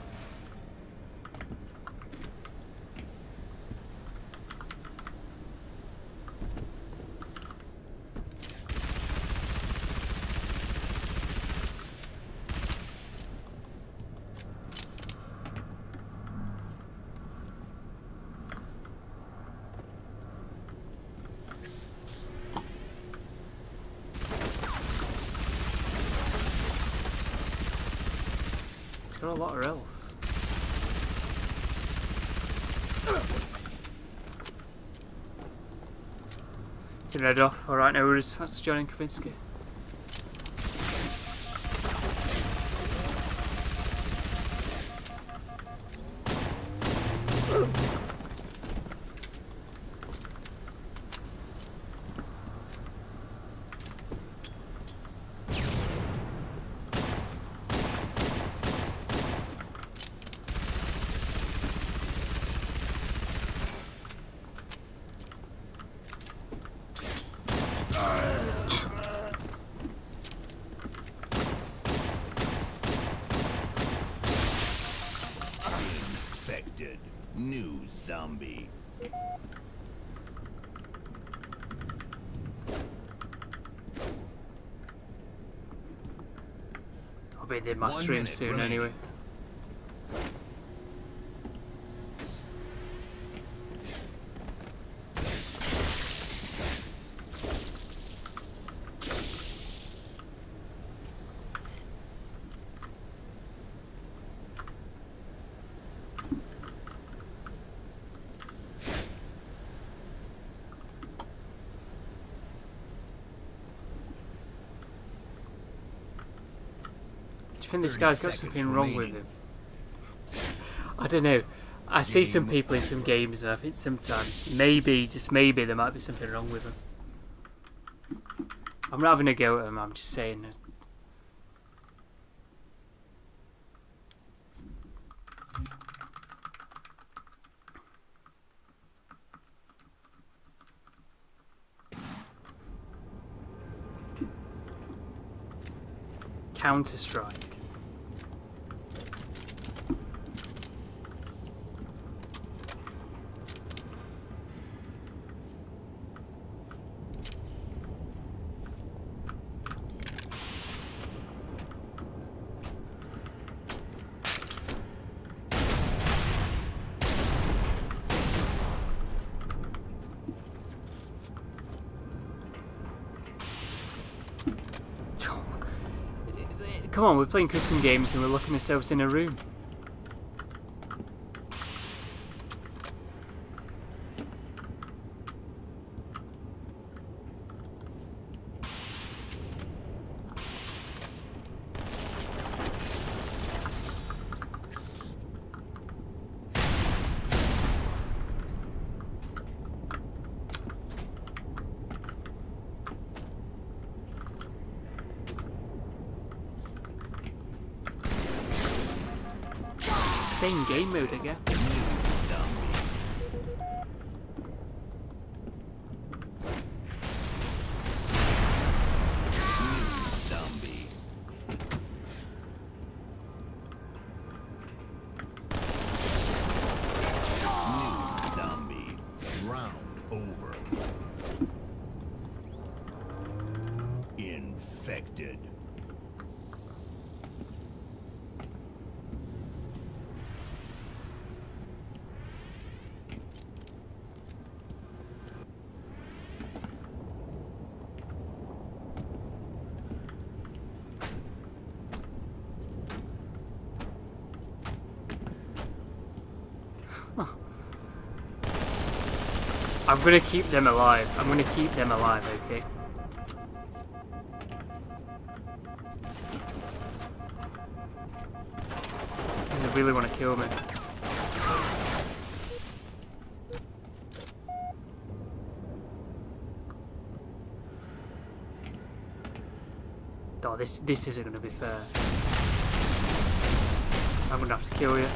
It's got a lot of health. Get rid off. Alright, no worries. That's John and Kavinsky. Infected. New zombie. I'll be in my stream soon anyway. Do you think this guy's got something wrong with him? I don't know. I see some people in some games and I think sometimes, maybe, just maybe, there might be something wrong with them. I'm not having a go at them, I'm just saying that. Counter-Strike. Come on, we're playing custom games and we're looking ourselves in a room. Same game mode again. Infected. I'm gonna keep them alive. I'm gonna keep them alive, okay? They really want to kill me. Oh, this isn't gonna be fair. I'm gonna have to kill you.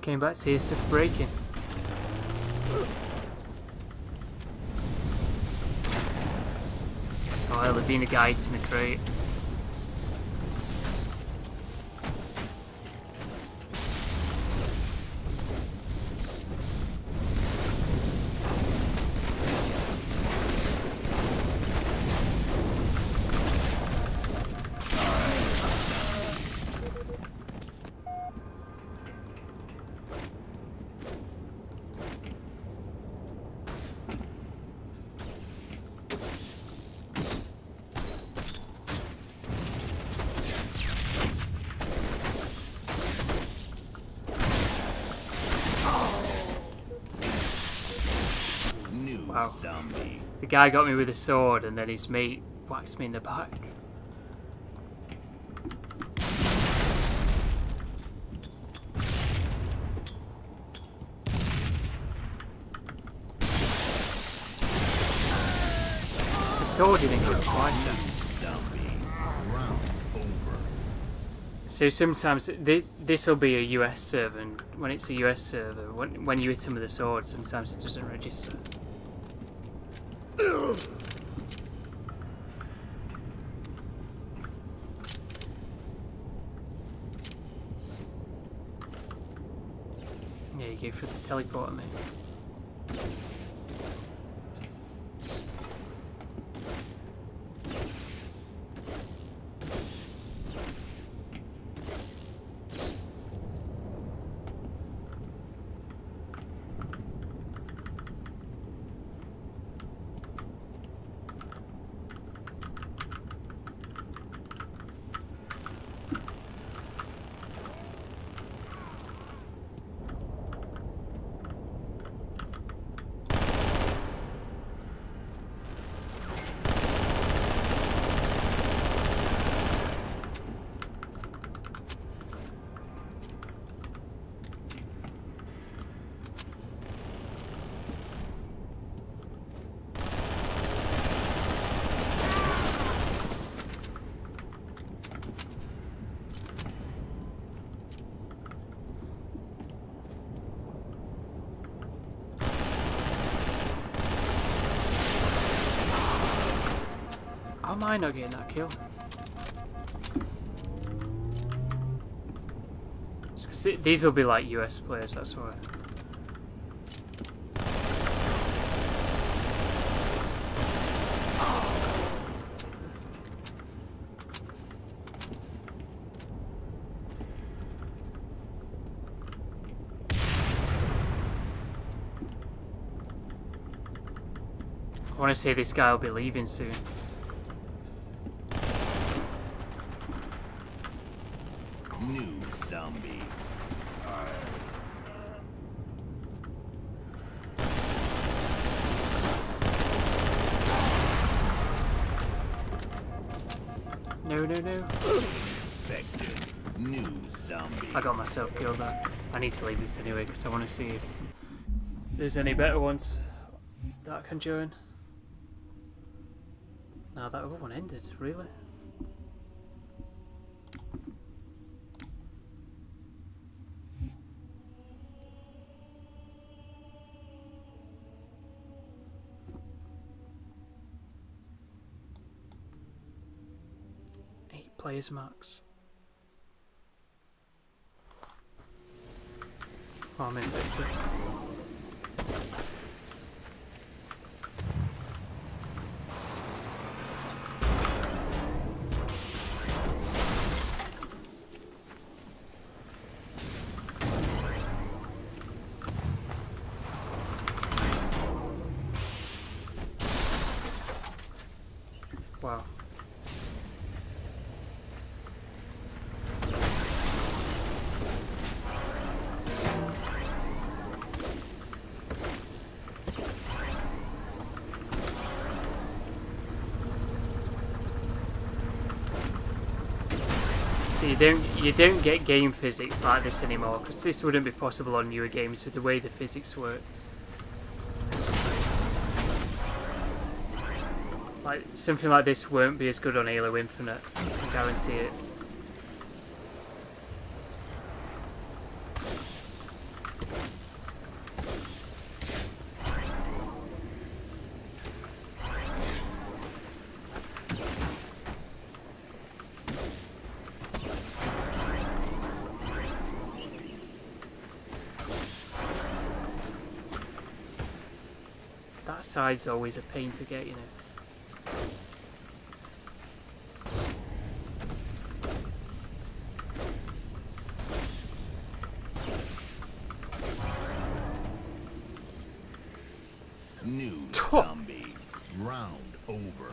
Came back to see his stuff breaking. Oh, there'll be a guy in the crate. Wow. Zombie. The guy got me with a sword and then his mate whacked me in the back. The sword didn't hit twice then. So sometimes this will be a US server, and when it's a US server, when you hit them with a sword, sometimes it doesn't register. Yeah, you go for the teleporter, mate. How am I not getting that kill? It's 'cause these will be like US players, that's why. I want to say this guy will be leaving soon. New zombie. No, no, no. Infected. New zombie. I got myself killed there. I need to leave this anyway because I want to see if there's any better ones that I can join. Now that other one ended, really? players max. Oh, I'm infected. Wow. So you don't get game physics like this anymore, because this wouldn't be possible on newer games with the way the physics work. Like, something like this won't be as good on Halo Infinite, I guarantee it. That side's always a pain to get, you know. New zombie. Round over.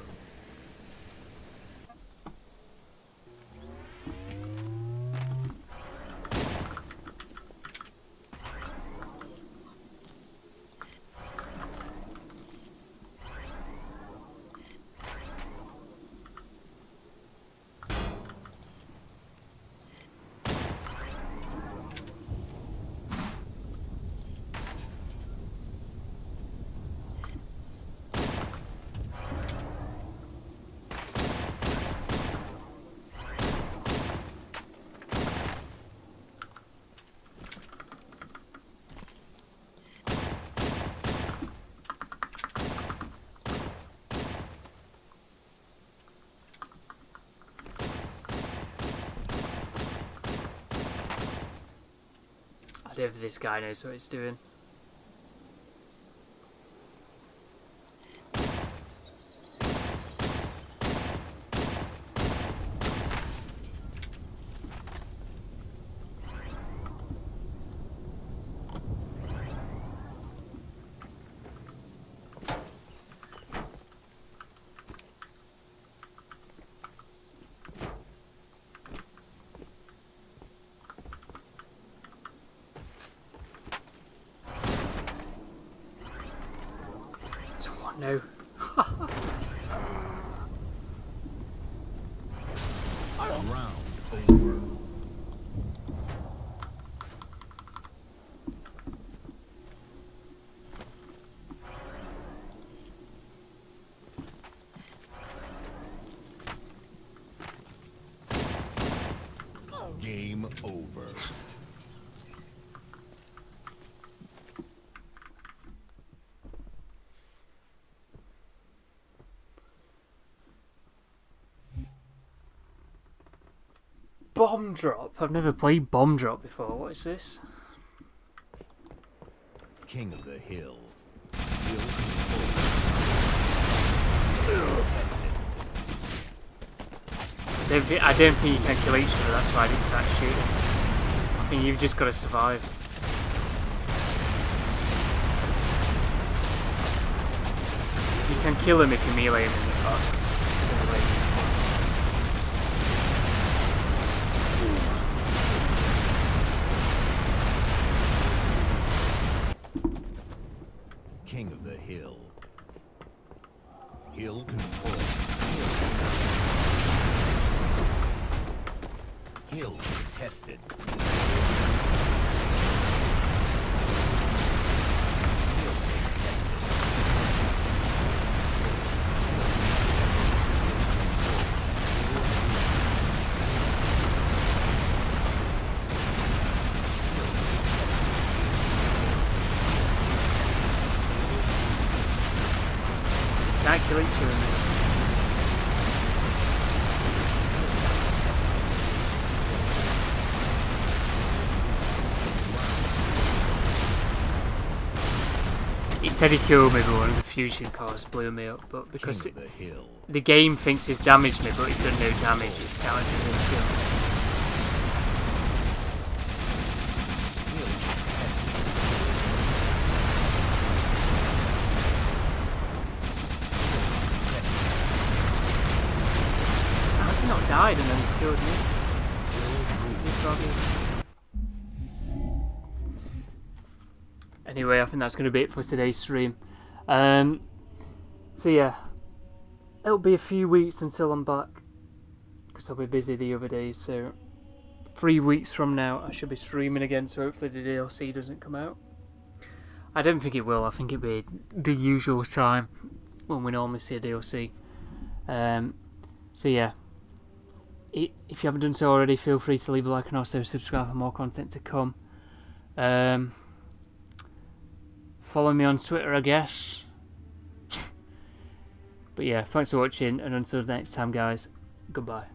I don't think this guy knows what he's doing. No. Round over. Game over. Bomb drop? I've never played bomb drop before. What is this? King of the hill. I don't think you can kill each other, that's why I didn't start shooting. I think you've just got to survive. You can kill them if you melee them in the car. King of the hill. Hill control. Hill contested. Can't kill each other. said he killed me, but one of the fusion cores blew me up. But because King of the hill. the game thinks he's damaged me, but he's done no damage, it's counted as a skill. How's he not died and then he's killed me? Anyway, I think that's going to be it for today's stream. So yeah, it'll be a few weeks until I'm back, because I'll be busy the other days. So 3 weeks from now I should be streaming again, so hopefully the DLC doesn't come out. I don't think it will. I think it'll be the usual time when we normally see a DLC. So yeah, if you haven't done so already, feel free to leave a like and also subscribe for more content to come. Follow me on Twitter, I guess. But yeah, thanks for watching, and until next time, guys, goodbye.